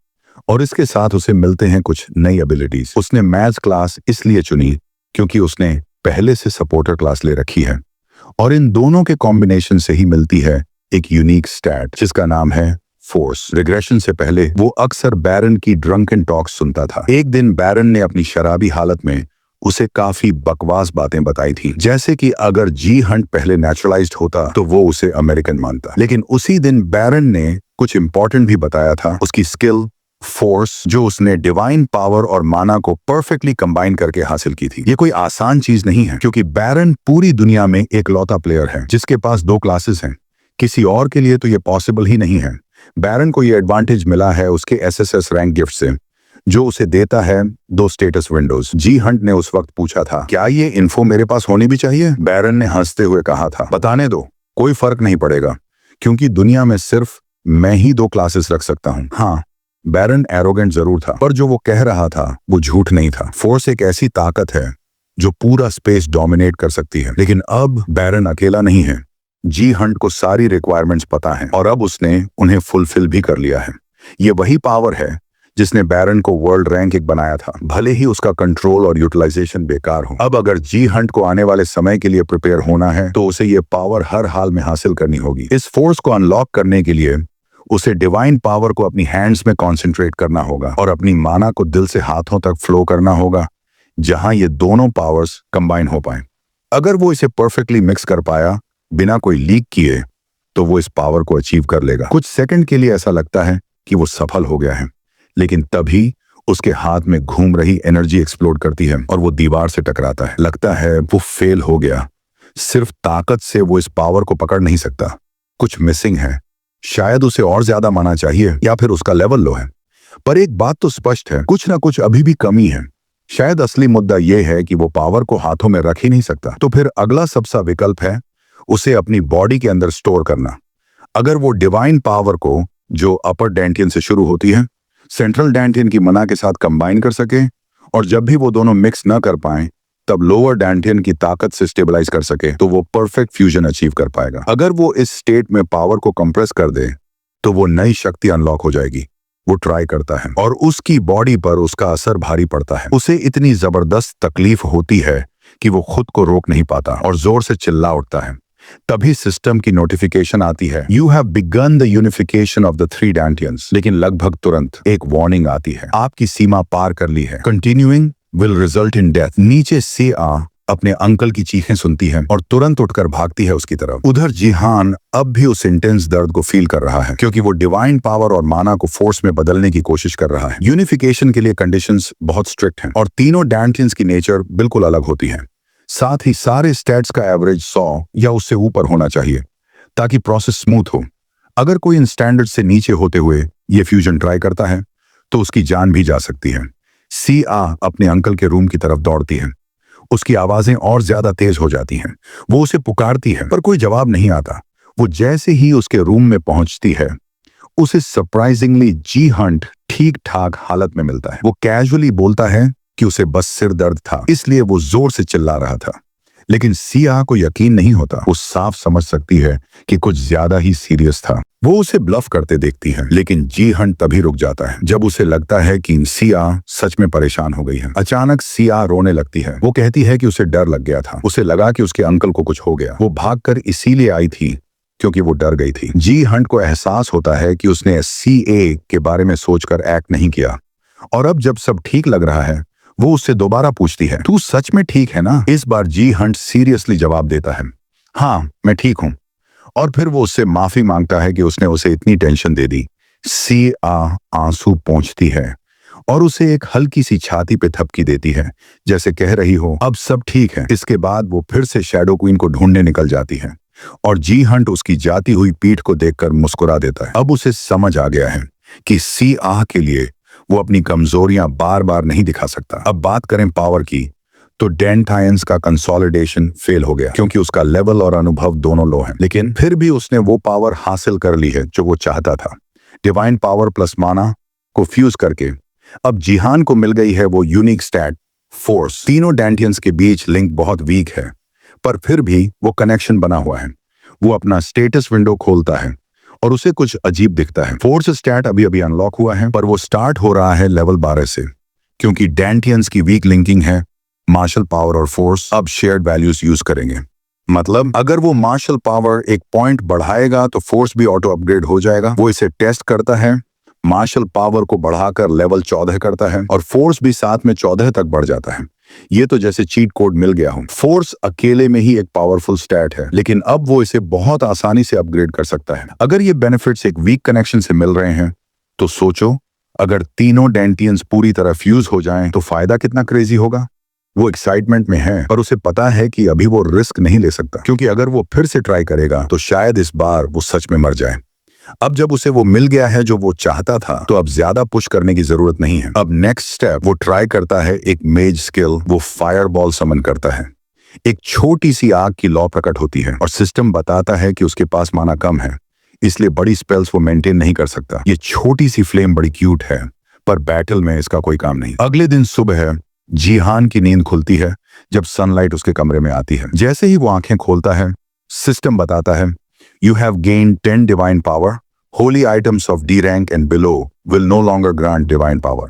और इसके साथ उसे मिलते हैं कुछ नई एबिलिटीज। उसने मैज क्लास इसलिए चुनी क्योंकि उसने पहले से सपोर्टर क्लास ले रखी है और इन दोनों के कॉम्बिनेशन से ही मिलती है एक यूनिक स्टैट जिसका नाम है फोर्स। रिग्रेशन से पहले वो अक्सर बैरन की ड्रंकन टॉक्स सुनता था। एक दिन बैरन ने अपनी शराबी हालत में उसे काफी बकवास बातें बताई थी, जैसे कि अगर जी हंट पहले नेचुरलाइज्ड होता तो वो उसे अमेरिकन मानता। लेकिन उसी दिन बैरन ने कुछ इंपॉर्टेंट भी बताया था, उसकी स्किल फोर्स जो उसने डिवाइन पावर और माना को परफेक्टली कंबाइन करके हासिल की थी। ये कोई आसान चीज नहीं है क्योंकि बैरन पूरी दुनिया में एक लौता प्लेयर है जिसके पास 2 क्लासेस हैं। किसी और के लिए तो ये पॉसिबल ही नहीं है। बैरन को ये एडवांटेज मिला है उसके एसएसएस रैंक गिफ्ट से जो उसे देता है 2 स्टेटस विंडोज। जी हंट ने उस वक्त पूछा था, क्या ये इन्फो मेरे पास होनी भी चाहिए? बैरन ने हंसते हुए कहा था, बताने दो, कोई फर्क नहीं पड़ेगा क्योंकि दुनिया में सिर्फ मैं ही 2 क्लासेस रख सकता हूँ। हाँ, बैरन एरोगेंट जरूर था पर जो वो कह रहा था वो झूठ नहीं था। फोर्स एक ऐसी ताकत है जो पूरा स्पेस डोमिनेट कर सकती है। लेकिन अब बैरन अकेला नहीं है। जी हंट को सारी रिक्वायरमेंट्स पता है और अब उसने उन्हें फुलफिल भी कर लिया है। ये वही पावर है जिसने बैरन को वर्ल्ड रैंक 1 बनाया था, भले ही उसका कंट्रोल और यूटिलाइजेशन बेकार हो। अब अगर जी हंट को आने वाले समय के लिए प्रिपेयर होना है तो उसे ये पावर हर हाल में हासिल करनी होगी। इस फोर्स को अनलॉक करने के लिए उसे डिवाइन पावर को अपनी हैंड्स में कॉन्सेंट्रेट करना होगा और अपनी माना को दिल से हाथों तक फ्लो करना होगा जहां ये दोनों पावर्स कंबाइन हो पाए। अगर वो इसे परफेक्टली मिक्स कर पाया बिना कोई लीक किए तो वो इस पावर को अचीव कर लेगा। कुछ सेकंड के लिए ऐसा लगता है कि वो सफल हो गया है, लेकिन तभी उसके हाथ में घूम रही एनर्जी एक्सप्लोड करती है और वो दीवार से टकराता है। लगता है वो फेल हो गया। सिर्फ ताकत से वो इस पावर को पकड़ नहीं सकता, कुछ मिसिंग है। शायद उसे और ज्यादा माना चाहिए या फिर उसका लेवल लो है। पर एक बात तो स्पष्ट है, कुछ ना कुछ अभी भी कमी है। शायद असली मुद्दा यह है कि वो पावर को हाथों में रख ही नहीं सकता। तो फिर अगला सबसे विकल्प है उसे अपनी बॉडी के अंदर स्टोर करना। अगर वो डिवाइन पावर को जो अपर डैंटियन से शुरू होती है सेंट्रल डैंटियन की मना के साथ कंबाइन कर सके और जब भी वो दोनों मिक्स न कर पाएं तब लोअर डैंटियन की ताकत से स्टेबलाइज कर सके तो वो परफेक्ट फ्यूजन अचीव कर पाएगा। अगर वो इस स्टेट में पावर को कंप्रेस कर दे तो वो नई शक्ति अनलॉक हो जाएगी। वो ट्राई करता है और उसकी बॉडी पर उसका असर भारी पड़ता है। उसे इतनी जबरदस्त तकलीफ होती है कि वो खुद को रोक नहीं पाता और जोर से चिल्ला उठता है। तभी सिस्टम की नोटिफिकेशन आती है, you have begun the unification of the 3 डैंटियंस। लेकिन लगभग तुरंत एक वार्निंग आती है, आपकी सीमा पार कर ली है, continuing will result in death. नीचे से अपने अंकल की चीखें सुनती है और तुरंत उठकर भागती है उसकी तरफ। उधर जिहान अब भी उस इंटेंस दर्द को फील कर रहा है क्योंकि वो डिवाइन पावर और माना को फोर्स में बदलने की कोशिश कर रहा है। यूनिफिकेशन के लिए कंडीशंस बहुत स्ट्रिक्ट हैं और तीनों डैंटियंस की नेचर बिल्कुल अलग होती है। साथ ही सारे स्टैट्स का एवरेज 100 या उससे ऊपर होना चाहिए ताकि प्रोसेस स्मूथ हो। अगर कोई इन स्टैंडर्ड से नीचे होते हुए ये फ्यूजन ट्राई करता है तो उसकी जान भी जा सकती है। अपने अंकल के रूम की तरफ दौड़ती है। उसकी आवाजें और ज्यादा तेज हो जाती हैं। वो उसे पुकारती है पर कोई जवाब नहीं आता। वो जैसे ही उसके रूम में पहुंचती है उसे सरप्राइजिंगली जी हंट ठीक ठाक हालत में मिलता है। वो कैजुअली बोलता है कि उसे बस सिर दर्द था इसलिए वो जोर से चिल्ला रहा था। लेकिन सिया को यकीन नहीं होता। वो साफ समझ सकती है कि कुछ ज्यादा ही सीरियस था। वो उसे ब्लफ करते देखती है, लेकिन जी हंट तभी रुक जाता है जब उसे लगता है कि सिया सच में परेशान हो गई है। अचानक सिया रोने लगती है। वो कहती है कि उसे डर लग गया था। उसे लगा कि उसके अंकल को कुछ हो गया। वो भागकर इसीलिए आई थी क्योंकि वो डर गई थी। जी हंट को एहसास होता है कि उसने सीए के बारे में सोचकर एक्ट नहीं किया, और अब जब सब ठीक लग रहा है वो उससे दोबारा पूछती है, तू सच में ठीक है ना? इस बार जी हंट सीरियसली जवाब देता है, हाँ मैं ठीक हूं। और फिर वो उससे माफी मांगता है कि उसने उसे इतनी टेंशन दे दी। सिया आंसू पोंछती है और उसे एक हल्की सी छाती पे थपकी देती है, जैसे कह रही हो अब सब ठीक है। इसके बाद वो फिर से शैडो क्वीन को ढूंढने निकल जाती है और जी हंट उसकी जाती हुई पीठ को देखकर मुस्कुरा देता है। अब उसे समझ आ गया है कि सिया के लिए वो अपनी कमजोरियां बार बार नहीं दिखा सकता। अब बात करें पावर की, तो डेंटायंस का कंसोलिडेशन फेल हो गया क्योंकि उसका लेवल और अनुभव दोनों लो हैं। लेकिन फिर भी उसने वो पावर हासिल कर ली है जो वो चाहता था। डिवाइन पावर प्लस माना को फ्यूज करके अब जिहान को मिल गई है वो यूनिक स्टैट फोर्स। तीनों डेंटियंस के बीच लिंक बहुत वीक है, पर फिर भी वो कनेक्शन बना हुआ है। वो अपना स्टेटस विंडो खोलता है और उसे कुछ अजीब दिखता है। फोर्स स्टैट अभी अभी अनलॉक हुआ है, पर वो स्टार्ट हो रहा है लेवल 12 से, क्योंकि डेंटियंस की वीक लिंकिंग है। मार्शल पावर और फोर्स अब शेयर्ड वैल्यूज यूज करेंगे। मतलब अगर वो मार्शल पावर एक पॉइंट बढ़ाएगा तो फोर्स भी ऑटो अपग्रेड हो जाएगा। वो इसे टेस्ट करता है, मार्शल पावर को बढ़ाकर लेवल 14 करता है और फोर्स भी साथ में 14 तक बढ़ जाता है। ये तो जैसे चीट कोड मिल गया हो। फोर्स अकेले में ही एक पावरफुल स्टैट है, लेकिन अब वो इसे बहुत आसानी से अपग्रेड कर सकता है। अगर ये बेनिफिट्स एक वीक कनेक्शन से मिल रहे हैं तो सोचो, अगर तीनों डेंटियंस पूरी तरह फ्यूज हो जाएं तो फायदा कितना क्रेजी होगा। वो एक्साइटमेंट में है, पर उसे पता है कि अभी वो रिस्क नहीं ले सकता, क्योंकि अगर वो फिर से ट्राई करेगा तो शायद इस बार वो सच में मर जाए। अब जब उसे वो मिल गया है जो वो चाहता था, तो अब ज्यादा पुश करने की जरूरत नहीं है। अब नेक्स्ट स्टेप वो ट्राई करता है एक मेज स्किल। वो फायर बॉल समन करता है। एक छोटी सी आग की लॉ प्रकट होती है और सिस्टम बताता है कि उसके पास माना कम है, इसलिए बड़ी स्पेल्स वो मेंटेन नहीं कर सकता। ये छोटी सी फ्लेम बड़ी क्यूट है, पर बैटल में इसका कोई काम नहीं। अगले दिन सुबह जिहान की नींद खुलती है जब सनलाइट उसके कमरे में आती है। जैसे ही वो आंखें खोलता है, सिस्टम बताता है, You have gained 10 divine power. Holy items of D rank and below will no longer grant divine power.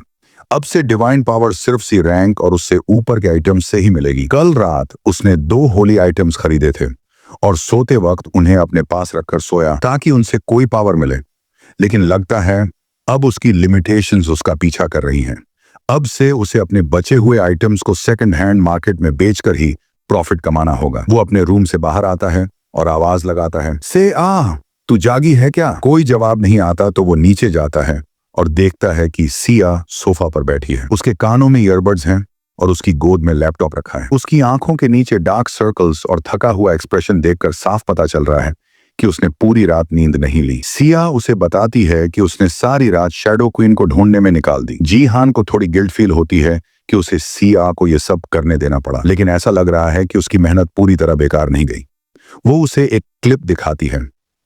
अब से डिवाइन पावर सिर्फ सी रैंक और उससे ऊपर के आइटम्स से ही मिलेगी। कल रात उसने 2 होली आइटम्स खरीदे थे और सोते वक्त उन्हें अपने पास रखकर सोया ताकि उनसे कोई पावर मिले। लेकिन लगता है अब उसकी लिमिटेशंस उसका पीछा कर रही हैं। अब से उसे अपने बचे हुए आइटम्स को सेकंड हैंड मार्केट में बेचकर ही प्रॉफिट कमाना होगा। वो अपने रूम से बाहर आता है और आवाज लगाता है, से आ, तू जागी है क्या? कोई जवाब नहीं आता तो वो नीचे जाता है और देखता है कि सिया सोफा पर बैठी है। उसके कानों में ईयरबड्स हैं और उसकी गोद में लैपटॉप रखा है। उसकी आंखों के नीचे डार्क सर्कल्स और थका हुआ एक्सप्रेशन देखकर साफ पता चल रहा है कि उसने पूरी रात नींद नहीं ली। सिया उसे बताती है कि उसने सारी रात शैडो क्वीन को ढूंढने में निकाल दी। जिहान को थोड़ी गिल्ट फील होती है कि उसे सिया को यह सब करने देना पड़ा, लेकिन ऐसा लग रहा है कि उसकी मेहनत पूरी तरह बेकार नहीं गई। वो उसे एक क्लिप दिखाती है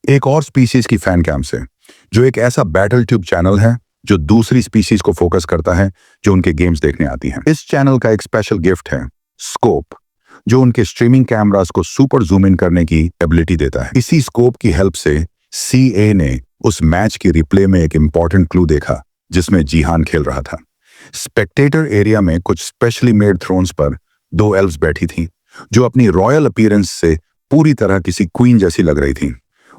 एक और स्पीसीज की फैन कैम से, जो एक ऐसा बैटल ट्यूब चैनल है जो दूसरी स्पीसीज को फोकस करता है जो उनके गेम्स देखने आती हैं। इस चैनल का एक स्पेशल गिफ्ट है स्कोप, जो उनके स्ट्रीमिंग कैमरास को सुपर जूम इन करने की एबिलिटी देता है। इसी स्कोप की हेल्प से सीए ने उस मैच की रिप्ले में एक इंपॉर्टेंट क्लू देखा जिसमें जिहान खेल रहा था। स्पेक्टेटर एरिया में कुछ स्पेशली मेड थ्रोन्स पर 2 एल्व्स बैठी थीं, जो अपनी रॉयल अपीयरेंस से पूरी तरह किसी क्वीन जैसी लग रही थी।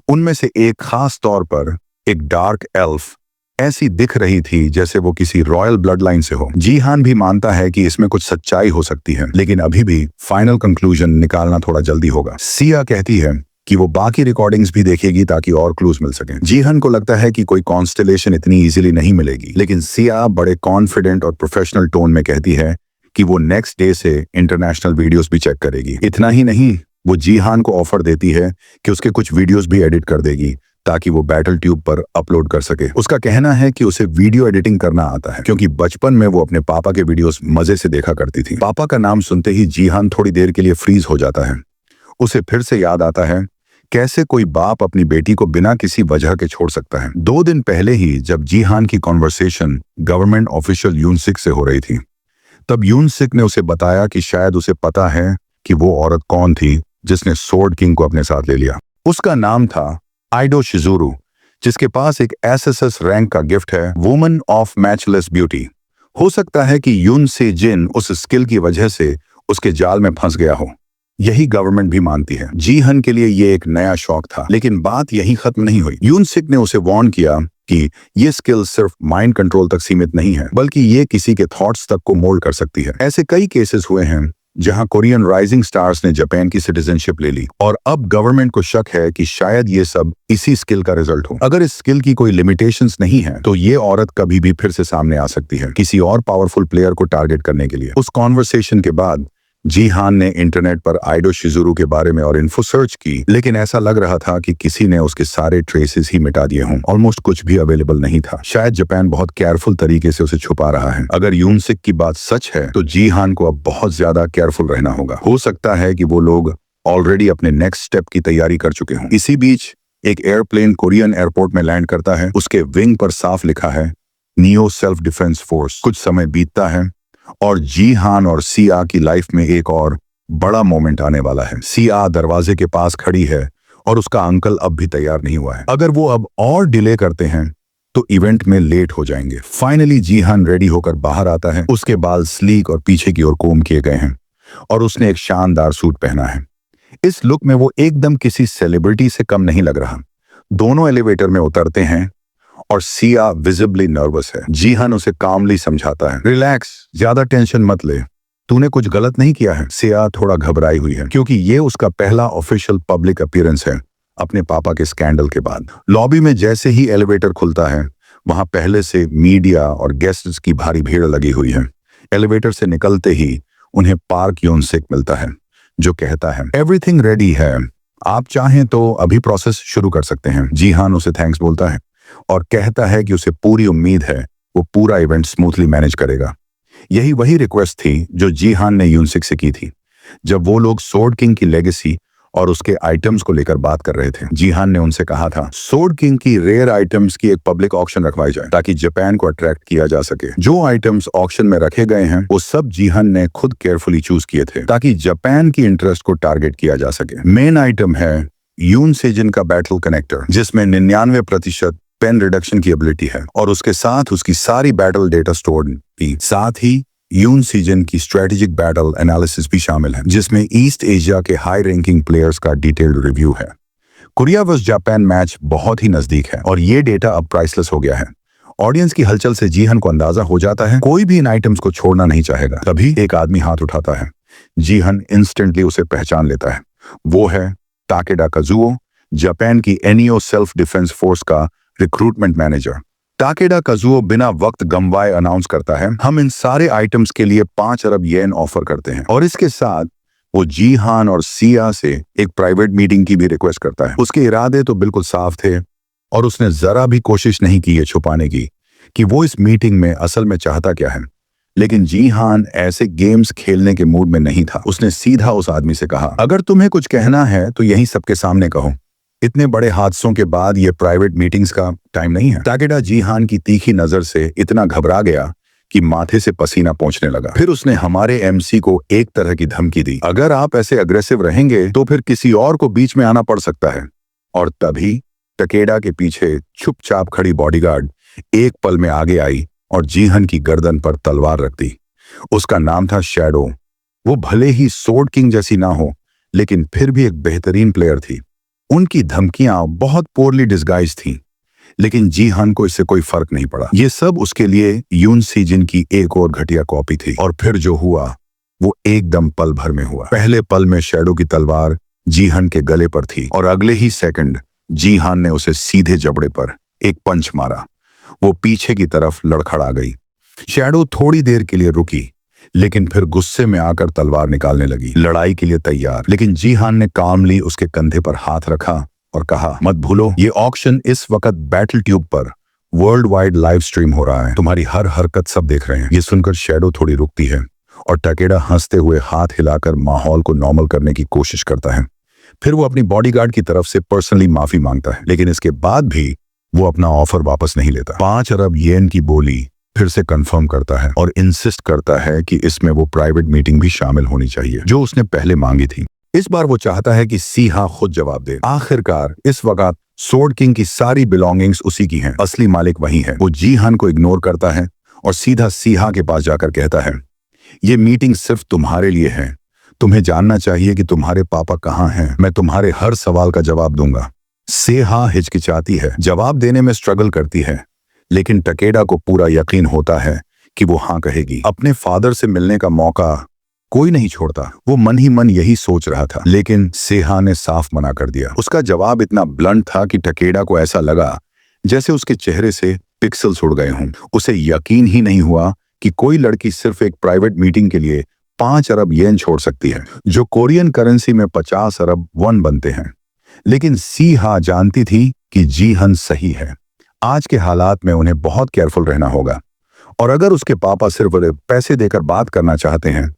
उनमें से एक खास तौर पर एक डार्क एल्फ ऐसी दिख रही थी जैसे वो किसी रॉयल ब्लड लाइन से हो। जिहान भी मानता है कि इसमें कुछ सच्चाई हो सकती है, लेकिन अभी भी फाइनल कंक्लूजन निकालना थोड़ा जल्दी होगा। सिया कहती है कि वो बाकी रिकॉर्डिंग्स भी देखेगी ताकि और क्लूज मिल सकें। जिहान को लगता है कि कोई कॉन्स्टेलेशन इतनी इजीली नहीं मिलेगी, लेकिन सिया बड़े कॉन्फिडेंट और प्रोफेशनल टोन में कहती है कि वो नेक्स्ट डे से इंटरनेशनल वीडियोस भी चेक करेगी। इतना ही नहीं, वो जिहान को ऑफर देती है कि उसके कुछ वीडियोस भी एडिट कर देगी ताकि वो बैटल ट्यूब पर अपलोड कर सके। उसका कहना है कि उसे वीडियो एडिटिंग करना आता है, क्योंकि बचपन में वो अपने पापा के वीडियोस मजे से देखा करती थी। पापा का नाम सुनते ही जिहान थोड़ी देर के लिए फ्रीज हो जाता है। उसे फिर से याद आता है कैसे कोई बाप अपनी बेटी को बिना किसी वजह के छोड़ सकता है। 2 दिन पहले ही जब जिहान की कॉन्वर्सेशन गवर्नमेंट ऑफिशियल यूनसिक से हो रही थी, तब यूनसिक ने उसे बताया कि शायद उसे पता है कि वो औरत कौन थी जिसने सोर्ड किंग को अपने साथ ले लिया। उसका नाम था आइडो शिजुरू, जिसके पास एक एसएसएस रैंक का गिफ्ट है, वुमन ऑफ मैचलेस ब्यूटी। हो सकता है कि यून से जिन उस स्किल की वजह से उसके जाल में फंस गया हो। यही गवर्नमेंट भी मानती है। जीहन के लिए ये एक नया शौक था, लेकिन बात यही खत्म नहीं हुई। यून सिक ने उसे वार्न किया कि ये स्किल सिर्फ माइंड कंट्रोल तक सीमित नहीं है, बल्कि ये किसी के थॉट्स तक को मोल्ड कर सकती है। ऐसे कई केसेस हुए हैं जहां कोरियन राइजिंग स्टार्स ने जापान की सिटीजनशिप ले ली, और अब गवर्नमेंट को शक है कि शायद ये सब इसी स्किल का रिजल्ट हो। अगर इस स्किल की कोई लिमिटेशंस नहीं है, तो ये औरत कभी भी फिर से सामने आ सकती है, किसी और पावरफुल प्लेयर को टारगेट करने के लिए। उस कॉन्वर्सेशन के बाद जीहान ने इंटरनेट पर आइडो शिजुरू के बारे में और इन्फो सर्च की, लेकिन ऐसा लग रहा था कि किसी ने उसके सारे ट्रेसेस ही मिटा दिए हों। ऑलमोस्ट कुछ भी अवेलेबल नहीं था। शायद जापान बहुत केयरफुल तरीके से उसे छुपा रहा है। अगर यूनसिक की बात सच है, तो जीहान को अब बहुत ज्यादा केयरफुल रहना होगा। हो सकता है कि वो लोग ऑलरेडी अपने नेक्स्ट स्टेप की तैयारी कर चुके हों। इसी बीच एक एयरप्लेन कोरियन एयरपोर्ट में लैंड करता है। उसके विंग पर साफ लिखा है नियो सेल्फ डिफेंस फोर्स। कुछ समय बीतता है और जीहान और सिया की लाइफ में एक और बड़ा मोमेंट आने वाला है। सिया दरवाजे के पास खड़ी है और उसका अंकल अब भी तैयार नहीं हुआ है। अगर वो अब और डिले करते हैं तो इवेंट में लेट हो जाएंगे। फाइनली जीहान रेडी होकर बाहर आता है। उसके बाल स्लीक और पीछे की ओर कोम किए गए हैं और उसने एक शानदार सूट पहना है। इस लुक में वो एकदम किसी सेलिब्रिटी से कम नहीं लग रहा। दोनों एलिवेटर में उतरते हैं और सिया विजिबली नर्वस है। जीहान उसे कामली समझाता है, रिलैक्स, ज्यादा टेंशन मत ले, तूने कुछ गलत नहीं किया है। सिया थोड़ा घबराई हुई है, क्योंकि ये उसका पहला ऑफिशियल पब्लिक अपीयरेंस है अपने पापा के स्कैंडल के बाद। लॉबी में जैसे ही एलिवेटर खुलता है, वहां पहले से मीडिया और गेस्ट्स की भारी भीड़ लगी हुई है। एलिवेटर से निकलते ही उन्हें पार्क योनसिक मिलता है, जो कहता है एवरीथिंग रेडी है, आप चाहें तो अभी प्रोसेस शुरू कर सकते हैं। जीहान उसे थैंक्स बोलता है और कहता है कि उसे पूरी उम्मीद है वो पूरा इवेंट स्मूथली मैनेज करेगा। यही वही रिक्वेस्ट थी जो जीहान ने यूनसिक से की थी जब वो लोग सोर्ड किंग की लेगेसी और उसके आइटम्स को लेकर बात कर रहे थे। जीहान ने उनसे कहा था सोर्ड किंग की रेयर आइटम्स की एक पब्लिक ऑक्शन रखवाई जाए, ताकि जापान को अट्रैक्ट किया जा सके। जो आइटम्स ऑक्शन में रखे गए हैं वो सब जीहान ने खुद केयरफुली चूज किए थे, ताकि जापान की इंटरेस्ट को टारगेट किया जा सके। मेन आइटम है यून सेजिन का बैटल कनेक्टर, जिसमें 99% पेन रिडक्शन की एबिलिटी है, और उसके साथ उसकी सारी बैटल डेटा स्टोर्ड थी। साथ ही यून सीजन की स्ट्रेटेजिक बैटल एनालिसिस भी शामिल है, जिसमें ईस्ट एशिया के हाई रैंकिंग प्लेयर्स का डिटेल्ड रिव्यू है। कोरिया वर्सेस जापान मैच बहुत ही नजदीक है और ये डेटा अब प्राइसलेस हो गया है। ऑडियंस की हलचल से जीहन को अंदाजा हो जाता है कोई भी इन आइटम्स को छोड़ना नहीं चाहेगा। तभी एक आदमी हाथ उठाता है। जीहन इंस्टेंटली उसे पहचान लेता है। वो है ताकेडा काजुओ, जापान की एनियो सेल्फ डिफेंस फोर्स का रिक्रूटमेंट मैनेजर। ताकेडा काजुओ बिना वक्त गंवाए अनाउंस करता है, हम इन सारे आइटम्स के लिए 5 अरब येन ऑफर करते हैं, और इसके साथ वो जीहान और सिया से एक प्राइवेट मीटिंग की भी रिक्वेस्ट करता है। उसके इरादे तो बिल्कुल साफ थे और उसने जरा भी कोशिश नहीं की है छुपाने की कि वो इस मीटिंग में असल में चाहता क्या है। लेकिन जीहान ऐसे गेम्स खेलने के मूड में नहीं था। उसने सीधा उस आदमी से कहा, अगर तुम्हें कुछ कहना है तो यही सबके सामने कहो, इतने बड़े हादसों के बाद ये प्राइवेट मीटिंग्स का टाइम नहीं है। ताकेडा जीहान की तीखी नजर से इतना घबरा गया कि माथे से पसीना पोंछने लगा। फिर उसने हमारे एमसी को एक तरह की धमकी दी, अगर आप ऐसे अग्रेसिव रहेंगे तो फिर किसी और को बीच में आना पड़ सकता है। और तभी ताकेडा के पीछे चुपचाप खड़ी बॉडीगार्ड एक पल में आगे आई और जीहन की गर्दन पर तलवार रख दी। उसका नाम था शैडो। वो भले ही सोर्ड किंग जैसी ना हो, लेकिन फिर भी एक बेहतरीन प्लेयर थी। उनकी धमकियां बहुत पोरली डिस्गाइज थीं, लेकिन जीहान को इससे कोई फर्क नहीं पड़ा। ये सब उसके लिए यून सीजन की एक और घटिया कॉपी थी। और फिर जो हुआ वो एकदम पल भर में हुआ। पहले पल में शैडो की तलवार जीहान के गले पर थी और अगले ही सेकंड जीहान ने उसे सीधे जबड़े पर एक पंच मारा। वो पीछे की तरफ लड़खड़ा गई। शैडो थोड़ी देर के लिए रुकी, लेकिन फिर गुस्से में आकर तलवार निकालने लगी, लड़ाई के लिए तैयार। लेकिन जीहान ने कामली उसके कंधे पर हाथ रखा और कहा, मत भूलो ये ऑक्शन इस वक्त बैटल ट्यूब पर वर्ल्ड वाइड लाइव स्ट्रीम हो रहा है, तुम्हारी हर हरकत सब देख रहे हैं। ये सुनकर शैडो थोड़ी रुकती है और ताकेडा हंसते हुए हाथ हिलाकर माहौल को नॉर्मल करने की कोशिश करता है। फिर वो अपनी बॉडीगार्ड की तरफ से पर्सनली माफी मांगता है, लेकिन इसके बाद भी वो अपना ऑफर वापस नहीं लेता। 5 अरब येन की बोली फिर से कंफर्म करता है और इंसिस्ट करता है कि इसमें वो प्राइवेट मीटिंग भी शामिल होनी चाहिए जो उसने पहले मांगी थी। इस बार वो चाहता है कि सीहा खुद जवाब दे। आखिरकार इस वक्त सोर्ड किंग की सारी बिलोंगिंग्स उसी की हैं, असली मालिक वही है। वो जीहान को इग्नोर करता है और सीधा सीहा के पास जाकर कहता है, ये मीटिंग सिर्फ तुम्हारे लिए है, तुम्हें जानना चाहिए कि तुम्हारे पापा कहाँ हैं, मैं तुम्हारे हर सवाल का जवाब दूंगा। सीहा हिचकिचाती है, जवाब देने में स्ट्रगल करती है, लेकिन टकेडा को पूरा यकीन होता है कि वो हाँ कहेगी। अपने फादर से मिलने का मौका कोई नहीं छोड़ता, वो मन ही मन यही सोच रहा था, लेकिन सेहा ने साफ मना कर दिया। उसका जवाब इतना ब्लंट था कि टकेडा को ऐसा लगा जैसे उसके चेहरे से पिक्सल्स उड़ गए हों। उसे यकीन ही नहीं हुआ कि कोई लड़की सिर्फ एक प्राइवेट मीटिंग के लिए 5 अरब येन छोड़ सकती है, जो कोरियन करेंसी में 50 अरब वॉन बनते हैं। लेकिन सीहा जानती थी कि जीहन सही है। आज के हालात में उन्हें बहुत केयरफुल रहना होगा, और अगर उसके पापा सिर्फ पैसे देकर बात करना चाहते हैं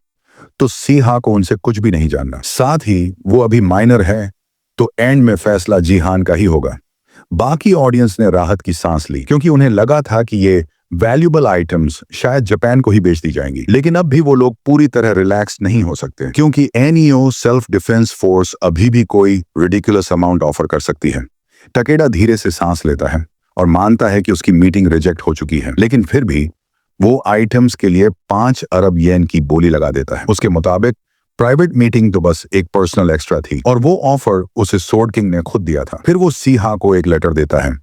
तो सीहा को उनसे कुछ भी नहीं जानना। साथ ही वो अभी माइनर है, तो एंड में फैसला जीहान का ही होगा। बाकी ऑडियंस ने राहत की सांस ली, क्योंकि उन्हें लगा था कि ये वैल्यूबल आइटम्स शायद जापान को ही बेच दी जाएंगी। लेकिन अब भी वो लोग पूरी तरह रिलैक्स नहीं हो सकते, क्योंकि एनईओ सेल्फ डिफेंस फोर्स अभी भी कोई रिडिकुलस अमाउंट ऑफर कर सकती है। टकेडा धीरे से सांस लेता है और मानता है कि उसकी मीटिंग रिजेक्ट हो चुकी है, लेकिन फिर भी वो आइटम्स के लिए 5 अरब येन की बोली लगा देता है। उसके मुताबिक प्राइवेट मीटिंग तो बस एक पर्सनल एक्स्ट्रा थी, और वो ऑफर उसे सोर्ड किंग ने खुद दिया था। फिर वो सीहा को एक लेटर देता है,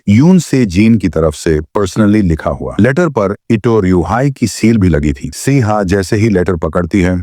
यून से जीन की तरफ से पर्सनली लिखा हुआ। लेटर पर इटो रियुहाई की सील भी लगी थी। सीहा जैसे ही लेटर पकड़ती है,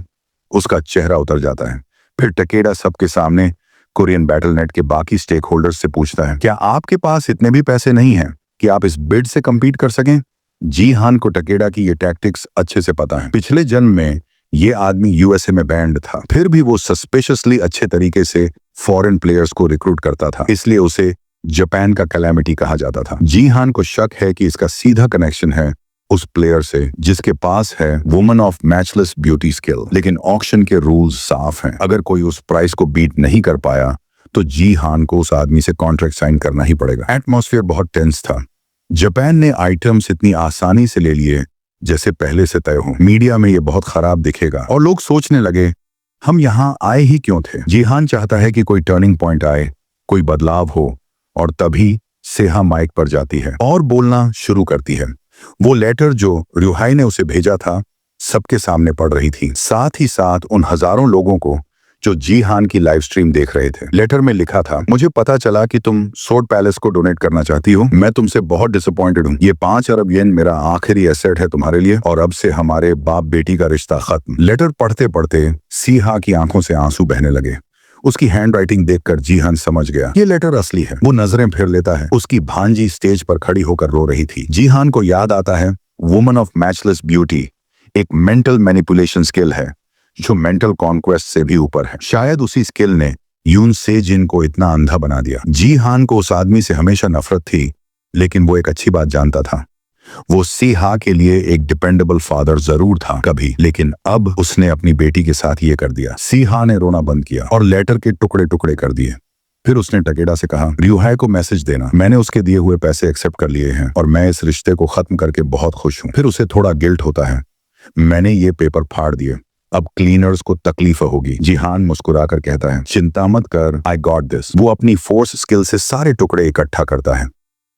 उसका चेहरा उतर जाता है। फिर टकेडा सबके सामने कोरियन बैटलनेट के बाकी स्टेक होल्डर्स से पूछता है, क्या आपके पास इतने भी पैसे नहीं हैं कि आप इस बिड से कम्पीट कर सकें? जीहान को टकेडा की ये टैक्टिक्स अच्छे से पता है। पिछले जन्म में ये आदमी यूएसए में बैंड था, फिर भी वो सस्पिशियसली अच्छे तरीके से फॉरेन प्लेयर्स को रिक्रूट करता था, इसलिए उसे जापान का कैलामिटी कहा जाता था। जीहान को शक है कि इसका सीधा कनेक्शन है उस प्लेयर से जिसके पास है woman of matchless beauty skill. लेकिन ऑक्शन के रूल्स साफ हैं, अगर कोई उस प्राइस को बीट नहीं कर पाया तो जीहान को उस आदमी से कॉन्ट्रैक्ट साइन करना ही पड़ेगा। एटमॉस्फेयर बहुत टेंस था। जापान ने आइटम्स इतनी आसानी से ले लिए जैसे पहले से तय हो। मीडिया में ये बहुत खराब दिखेगा और लोग सोचने लगे, हम यहाँ आए ही क्यों थे? जीहान चाहता है कि कोई टर्निंग पॉइंट आए, कोई बदलाव हो, और तभी सेहा माइक पर जाती है और बोलना शुरू करती है। वो लेटर जो रियुहाई ने उसे भेजा था सबके सामने पढ़ रही थी, साथ ही साथ उन हजारों लोगों को जो जीहान की लाइव स्ट्रीम देख रहे थे। लेटर में लिखा था, मुझे पता चला कि तुम सोर्ड पैलेस को डोनेट करना चाहती हो। मैं तुमसे बहुत डिसअपॉइंटेड हूँ। ये 5 अरब येन मेरा आखिरी एसेट है तुम्हारे लिए, और अब से हमारे बाप बेटी का रिश्ता खत्म। लेटर पढ़ते पढ़ते सीहा की आंखों से आंसू बहने लगे। उसकी हैंडराइटिंग देखकर जीहान समझ गया ये लेटर असली है। वो नजरें फेर लेता है। उसकी भांजी स्टेज पर खड़ी होकर रो रही थी। जीहान को याद आता है, वुमन ऑफ मैचलेस ब्यूटी एक मेंटल मैनिपुलेशन स्किल है जो मेंटल कॉन्क्वेस्ट से भी ऊपर है। शायद उसी स्किल ने यून से जिन को इतना अंधा बना दिया। जीहान को उस आदमी से हमेशा नफरत थी, लेकिन वो एक अच्छी बात जानता था, वो सीहा के लिए एक डिपेंडेबल फादर जरूर था कभी, लेकिन अब उसने अपनी बेटी के साथ ये कर दिया। सीहा ने रोना बंद किया और लेटर के टुकड़े टुकड़े कर दिए। फिर उसने टकेडा से कहा, रियुहाई को मैसेज देना, मैंने उसके दिए हुए पैसे एक्सेप्ट कर लिए हैं और मैं इस रिश्ते को खत्म करके बहुत खुश हूँ। फिर उसे थोड़ा गिल्ट होता है, मैंने ये पेपर फाड़ दिए, अब क्लीनर्स को तकलीफ होगी। जीहान मुस्कुराकर कहता है, चिंता मत कर, आई गॉट दिस। वो अपनी फोर्स स्किल से सारे टुकड़े इकट्ठा करता है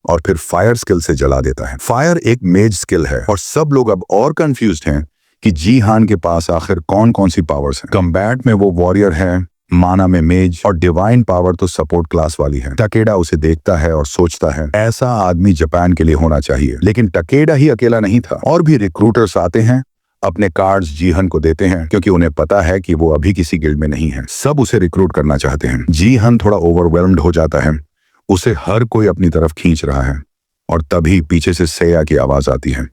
और फिर फायर स्किल से जला देता है। फायर एक मेज स्किल है और सब लोग अब और कंफ्यूज्ड हैं कि जीहान के पास आखिर कौन कौन सी पावर्स हैं। कम्बैट में वो वॉरियर है, माना में मेज, और डिवाइन पावर तो सपोर्ट क्लास वाली है। टकेडा उसे देखता है और सोचता है, ऐसा आदमी जापान के लिए होना चाहिए। लेकिन टकेडा ही अकेला नहीं था, और भी रिक्रूटर्स आते हैं, अपने कार्ड्स जीहन को देते हैं, क्योंकि उन्हें पता है कि वो अभी किसी गिल्ड में नहीं है। सब उसे रिक्रूट करना चाहते हैं। जीहन थोड़ा ओवरवेल्म्ड हो जाता है, उसे हर कोई अपनी तरफ खींच रहा है, और तभी पीछे से सेया की आवाज आती है।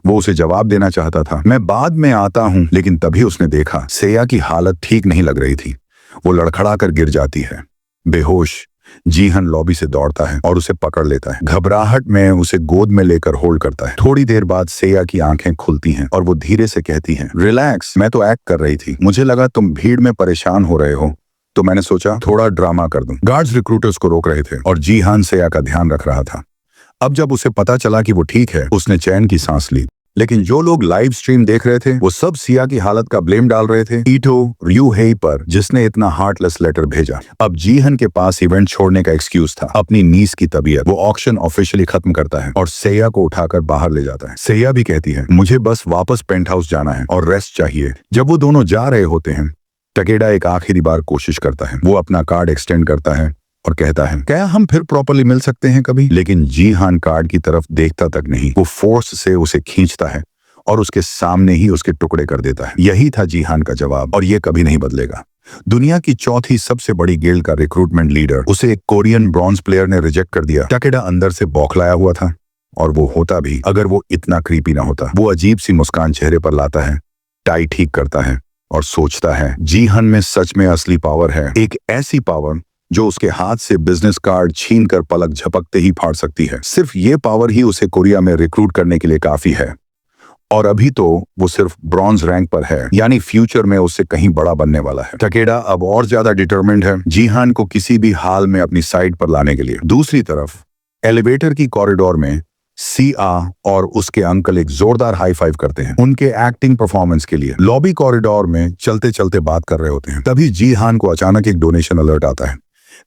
वो उसे जवाब देना चाहता था, मैं बाद में आता हूं, लेकिन तभी उसने देखा सेया की हालत ठीक नहीं लग रही थी। वो लड़खड़ा कर गिर जाती है बेहोश। जीहन लॉबी से दौड़ता है और उसे पकड़ लेता है। घबराहट में उसे गोद में लेकर होल्ड करता है। थोड़ी देर बाद सेया की आंखें खुलती हैं और वो धीरे से कहती हैं, रिलैक्स, मैं तो एक्ट कर रही थी, मुझे लगा तुम भीड़ में परेशान हो रहे हो, तो मैंने सोचा थोड़ा ड्रामा कर दूं। गार्ड्स रिक्रूटर्स को रोक रहे थे और जीहान सेया का ध्यान रख रहा था। अब जब उसे पता चला कि वो ठीक है, उसने चैन की सांस ली। लेकिन जो लोग लाइव स्ट्रीम देख रहे थे वो सब सिया की हालत का ब्लेम डाल रहे थे ईटो र्यूहेई पर, जिसने इतना हार्टलेस लेटर भेजा। अब जीहन के पास इवेंट छोड़ने का एक्सक्यूज था, अपनी नीस की तबीयत। वो ऑक्शन ऑफिशियली खत्म करता है और सेया को उठाकर बाहर ले जाता है। सेया भी कहती है, मुझे बस वापस पेंट हाउस जाना है और रेस्ट चाहिए। जब वो दोनों जा रहे होते हैं, टकेडा एक आखिरी बार कोशिश करता है। वो अपना कार्ड एक्सटेंड करता है और कहता है, क्या हम फिर प्रॉपर्ली मिल सकते हैं कभी? लेकिन जीहान कार्ड की तरफ देखता तक नहीं, वो फोर्स से उसे खींचता है और उसके सामने ही उसके टुकड़े कर देता है। यही था जीहान का जवाब और ये कभी नहीं बदलेगा। दुनिया की चौथी सबसे बड़ी गिल्ड का रिक्रूटमेंट लीडर, उसे एक कोरियन ब्रॉन्ज प्लेयर ने रिजेक्ट कर दिया। टकेडा अंदर से बौखलाया हुआ था, और वो होता भी अगर वो इतना क्रीपी ना होता। वो अजीब सी मुस्कान चेहरे पर लाता है, टाई ठीक करता है और सोचता है, जीहान में सच में असली पावर है। एक ऐसी पावर जो उसके हाथ से बिजनेस कार्ड छीनकर पलक झपकते ही फाड़ सकती है। सिर्फ ये पावर ही उसे कोरिया में रिक्रूट करने के लिए काफी है। और अभी तो वो सिर्फ ब्रॉन्ज रैंक पर है, यानी फ्यूचर में उससे कहीं बड़ा बनने वाला है। टकेडा अब और ज्यादा डिटरमिन्ड है जीहान को किसी भी हाल में अपनी साइड पर लाने के लिए। दूसरी तरफ एलिवेटर की कॉरिडोर में सिया और उसके अंकल एक जोरदार हाई फाइव करते हैं उनके एक्टिंग परफॉर्मेंस के लिए। लॉबी कॉरिडोर में चलते चलते बात कर रहे होते हैं, तभी जीहान को अचानक एक डोनेशन अलर्ट आता है।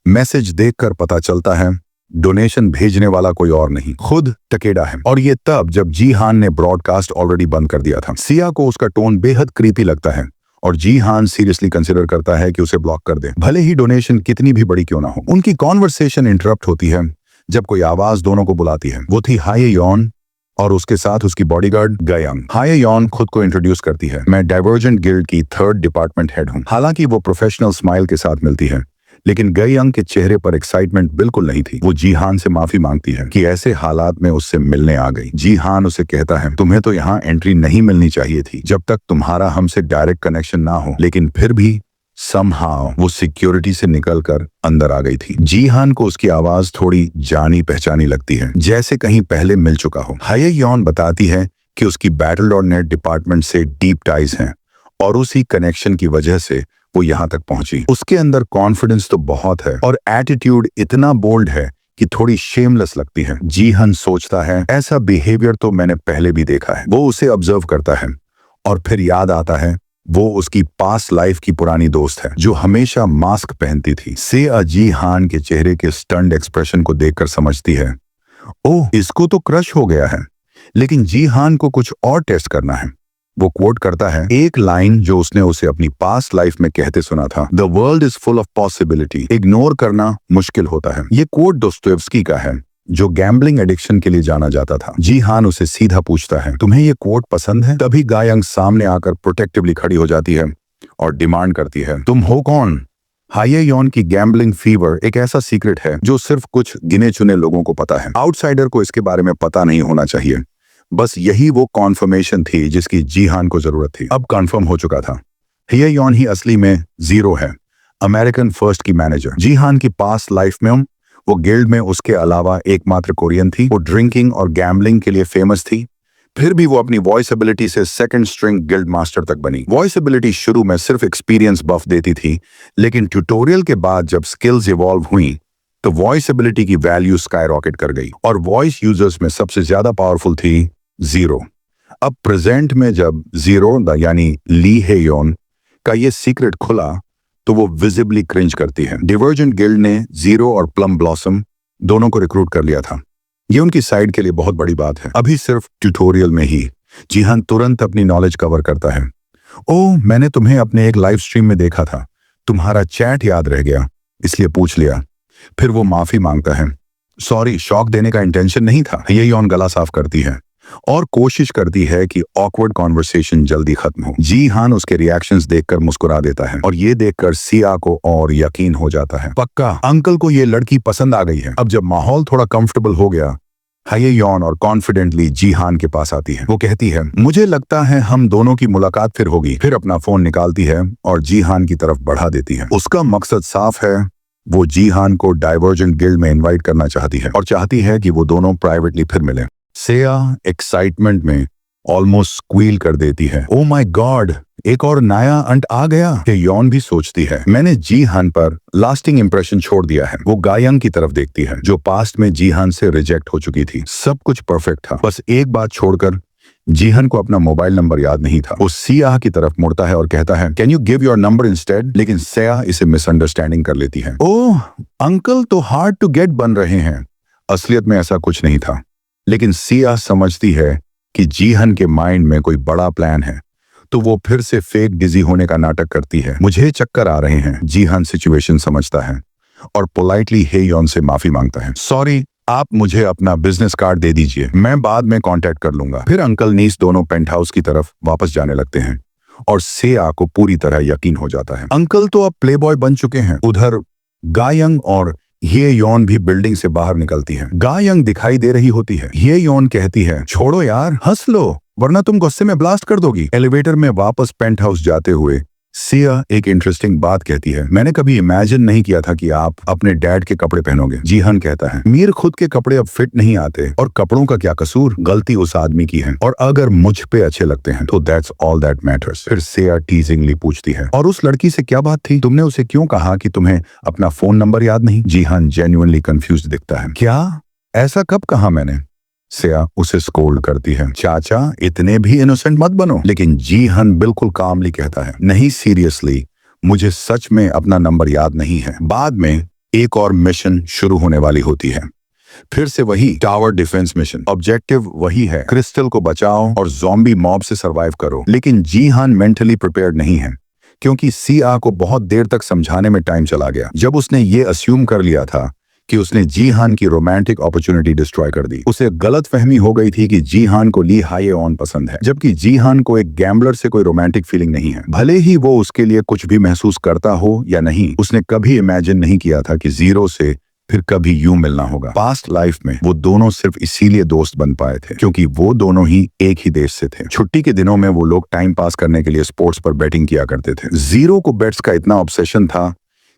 मैसेज देखकर पता चलता है डोनेशन भेजने वाला कोई और नहीं, खुद टकेडा है। और ये तब जब जीहान ने ब्रॉडकास्ट ऑलरेडी बंद कर दिया था। सिया को उसका टोन बेहद क्रीपी लगता है और जीहान सीरियसली कंसिडर करता है कि उसे ब्लॉक कर दे, भले ही डोनेशन कितनी भी बड़ी क्यों ना हो। उनकी कॉन्वर्सेशन इंटरप्ट होती है जब कोई आवाज दोनों को बुलाती है। वो थी हाये यॉन और उसके साथ उसकी बॉडीगार्ड गयांग। हाये यॉन खुद को इंट्रोड्यूस करती है, मैं डाइवर्जेंट गिल्ड की 3rd डिपार्टमेंट हेड हूँ। हालांकि वो प्रोफेशनल स्माइल के साथ मिलती है, लेकिन गयांग के चेहरे पर एक्साइटमेंट बिल्कुल नहीं थी। वो जीहान से माफी मांगती है कि ऐसे हालात में उससे मिलने आ गई। जीहान उसे कहता है, तुम्हें तो यहाँ एंट्री नहीं मिलनी चाहिए थी जब तक तुम्हारा हमसे डायरेक्ट कनेक्शन ना हो, लेकिन फिर भी समहाउ वो सिक्योरिटी से निकलकर अंदर आ गई थी। जीहान को उसकी आवाज थोड़ी जानी पहचानी लगती है, जैसे कहीं पहले मिल चुका हो। हाये यॉन बताती है कि उसकी Battle.net डिपार्टमेंट से डीप टाइज हैं और उसी कनेक्शन की वजह से वो यहाँ तक पहुंची। उसके अंदर कॉन्फिडेंस तो बहुत है और एटीट्यूड इतना बोल्ड है कि थोड़ी शेमलेस लगती है। जीहान सोचता है, ऐसा बिहेवियर तो मैंने पहले भी देखा है। वो उसे ऑब्जर्व करता है और फिर याद आता है वो उसकी पास्ट लाइफ की पुरानी दोस्त है जो हमेशा मास्क पहनती थी। सेया जीहान के चेहरे के स्टन्ड एक्सप्रेशन को देखकर समझती है, ओह इसको तो क्रश हो गया है। लेकिन जीहान को कुछ और टेस्ट करना है। वो कोट करता है एक लाइन जो उसने उसे अपनी पास्ट लाइफ में कहते सुना था, the world is full of possibility, ignore करना मुश्किल होता है। ये कोट दोस्तोयेव्स्की का है जो गैम्बलिंग एडिक्शन के लिए जाना जाता था। जीहान उसे सीधा पूछता है, तुम्हें ये कोट पसंद है? तभी गायंग सामने आकर प्रोटेक्टिवली खड़ी हो जाती है और डिमांड करती है, तुम हो कौन? हाये यॉन की गैम्बलिंग फीवर एक ऐसा सीक्रेट है जो सिर्फ कुछ गिने चुने लोगों को पता है। आउटसाइडर को इसके बारे में पता नहीं होना चाहिए। बस यही वो कॉन्फर्मेशन थी जिसकी जीहान को जरूरत थी। अब कन्फर्म हो चुका था, हाये यॉन ही असली में जीरो है, अमेरिकन फर्स्ट की मैनेजर। जीहान की पास्ट लाइफ में वो गिल्ड में उसके अलावा एकमात्र कोरियन थी। वो ड्रिंकिंग और गैम्बलिंग के लिए फेमस थी, फिर भी वो अपनी वॉइस एबिलिटी से सेकंड स्ट्रिंग गिल्ड मास्टर तक बनी। वॉइस एबिलिटी शुरू में सिर्फ एक्सपीरियंस बफ देती थी, लेकिन ट्यूटोरियल के बाद जब स्किल्स इवॉल्व हुई तो वॉइस एबिलिटी की वैल्यू स्काई रॉकेट कर गई और वॉइस यूजर्स में सबसे ज्यादा पावरफुल थी जीरो। अब प्रेजेंट में जब जीरो यानी ली हे योन का ये सीक्रेट खुला तो वो विजिबली क्रिंज करती है। डिवर्जेंट गिल्ड ने जीरो और प्लम ब्लॉसम दोनों को रिक्रूट कर लिया था। ये उनकी साइड के लिए बहुत बड़ी बात है। अभी सिर्फ ट्यूटोरियल में ही जीहान तुरंत अपनी नॉलेज कवर करता है, ओह मैंने तुम्हें अपने एक लाइव स्ट्रीम में देखा था, तुम्हारा चैट याद रह गया इसलिए पूछ लिया। फिर वो माफी मांगता है, सॉरी शॉक देने का इंटेंशन नहीं था। ये यॉन गला साफ करती है और कोशिश करती है कि ऑकवर्ड कॉन्वर्सेशन जल्दी खत्म हो। जीहान उसके रिएक्शंस देखकर मुस्कुरा देता है और ये देखकर सिया को और यकीन हो जाता है, पक्का अंकल को ये लड़की पसंद आ गई है। अब जब माहौल थोड़ा कंफर्टेबल हो गया, हाये यॉन और कॉन्फिडेंटली जीहान के पास आती है। वो कहती है, मुझे लगता है हम दोनों की मुलाकात फिर होगी। फिर अपना फोन निकालती है और जीहान की तरफ बढ़ा देती है। उसका मकसद साफ है, वो जीहान को डाइवर्जेंट गिल्ड में इन्वाइट करना चाहती है और चाहती है कि वो दोनों प्राइवेटली फिर मिलें। सेया एक्साइटमेंट में ऑलमोस्ट स्क्वील कर देती है। ओ माय गॉड, एक और नया अंट आ गया, ये यौन भी सोचती है। मैंने जीहान पर लास्टिंग इंप्रेशन छोड़ दिया है। वो गायंग की तरफ देखती है, जो पास्ट में जीहान से रिजेक्ट हो चुकी थी। सब कुछ परफेक्ट था, बस एक बात छोड़कर। जीहन को अपना मोबाइल नंबर याद नहीं था। वो सिया की तरफ मुड़ता है और कहता है, can you give your number instead? लेकिन सिया इसे मिसअंडरस्टैंडिंग कर लेती है। ओह अंकल तो हार्ड टू गेट बन रहे हैं। असलियत में ऐसा कुछ नहीं था, लेकिन सिया समझती है कि जीहन के माइंड में कोई बड़ा प्लान है, तो वो फिर से फेक डिजी होने का नाटक करती है। मुझे चक्कर आ रहे हैं। जीहन सिचुएशन समझता है और पोलाइटली हे यौन से माफी मांगता है। सॉरी, आप मुझे अपना बिजनेस कार्ड दे दीजिए, मैं बाद में कांटेक्ट कर लूंगा। फिर अंकल नीस दोनों पेंट हाउस की तरफ वापस जाने लगते हैं और सेया को पूरी तरह यकीन हो जाता है, अंकल तो अब प्लेबॉय बन चुके हैं। उधर गायंग और ये यौन भी बिल्डिंग से बाहर निकलती है। गायंग दिखाई दे रही होती है। ये यौन कहती है, छोड़ो यार, हंस लो वरना तुम गुस्से में ब्लास्ट कर दोगी। एलिवेटर में वापस पेंट हाउस जाते हुए सिया एक इंटरेस्टिंग बात कहती है, मैंने कभी इमेजिन नहीं किया था कि आप अपने डैड के कपड़े पहनोगे। जीहन कहता है, मीर खुद के कपड़े अब फिट नहीं आते और कपड़ों का क्या कसूर, गलती उस आदमी की है, और अगर मुझ पे अच्छे लगते हैं तो दैट्स ऑल दैट मैटर्स। फिर सिया टीजिंगली पूछती है, और उस लड़की से क्या बात थी? तुमने उसे क्यों कहा कि तुम्हें अपना फोन नंबर याद नहीं? जीहन जेन्युइनली कंफ्यूज्ड दिखता है। क्या? ऐसा कब कहा मैंने? सिया उसे स्कोल्ड करती है, चाचा इतने भी इनोसेंट मत बनो। लेकिन जीहन बिल्कुल कामली कहता है, नहीं सीरियसली, मुझे सच में अपना नंबर याद नहीं है। बाद में एक और मिशन शुरू होने वाली होती है, फिर से वही टावर डिफेंस मिशन। ऑब्जेक्टिव वही है, क्रिस्टल को बचाओ और ज़ॉम्बी मॉब से सरवाइव करो। लेकिन जीहन मेंटली प्रिपेयर्ड नहीं है, क्योंकि सिया को बहुत देर तक समझाने में टाइम चला गया। जब उसने ये अस्यूम कर लिया था कि उसने जीहान की रोमांटिक अपॉर्चुनिटी डिस्ट्रॉय कर दी, उसे गलतफहमी हो गई थी कि जीहान को ली हाई ऑन पसंद है, जबकि जीहान को एक गैम्बलर से कोई रोमांटिक फीलिंग नहीं है। भले ही वो उसके लिए कुछ भी महसूस करता हो या नहीं, उसने कभी इमेजिन नहीं किया था कि जीरो से फिर कभी यूं मिलना होगा। पास्ट लाइफ में वो दोनों सिर्फ इसीलिए दोस्त बन पाए थे क्योंकि वो दोनों ही एक ही देश से थे। छुट्टी के दिनों में वो लोग टाइम पास करने के लिए स्पोर्ट्स पर बैटिंग किया करते थे। जीरो को बेट्स का इतना ऑब्सेशन था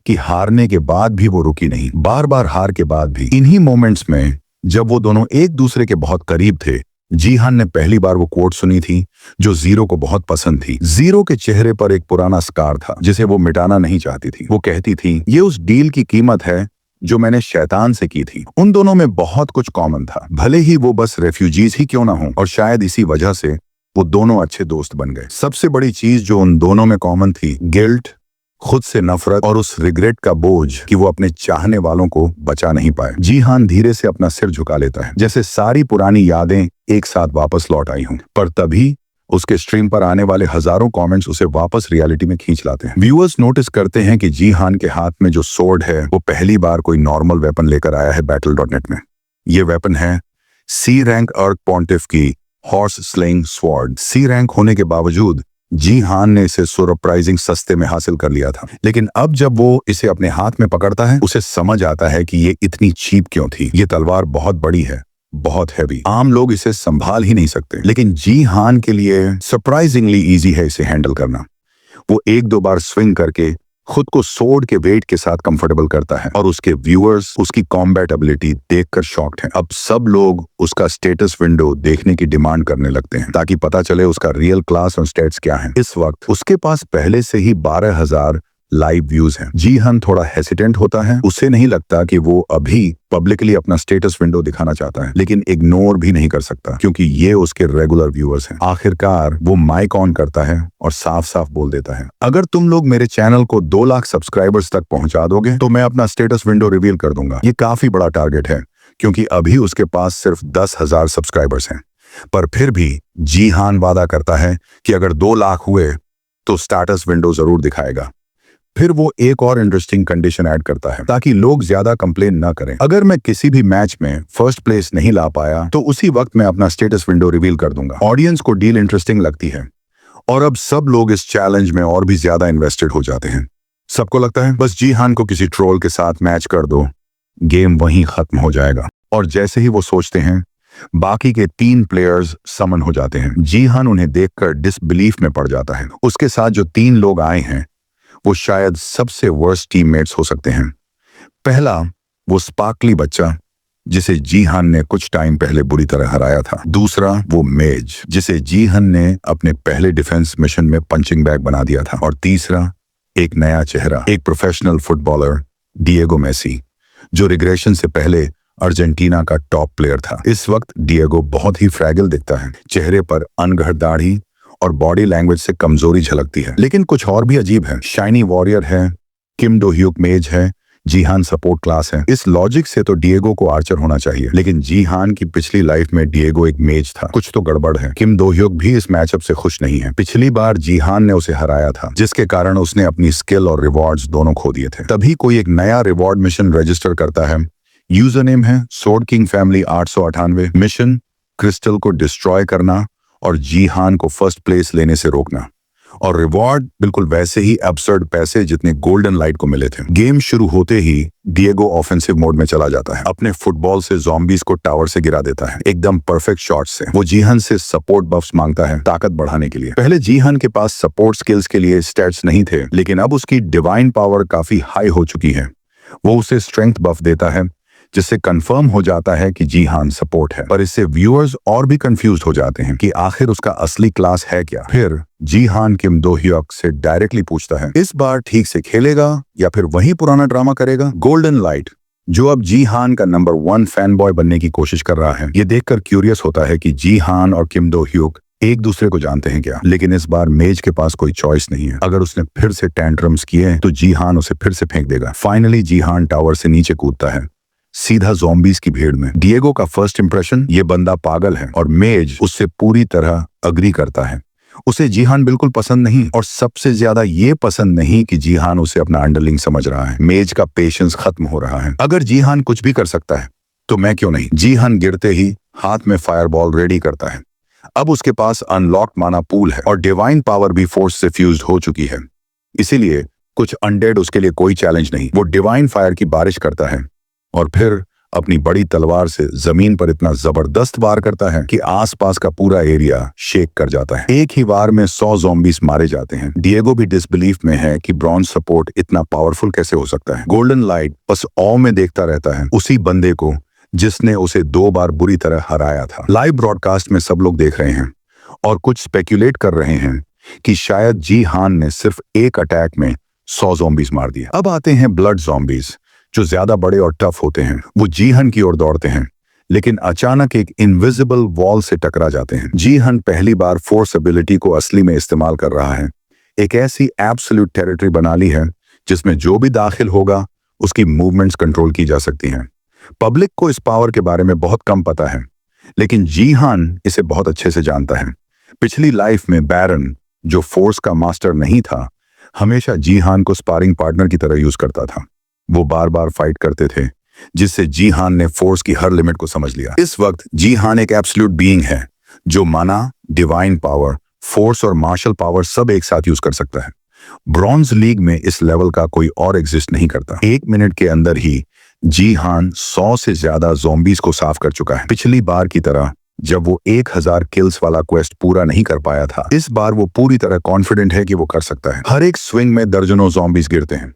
कि हारने के बाद भी वो रुकी नहीं, बार बार हार के बाद भी। इन्हीं मोमेंट्स में जब वो दोनों एक दूसरे के बहुत करीब थे, जीहान ने पहली बार वो कोट सुनी थी जो जीरो को बहुत पसंद थी। जीरो के चेहरे पर एक पुराना स्कार था जिसे वो मिटाना नहीं चाहती थी। वो कहती थी, ये उस डील की कीमत है जो मैंने शैतान से की थी। उन दोनों में बहुत कुछ कॉमन था, भले ही वो बस रेफ्यूजीज ही क्यों ना हो, और शायद इसी वजह से वो दोनों अच्छे दोस्त बन गए। सबसे बड़ी चीज जो उन दोनों में कॉमन थी, गिल्ट, खुद से नफरत और उस रिग्रेट का बोझ कि वो अपने चाहने वालों को बचा नहीं पाए। जीहान धीरे से अपना सिर झुका लेता है, जैसे सारी पुरानी यादें एक साथ वापस लौट आई हों। पर तभी उसके स्ट्रीम पर आने वाले हजारों कमेंट्स उसे वापस रियलिटी में खींच लाते हैं। व्यूअर्स नोटिस करते हैं कि जीहान के हाथ में जो सोर्ड है वो पहली बार कोई नॉर्मल वेपन लेकर आया है Battle.net में। ये वेपन है सी रैंक अर्क पॉन्टिफ की हॉर्स स्लेइंग स्वॉर्ड। सी रैंक होने के बावजूद जीहान ने इसे सरप्राइजिंग सस्ते में हासिल कर लिया था, लेकिन अब जब वो इसे अपने हाथ में पकड़ता है उसे समझ आता है कि ये इतनी चीप क्यों थी। ये तलवार बहुत बड़ी है, बहुत हैवी, आम लोग इसे संभाल ही नहीं सकते, लेकिन जीहान के लिए सरप्राइजिंगली इजी है इसे हैंडल करना। वो एक दो बार स्विंग करके खुद को सोर्ड के वेट के साथ कंफर्टेबल करता है और उसके व्यूअर्स उसकी कॉम्बैट एबिलिटी देखकर शॉक्ड हैं। अब सब लोग उसका स्टेटस विंडो देखने की डिमांड करने लगते हैं ताकि पता चले उसका रियल क्लास और स्टेट्स क्या हैं। इस वक्त उसके पास पहले से ही 12,000 लाइव व्यूज हैं। जीहान थोड़ा हेसिटेंट होता है, उसे नहीं लगता कि वो अभी पब्लिकली अपना स्टेटस विंडो दिखाना चाहता है, लेकिन इग्नोर भी नहीं कर सकता क्योंकि ये उसके रेगुलर व्यूअर्स हैं। आखिरकार वो माइक ऑन करता है और साफ साफ बोल देता है, अगर तुम लोग मेरे चैनल को 2 लाख सब्सक्राइबर्स तक पहुंचा दोगे तो मैं अपना स्टेटस विंडो रिवील कर दूंगा। ये काफी बड़ा टारगेट है क्योंकि अभी उसके पास सिर्फ 10,000 सब्सक्राइबर्स हैं, पर फिर भी जीहान वादा करता है कि अगर 2 लाख हुए तो स्टेटस विंडो जरूर दिखाएगा। फिर वो एक और इंटरेस्टिंग कंडीशन ऐड करता है ताकि लोग ज्यादा कंप्लेन ना करें, अगर मैं किसी भी मैच में फर्स्ट प्लेस नहीं ला पाया तो उसी वक्त मैं अपना स्टेटस विंडो रिवील कर दूंगा। ऑडियंस को डील इंटरेस्टिंग लगती है और अब सब लोग इस चैलेंज में और भी ज्यादा इन्वेस्टेड हो जाते हैं। सबको लगता है बस जीहान को किसी ट्रोल के साथ मैच कर दो, गेम वहीं खत्म हो जाएगा। और जैसे ही वो सोचते हैं बाकी के 3 प्लेयर्स समन हो जाते हैं। जीहान उन्हें देखकर डिसबिलीफ में पड़ जाता है। उसके साथ जो 3 लोग आए हैं वो शायद सबसे वर्स्ट टीममेट्स हो सकते हैं। पहला वो स्पार्कली बच्चा जिसे जीहान ने कुछ टाइम पहले बुरी तरह हराया था। दूसरा वो मेज, जिसे जीहान ने अपने पहले डिफेंस मिशन में पंचिंग बैग बना दिया था। और तीसरा एक नया चेहरा, एक प्रोफेशनल फुटबॉलर डिएगो मेसी, जो रिग्रेशन से पहले अर्जेंटीना का टॉप प्लेयर था। इस वक्त डिएगो बहुत ही फ्रैगिल दिखता है, चेहरे पर अनगढ़ दाढ़ी और बॉडी लैंग्वेज से कमजोरी झलकती है। लेकिन कुछ और भी अजीब है। शाइनी वॉरियर है, किम डो ह्यूक मेज है, जीहान सपोर्ट क्लास है। इस लॉजिक से तो डिएगो को आर्चर होना चाहिए, लेकिन जीहान की पिछली लाइफ में डिएगो एक मेज था। कुछ तो गड़बड़ है। किम डो ह्यूक भी इस मैचअप से खुश नहीं है। पिछली बार जीहान ने उसे हराया था, जिसके कारण उसने अपनी स्किल और रिवॉर्ड्स दोनों खो दिए थे। तभी कोई एक नया रिवॉर्ड मिशन रजिस्टर करता है। यूजर नेम है sword king family 898। Mission crystal को डिस्ट्रॉय करना और जीहान को फर्स्ट प्लेस लेने से रोकना। और रिवॉर्ड बिल्कुल वैसे ही एब्सर्ड पैसे जितने गोल्डन लाइट को मिले थे। गेम शुरू होते ही डिएगो ऑफेंसिव मोड में चला जाता है। अपने फुटबॉल से ज़ॉम्बीज को टावर से गिरा देता है, एकदम परफेक्ट शॉट से। वो जीहान से सपोर्ट बफ्स मांगता है ताकत बढ़ाने के लिए। पहले जीहान के पास सपोर्ट स्किल्स के लिए स्टैट्स नहीं थे, लेकिन अब उसकी डिवाइन पावर काफी हाई हो चुकी है। वो उसे स्ट्रेंथ बफ देता है, जिससे कंफर्म हो जाता है कि जीहान सपोर्ट है। पर इससे व्यूअर्स और भी कंफ्यूज हो जाते हैं कि आखिर उसका असली क्लास है क्या। फिर जीहान किम दो ह्यूक से डायरेक्टली पूछता है, इस बार ठीक से खेलेगा या फिर वही पुराना ड्रामा करेगा। गोल्डन लाइट, जो अब जीहान का नंबर 1 फैन बॉय बनने की कोशिश कर रहा है, ये देखकर क्यूरियस होता है कि जीहान और किम दो ह्यूक एक दूसरे को जानते हैं क्या। लेकिन इस बार मेज के पास कोई चॉइस नहीं है। अगर उसने फिर से टैंट्रम्स किए तो जीहान उसे फिर से फेंक देगा। फाइनली जीहान टावर से नीचे कूदता है, सीधा ज़ॉम्बीज की भीड़ में। डिएगो का फर्स्ट इंप्रेशन, ये बंदा पागल है, और मेज उससे पूरी तरह अग्री करता है। उसे जीहान बिल्कुल पसंद नहीं, और सबसे ज्यादा ये पसंद नहीं कि जीहान उसे अपना अंडरलिंग समझ रहा है। मेज का पेशेंस खत्म हो रहा है। अगर जीहान कुछ भी कर सकता है तो मैं क्यों नहीं। जीहान गिरते ही हाथ में फायरबॉल रेडी करता है। अब उसके पास अनलॉक्ड माना पूल है और डिवाइन पावर भी फोर्स से फ्यूज्ड हो चुकी है, इसीलिए कुछ अनडेड उसके लिए कोई चैलेंज नहीं। वो डिवाइन फायर की बारिश करता है और फिर अपनी बड़ी तलवार से जमीन पर इतना जबरदस्त वार करता है कि आसपास का पूरा एरिया शेक कर जाता है। एक ही वार में 100 ज़ॉम्बीज मारे जाते हैं। डिएगो भी डिसबिलीफ में है कि ब्रॉन्ज सपोर्ट इतना पावरफुल कैसे हो सकता है। गोल्डन लाइट बस ऑ में देखता रहता है, उसी बंदे को जिसने उसे 2 बार बुरी तरह हराया था। लाइव ब्रॉडकास्ट में सब लोग देख रहे हैं और कुछ स्पेक्यूलेट कर रहे हैं कि शायद जीहान ने सिर्फ एक अटैक में 100 ज़ॉम्बीज मार दिया। अब आते हैं ब्लड ज़ॉम्बीज, जो ज्यादा बड़े और टफ होते हैं। वो जीहान की ओर दौड़ते हैं, लेकिन अचानक एक इनविजिबल वॉल से टकरा जाते हैं। जीहान पहली बार फोर्स एबिलिटी को असली में इस्तेमाल कर रहा है। एक ऐसी एब्सोल्यूट टेरिटरी बना ली है जिसमें जो भी दाखिल होगा उसकी मूवमेंट्स कंट्रोल की जा सकती हैं। पब्लिक को इस पावर के बारे में बहुत कम पता है, लेकिन जीहान इसे बहुत अच्छे से जानता है। पिछली लाइफ में बैरन, जो फोर्स का मास्टर नहीं था, हमेशा जीहान को स्पारिंग पार्टनर की तरह यूज करता था। वो बार बार फाइट करते थे, जिससे जीहान ने फोर्स की हर लिमिट को समझ लिया। इस वक्त जीहान एक एब्सोल्यूट बीइंग है, जो माना, डिवाइन पावर, फोर्स और मार्शल पावर सब एक साथ यूज कर सकता है। ब्रॉन्ज लीग में इस लेवल का कोई और एग्जिस्ट नहीं करता। 1 मिनट के अंदर ही जीहान 100 से ज्यादा ज़ॉम्बीज को साफ कर चुका है। पिछली बार की तरह जब वो 1000 किल्स वाला क्वेस्ट पूरा नहीं कर पाया था, इस बार वो पूरी तरह कॉन्फिडेंट है कि वो कर सकता है। हर एक स्विंग में दर्जनों ज़ॉम्बीज गिरते हैं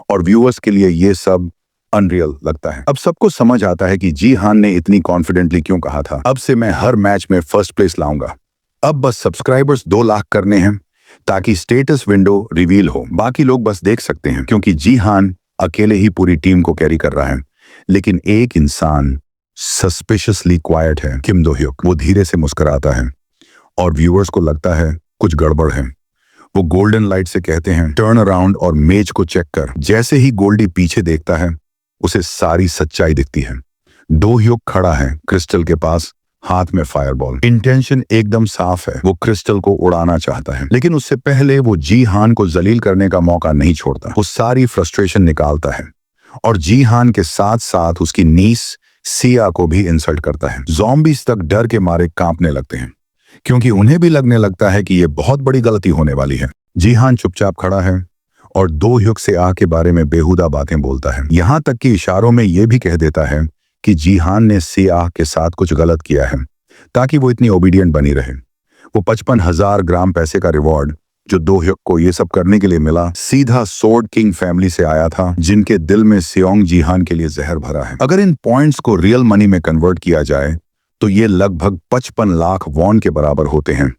और व्यूअर्स के लिए ये सब अनरियल लगता है। अब सबको समझ आता है कि जीहान ने इतनी कॉन्फिडेंटली क्यों कहा था, अब से मैं हर मैच में फर्स्ट प्लेस लाऊंगा। अब बस सब्सक्राइबर्स 2 लाख करने हैं ताकि स्टेटस विंडो रिवील हो। बाकी लोग बस देख सकते हैं, क्योंकि जीहान अकेले ही पूरी टीम को कैरी कर रहा है। लेकिन एक इंसान सस्पिशियसली क्वाइट है, किम दो ह्यूक। वो धीरे से मुस्कुराता है और व्यूअर्स को लगता है कुछ गड़बड़ है। वो गोल्डन लाइट से कहते हैं, टर्न अराउंड और मेज को चेक कर। जैसे ही गोल्डी पीछे देखता है, उसे सारी सच्चाई दिखती है। दो ह्यूक खड़ा है क्रिस्टल के पास, हाथ में फायरबॉल। इंटेंशन एकदम साफ है, वो क्रिस्टल को उड़ाना चाहता है, लेकिन उससे पहले वो जीहान को जलील करने का मौका नहीं छोड़ता। वो सारी फ्रस्ट्रेशन निकालता है और जीहान के साथ साथ उसकी नीस सिया को भी इंसल्ट करता है। ज़ॉम्बीज तक डर के मारे कांपने लगते हैं, क्योंकि उन्हें भी लगने लगता है कि ये बहुत बड़ी गलती होने वाली है। जीहान चुपचाप खड़ा है और दो ह्यूक से आह के बारे में बेहुदा बातें बोलता है। यहां तक कि इशारों में यह भी कह देता है कि जीहान ने सियाह के साथ कुछ गलत किया है ताकि वो इतनी ओबीडियंट बनी रहे। वो 55,000 ग्राम पैसे का रिवॉर्ड जो दो hyuk को ये सब करने के लिए मिला सीधा सोर्ड किंग फैमिली से आया था, जिनके दिल में सेओंग जीहान के लिए जहर भरा है। अगर इन पॉइंट्स को रियल मनी में कन्वर्ट किया जाए तो ये लगभग 55 लाख वॉन के बराबर होते हैं,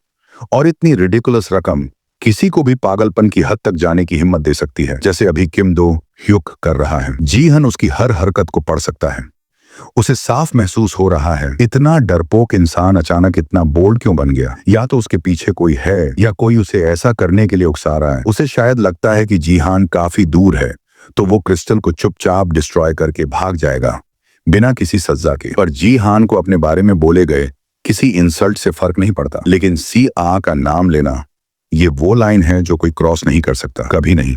और इतनी रिडिकुलस रकम किसी को भी पागलपन की हद तक जाने की हिम्मत दे सकती है, जैसे अभी किम दो ह्युक कर रहा है। जीहन उसकी हर हरकत को पढ़ सकता है। उसे साफ महसूस हो रहा है इतना डरपोक इंसान अचानक इतना बोल्ड क्यों बन गया। या तो उसके पीछे कोई है या कोई उसे ऐसा करने के लिए उकसा रहा है। उसे शायद लगता है कि जीहान काफी दूर है तो वो क्रिस्टल को चुपचाप डिस्ट्रॉय करके भाग जाएगा बिना किसी सजा के। पर जीहान को अपने बारे में बोले गए किसी इंसल्ट से फर्क नहीं पड़ता। लेकिन सी आ का नाम लेना, ये वो लाइन है जो कोई क्रॉस नहीं कर सकता, कभी नहीं।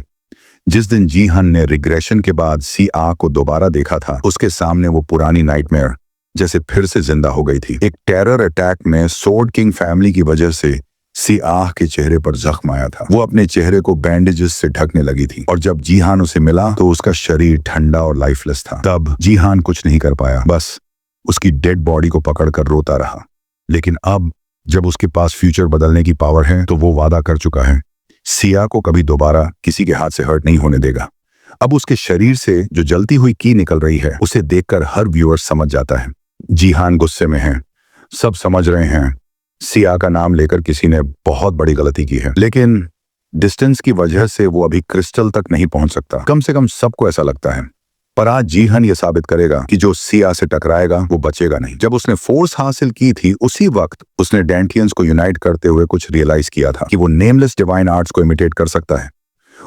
जिस दिन जीहन ने रिग्रेशन के बाद सी आ को दोबारा देखा था, उसके सामने वो पुरानी नाइटमेयर जैसे फिर से जिंदा हो गई थी। एक टेरर अटैक में सोर्ड किंग फैमिली की वजह से सी आह के चेहरे पर जख्म आया था। वो अपने चेहरे को बैंडेजेस से ढकने लगी थी, और जब जीहान उसे मिला तो उसका शरीर ठंडा और लाइफलेस था। तब जीहान कुछ नहीं कर पाया, बस उसकी डेड बॉडी को पकड़कर रोता रहा। लेकिन अब जब उसके पास फ्यूचर बदलने की पावर है तो वो वादा कर चुका है सिया को कभी दोबारा किसी के हाथ से हर्ट नहीं होने देगा। अब उसके शरीर से जो जलती हुई की निकल रही है उसे देखकर हर व्यूअर समझ जाता है जीहान गुस्से में है। सब समझ रहे हैं सिया का नाम लेकर किसी ने बहुत बड़ी गलती की है, लेकिन डिस्टेंस की वजह से वो अभी क्रिस्टल तक नहीं पहुंच सकता। कम से कम सबको ऐसा लगता है। पर आज जीहन ये साबित करेगा कि जो सिया से टकराएगा वो बचेगा नहीं। जब उसने फोर्स हासिल की थी उसी वक्त उसने डेंटियंस को यूनाइट करते हुए कुछ रियलाइज किया था कि वो नेमलेस डिवाइन आर्ट्स को इमिटेट कर सकता है।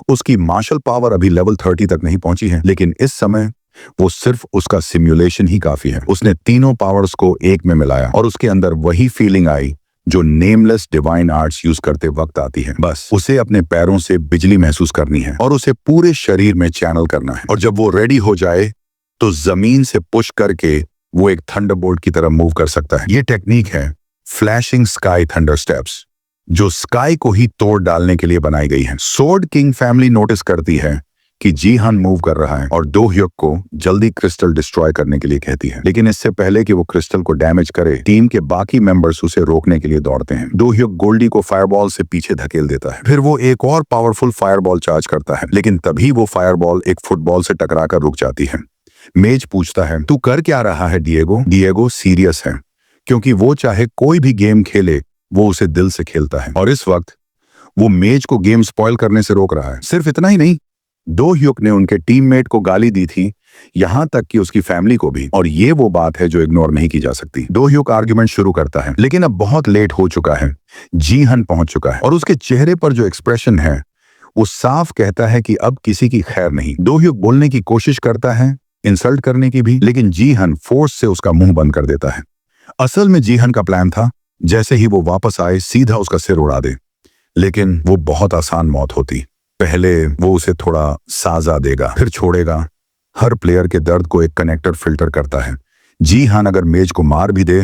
उसकी मार्शल पावर अभी लेवल 30 तक नहीं पहुंची है, लेकिन इस समय वो सिर्फ उसका सिम्युलेशन ही काफी है। उसने तीनों पावर्स को एक में मिलाया और उसके अंदर वही फीलिंग आई जो नेमलेस डिवाइन आर्ट्स यूज करते वक्त आती है। बस उसे अपने पैरों से बिजली महसूस करनी है और उसे पूरे शरीर में चैनल करना है, और जब वो रेडी हो जाए तो जमीन से पुश करके वो एक थंडरबोल्ट की तरह मूव कर सकता है। ये टेक्निक है फ्लैशिंग स्काई थंडर स्टेप्स, जो स्काई को ही तोड़ डालने के लिए बनाई गई है। सोर्ड किंग फैमिली नोटिस करती है कि जीहान मूव कर रहा है और दो ह्युक को जल्दी क्रिस्टल डिस्ट्रॉय करने के लिए कहती है। लेकिन इससे पहले कि वो क्रिस्टल को डैमेज करे, टीम के बाकी मेंबर्स उसे रोकने के लिए दौड़ते हैं। दो ह्युक गोल्डी को फायरबॉल से पीछे धकेल देता है। फिर वो एक और पावरफुल फायरबॉल चार्ज करता है, लेकिन तभी वो फायरबॉल एक फुटबॉल से टकराकर रुक जाती है। मेज पूछता है, तू कर क्या रहा है डिएगो? डिएगो सीरियस है, क्योंकि वो चाहे कोई भी गेम खेले वो उसे दिल से खेलता है, और इस वक्त वो मेज को गेम स्पॉइल करने से रोक रहा है। सिर्फ इतना ही नहीं, दो ह्युक ने उनके टीममेट को गाली दी थी, यहां तक कि उसकी फैमिली को भी, और ये वो बात है जो इग्नोर नहीं की जा सकती। दो ह्युक आर्ग्यूमेंट शुरू करता है, लेकिन अब बहुत लेट हो चुका है। जीहन पहुंच चुका है और उसके चेहरे पर जो एक्सप्रेशन है वो साफ कहता है कि अब किसी की खैर नहीं। दो ह्युक बोलने की कोशिश करता है, इंसल्ट करने की भी, लेकिन जीहन फोर्स से उसका मुंह बंद कर देता है। असल में जीहन का प्लान था जैसे ही वो वापस आए सीधा उसका सिर उड़ा दे, लेकिन वो बहुत आसान मौत होती। पहले वो उसे थोड़ा साजा देगा, फिर छोड़ेगा। हर प्लेयर के दर्द को एक कनेक्टर फिल्टर करता है। जीहान अगर मेज को मार भी दे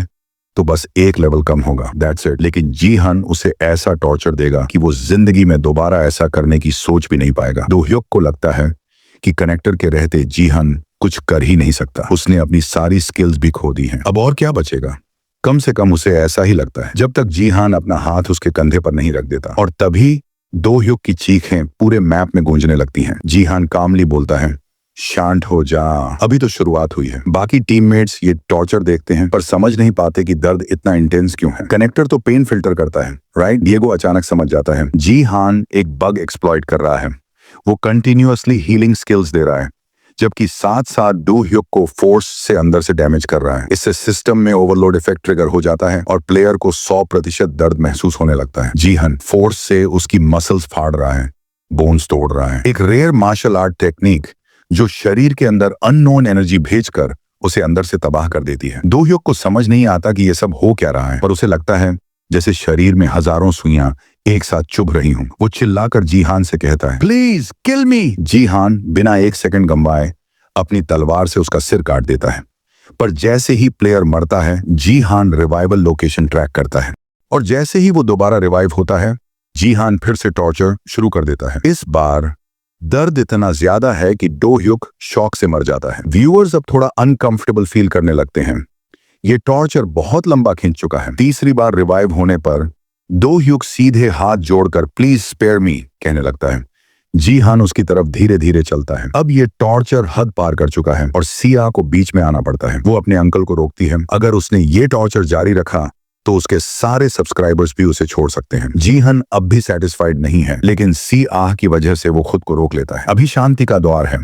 तो बस एक लेवल कम होगा, दैट्स इट। लेकिन जीहान उसे ऐसा टॉर्चर देगा कि वो जिंदगी में दोबारा ऐसा करने की सोच भी नहीं पाएगा। दो ह्युक को लगता है कि कनेक्टर के रहते जीहान कुछ कर ही नहीं सकता। उसने अपनी सारी स्किल्स भी खो दी हैं, अब और क्या बचेगा? कम से कम उसे ऐसा ही लगता है, जब तक जीहान अपना हाथ उसके कंधे पर नहीं रख देता। और तभी दो ह्युक की चीखें पूरे मैप में गूंजने लगती हैं। जीहान कामली बोलता है, शांत हो जा, अभी तो शुरुआत हुई है। बाकी टीममेट्स ये टॉर्चर देखते हैं पर समझ नहीं पाते कि दर्द इतना इंटेंस क्यों है। कनेक्टर तो पेन फिल्टर करता है, राइट? डिएगो अचानक समझ जाता है जीहान एक बग एक्सप्लॉइट कर रहा है। वो कंटिन्यूअसली हीलिंग स्किल्स दे रहा है, जबकि साथ साथ दो ह्युक को फोर्स से अंदर से डैमेज कर रहा है। इससे सिस्टम में ओवरलोड इफेक्ट ट्रिगर हो जाता है और प्लेयर को 100% दर्द महसूस होने लगता है। जीहन फोर्स से उसकी मसल्स फाड़ रहा है, बोन्स तोड़ रहा है। एक रेयर मार्शल आर्ट टेक्निक जो शरीर के अंदर अननोन एनर्जी भेजकर उसे अंदर से तबाह कर देती है। दो ह्युक को समझ नहीं आता कि ये सब हो क्या रहा है, पर उसे लगता है जैसे शरीर में हजारों सुइयां एक साथ चुभ रही हूं। वो चिल्लाकर जीहान से कहता है, प्लीज किल मी। जीहान बिना एक सेकंड गंवाए अपनी तलवार से उसका सिर काट देता है। पर जैसे ही प्लेयर मरता है जीहान रिवाइवल लोकेशन ट्रैक करता है, और जैसे ही वो दोबारा रिवाइव होता है जीहान फिर से टॉर्चर शुरू कर देता है। इस बार दर्द इतना ज्यादा है कि दो ह्युक शॉक से मर जाता है। व्यूअर्स अब थोड़ा अनकंफर्टेबल फील करने लगते हैं। ये टॉर्चर बहुत लंबा खींच चुका है। तीसरी बार रिवाइव होने पर डोह्युक सीधे हाथ जोड़कर प्लीज स्पेयर मी कहने लगता है। जीहान उसकी तरफ धीरे धीरे चलता है। अब ये टॉर्चर हद पार कर चुका है और सिया को बीच में आना पड़ता है। वो अपने अंकल को रोकती है। अगर उसने ये टॉर्चर जारी रखा तो उसके सारे सब्सक्राइबर्स भी उसे छोड़ सकते हैं। जीहन अब भी सेटिस्फाइड नहीं है, लेकिन सी आह की वजह से वो खुद को रोक लेता है। अभी शांति का दौर है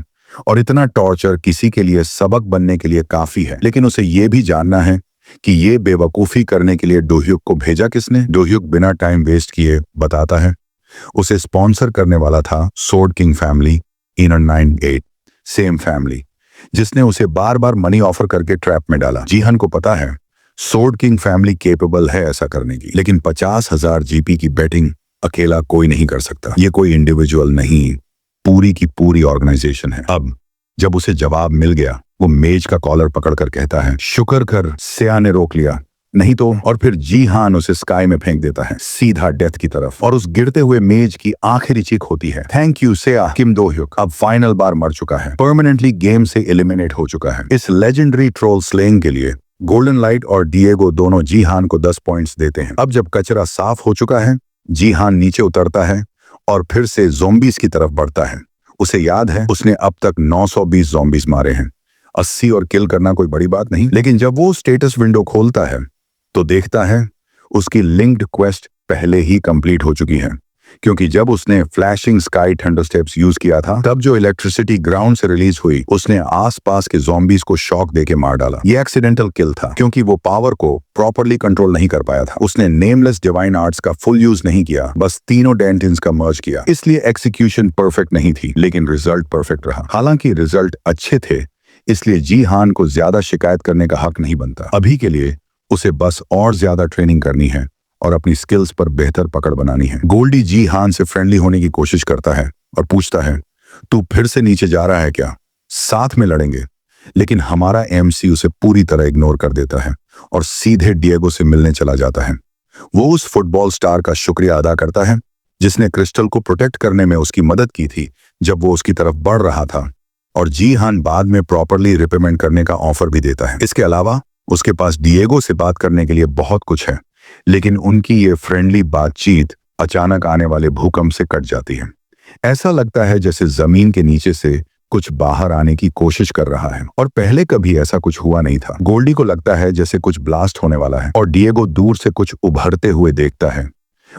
और इतना टॉर्चर किसी के लिए सबक बनने के लिए काफी है, लेकिन उसे ये भी जानना है कि ये बेवकूफी करने के लिए डोह्युक को भेजा किसने। डोह्युक बिना टाइम वेस्ट किए बताता है उसे स्पॉन्सर करने वाला था sword king family in 98 same family, जिसने उसे बार बार मनी ऑफर करके ट्रैप में डाला। जीहन को पता है सोर्ड किंग फैमिली केपेबल है ऐसा करने की, लेकिन 50,000 जीपी की बेटिंग अकेला कोई नहीं कर सकता। ये कोई इंडिविजुअल नहीं, पूरी की पूरी ऑर्गेनाइजेशन है। अब जब उसे जवाब मिल गया, वो मेज का कॉलर पकड़कर कहता है शुक्र कर सिया ने रोक लिया, नहीं तो। और फिर जीहान उसे स्काई में फेंक देता है सीधा डेथ की तरफ, और उस गिरते हुए मेज की आखिरी चीख होती है थैंक यू सिया। किम डोह्युक अब फाइनल बार मर चुका है, परमानेंटली गेम से एलिमिनेट हो चुका है। इस लेजेंडरी ट्रोल स्लेइंग के लिए गोल्डन लाइट और डिएगो दोनों जीहान को 10 पॉइंट्स देते हैं। अब जब कचरा साफ हो चुका है, जीहान नीचे उतरता है और फिर से ज़ॉम्बीज की तरफ बढ़ता है। उसे याद है उसने अब तक 920 ज़ॉम्बीज मारे हैं। 80 और किल करना कोई बड़ी बात नहीं, लेकिन जब वो स्टेटस विंडो खोलता है तो देखता है उसकी लिंक्ड क्वेस्ट पहले ही कंप्लीट हो चुकी है, क्योंकि जब उसने flashing sky thunder steps use किया था, तब जो इलेक्ट्रिसिटी ग्राउंड से रिलीज हुई उसने आसपास के ज़ॉम्बीज को शॉक देके मार डाला। ये एक्सीडेंटल किल था, क्योंकि वो पावर को प्रॉपरली कंट्रोल नहीं कर पाया था। उसने नेमलेस डिवाइन आर्ट्स का फुल यूज नहीं किया, बस तीनों डेंटिन्स का मर्ज किया। इसलिए एक्सिक्यूशन परफेक्ट नहीं थी, लेकिन रिजल्ट परफेक्ट रहा। हालांकि रिजल्ट अच्छे थे, इसलिए जीहान को ज्यादा शिकायत करने का हक नहीं बनता। अभी के लिए उसे बस और ज्यादा ट्रेनिंग करनी है और अपनी स्किल्स पर बेहतर पकड़ बनानी है। गोल्डी जीहान से फ्रेंडली होने की कोशिश करता है और पूछता है तू फिर से नीचे जा रहा है क्या? साथ में लड़ेंगे। लेकिन हमारा एमसी उसे पूरी तरह इग्नोर कर देता है और सीधे डिएगो से मिलने चला जाता है। वो उस फुटबॉल स्टार का शुक्रिया अदा करता है जिसने क्रिस्टल को प्रोटेक्ट करने में उसकी मदद की थी जब वो उसकी तरफ बढ़ रहा था, और जीहान बाद में प्रॉपरली रिपेमेंट करने का ऑफर भी देता है। इसके अलावा उसके पास डिएगो से बात करने के लिए बहुत कुछ है, लेकिन उनकी ये फ्रेंडली बातचीत अचानक आने वाले भूकंप से कट जाती है। ऐसा लगता है जैसे जमीन के नीचे से कुछ बाहर आने की कोशिश कर रहा है, और पहले कभी ऐसा कुछ हुआ नहीं था। गोल्डी को लगता है जैसे कुछ ब्लास्ट होने वाला है, और डिएगो दूर से कुछ उभरते हुए देखता है।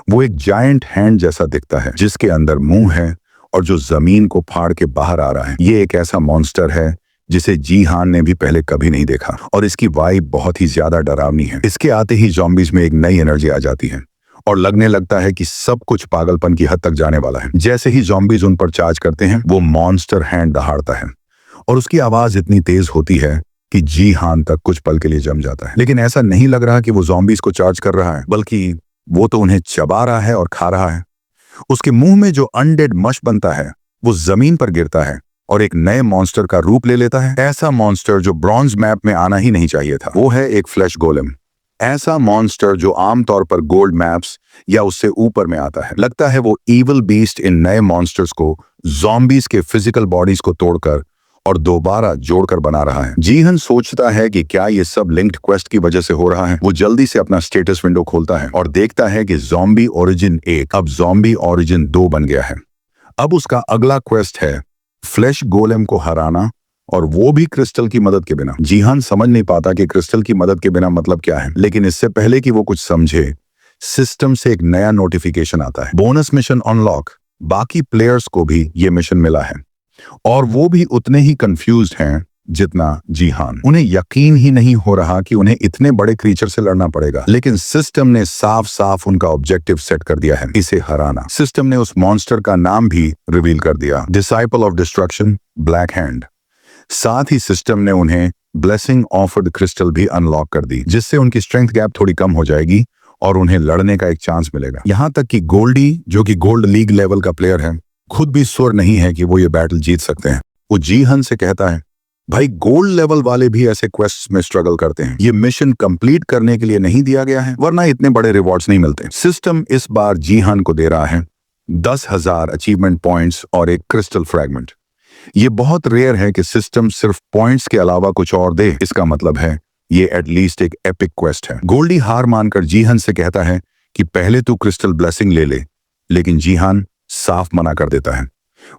वो एक जायंट हैंड जैसा दिखता है जिसके अंदर मुंह है और जो जमीन को फाड़ के बाहर आ रहा है। ये एक ऐसा मॉन्स्टर है जिसे जीहान ने भी पहले कभी नहीं देखा, और इसकी वाइब बहुत ही ज्यादा डरावनी है। इसके आते ही ज़ॉम्बीज में एक नई एनर्जी आ जाती है और लगने लगता है कि सब कुछ पागलपन की हद तक जाने वाला है। जैसे ही ज़ॉम्बीज उन पर चार्ज करते हैं, वो मॉन्स्टर हैंड दहाड़ता है और उसकी आवाज इतनी तेज होती है कि जीहान तक कुछ पल के लिए जम जाता है। लेकिन ऐसा नहीं लग रहा कि वो ज़ॉम्बीज को चार्ज कर रहा है, बल्कि वो तो उन्हें चबा रहा है और खा रहा है। उसके मुंह में जो अनडेड मश बनता है वो जमीन पर गिरता है और एक नए मॉन्स्टर का रूप ले लेता है। ऐसा मॉन्स्टर जो ब्रॉन्ज मैप में आना ही नहीं चाहिए था। वो है एक फ्लैश गोलेम। ऐसा मॉन्स्टर जो आमतौर पर गोल्ड मैप्स या उससे ऊपर में आता है। लगता है वो इविल बीस्ट इन नए मॉन्स्टर्स को ज़ॉम्बीज के फिजिकल बॉडीज को तोड़कर और दोबारा जोड़कर बना रहा है। जीहन सोचता है कि क्या ये सब लिंक्ड क्वेस्ट की वजह से हो रहा है। वो जल्दी से अपना स्टेटस विंडो खोलता है और देखता है कि ज़ॉम्बी ओरिजिन 1 अब ज़ॉम्बी ओरिजिन 2 बन गया है। अब उसका अगला क्वेस्ट है फ्लैश गोलेम को हराना, और वो भी क्रिस्टल की मदद के बिना। जीहान समझ नहीं पाता कि क्रिस्टल की मदद के बिना मतलब क्या है, लेकिन इससे पहले कि वो कुछ समझे, सिस्टम से एक नया नोटिफिकेशन आता है, बोनस मिशन अनलॉक। बाकी प्लेयर्स को भी ये मिशन मिला है और वो भी उतने ही कंफ्यूज्ड हैं जितना जीहान। उन्हें यकीन ही नहीं हो रहा कि उन्हें इतने बड़े क्रीचर से लड़ना पड़ेगा, लेकिन सिस्टम ने साफ साफ उनका ऑब्जेक्टिव सेट कर दिया है, इसे हराना। सिस्टम ने उस मॉन्स्टर का नाम भी रिवील कर दिया, disciple of destruction, black hand. साथ ही सिस्टम ने उन्हें ब्लेसिंग ऑफर्ड क्रिस्टल भी अनलॉक कर दी, जिससे उनकी स्ट्रेंथ गैप थोड़ी कम हो जाएगी और उन्हें लड़ने का एक चांस मिलेगा। यहाँ तक कि गोल्डी, जो कि गोल्ड लीग लेवल का प्लेयर है, खुद भी श्योर नहीं है कि वो ये बैटल जीत सकते हैं। वो जीहन से कहता है भाई गोल्ड लेवल वाले भी ऐसे क्वेस्ट्स में स्ट्रगल करते हैं, ये मिशन कंप्लीट करने के लिए नहीं दिया गया है, वरना इतने बड़े रिवॉर्ड्स नहीं मिलते। सिस्टम इस बार जीहन को दे रहा है 10,000 अचीवमेंट पॉइंट्स और एक क्रिस्टल फ्रैगमेंट। ये बहुत रेयर है कि सिस्टम सिर्फ पॉइंट्स के अलावा कुछ और दे। इसका मतलब है ये एटलीस्ट एक एपिक क्वेस्ट है। गोल्डी हार मानकर जीहन से कहता है कि पहले तू क्रिस्टल ब्लेसिंग ले ले, लेकिन जीहान साफ मना कर देता है।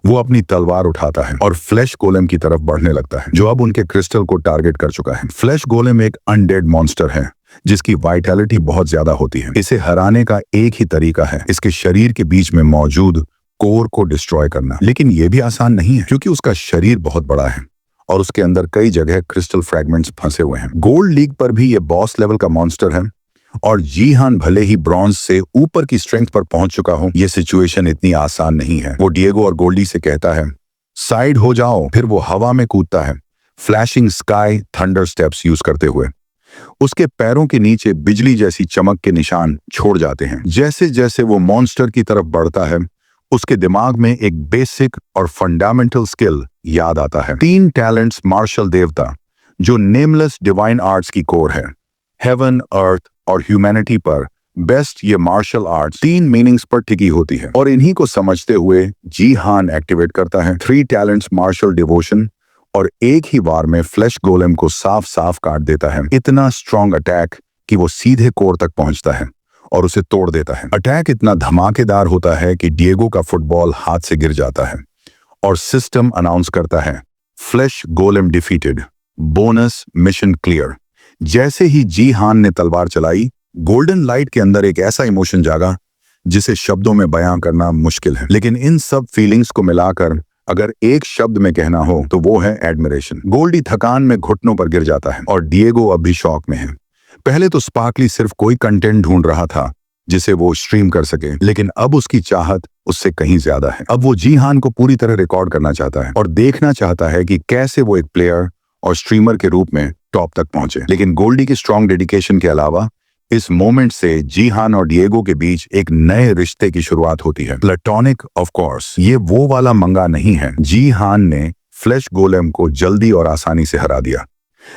वो अपनी तलवार उठाता है और फ्लैश गोलेम की तरफ बढ़ने लगता है, जो अब उनके क्रिस्टल को टारगेट कर चुका है। फ्लैश गोलेम एक अनडेड मॉन्स्टर है जिसकी वाइटैलिटी बहुत ज्यादा होती है। इसे हराने का एक ही तरीका है, इसके शरीर के बीच में मौजूद कोर को डिस्ट्रॉय करना। लेकिन यह भी आसान नहीं है, क्योंकि उसका शरीर बहुत बड़ा है और उसके अंदर कई जगह क्रिस्टल फ्रैगमेंट्स फंसे हुए हैं। गोल्ड लीग पर भी ये बॉस लेवल का मॉन्स्टर है और जीहान भले ही ब्रॉन्ज से ऊपर की स्ट्रेंथ पर पहुंच चुका हो, ये सिचुएशन इतनी आसान नहीं है। वो डिएगो और गोल्डी से कहता है साइड हो जाओ, फिर वो हवा में कूदता है, flashing sky thunder steps use करते हुए। उसके पैरों के नीचे बिजली जैसी चमक के निशान छोड़ जाते हैं। जैसे जैसे वो मॉन्स्टर की तरफ बढ़ता है, उसके दिमाग में एक बेसिक और फंडामेंटल स्किल याद आता है। 3 टैलेंट्स मार्शल देवता, जो नेमलेस डिवाइन आर्ट्स की कोर है। हेवन, अर्थ और ह्यूमैनिटी पर बेस्ट ये मार्शल आर्ट्स 3 मीनिंग्स पर टिकी होती है और इन्हीं को समझते हुए जीहान एक्टिवेट करता है 3 टैलेंट्स मार्शल डिवोशन और एक ही बार में फ्लैश गोलेम को साफ साफ काट देता है। इतना स्ट्रॉन्ग अटैक कि वो सीधे कोर तक पहुंचता है और उसे तोड़ देता है। अटैक इतना धमाकेदार होता है कि डिएगो का फुटबॉल हाथ से गिर जाता है और सिस्टम अनाउंस करता है flash golem defeated, bonus mission clear. जैसे ही जीहान ने तलवार चलाई, गोल्डन लाइट के अंदर एक ऐसा इमोशन जागा जिसे शब्दों में बयां करना मुश्किल है। लेकिन इन सब फीलिंग्स को मिलाकर अगर एक शब्द में कहना हो तो वो है एडमिरेशन। गोल्डी थकान में घुटनों पर गिर जाता है और डिएगो अब भी शॉक में है। पहले तो स्पार्कली सिर्फ कोई कंटेंट ढूंढ रहा था जिसे वो स्ट्रीम कर सके, लेकिन अब उसकी चाहत उससे कहीं ज्यादा है। अब वो जीहान को पूरी तरह रिकॉर्ड करना चाहता है और देखना चाहता है कि कैसे वो एक प्लेयर और स्ट्रीमर के रूप में टॉप तक पहुंचे। लेकिन गोल्डी की स्ट्रॉन्ग डेडिकेशन के अलावा इस मोमेंट से जीहान और डिएगो के बीच एक नए रिश्ते की शुरुआत होती है। प्लेटोनिक ऑफ कोर्स, ये वो वाला मंगा नहीं है। जीहान ने फ्लैश गोलेम को जल्दी और आसानी से हरा दिया,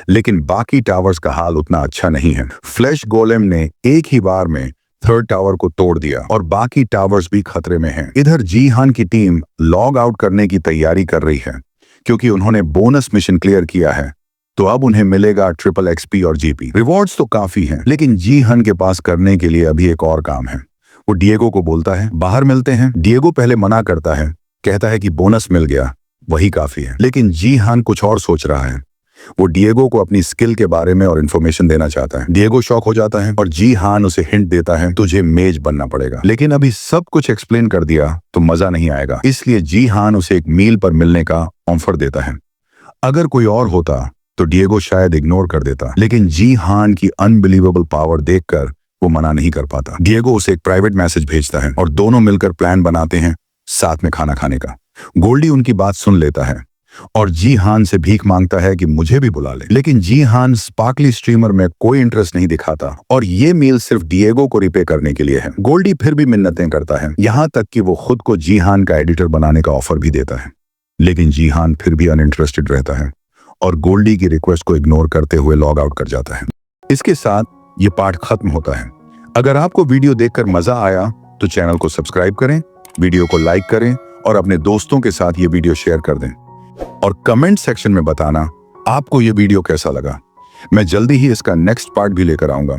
लेकिन बाकी टावर्स का हाल उतना अच्छा नहीं है। फ्लैश गोलेम ने एक ही बार में 3rd टावर को तोड़ दिया और बाकी टावर्स भी खतरे में हैं। इधर जीहान की टीम लॉग आउट करने की तैयारी कर रही है, क्योंकि उन्होंने बोनस मिशन क्लियर किया है, तो अब उन्हें मिलेगा ट्रिपल XP और GP। रिवॉर्ड्स तो काफी हैं, लेकिन जीहान के पास करने के लिए अभी एक और काम है। वो डिएगो को बोलता है बाहर मिलते हैं। डिएगो पहले मना करता है, कहता है कि बोनस मिल गया, वही काफी है। लेकिन जीहान कुछ और सोच रहा है। वो डिएगो को अपनी स्किल के बारे में और इन्फॉर्मेशन देना चाहता है। डिएगो शॉक हो जाता है और जीहान उसे हिंट देता है तुझे मेज बनना पड़ेगा। लेकिन अभी सब कुछ एक्सप्लेन कर दिया तो मजा नहीं आएगा, इसलिए जीहान उसे एक मील पर मिलने का ऑफर देता है। अगर कोई और होता तो डिएगो शायद इग्नोर कर देता, लेकिन जीहान की अनबिलीवेबल पावर देखकर वो मना नहीं कर पाता। डिएगो उसे एक प्राइवेट मैसेज भेजता है और दोनों मिलकर प्लान बनाते हैं साथ में खाना खाने का। गोल्डी उनकी बात सुन लेता है और जीहान से भीख मांगता है कि मुझे भी बुला ले, लेकिन जीहान स्पार्कली स्ट्रीमर में कोई इंटरेस्ट नहीं दिखाता और ये मील सिर्फ डिएगो को रिपे करने के लिए है। गोल्डी फिर भी मिन्नतें करता है, यहाँ तक कि वो खुद को जीहान का एडिटर बनाने का ऑफर भी देता है, लेकिन जीहान फिर भी अनइंटरेस्टेड रहता है और गोल्डी की रिक्वेस्ट को इग्नोर करते हुए लॉग आउट कर जाता है। इसके साथ ये पार्ट खत्म होता है। अगर आपको वीडियो देखकर मजा आया तो चैनल को सब्सक्राइब करें, वीडियो को लाइक करें और अपने दोस्तों के साथ ये वीडियो शेयर कर दें और कमेंट सेक्शन में बताना आपको ये वीडियो कैसा लगा। मैं जल्दी ही इसका नेक्स्ट पार्ट भी लेकर आऊंगा।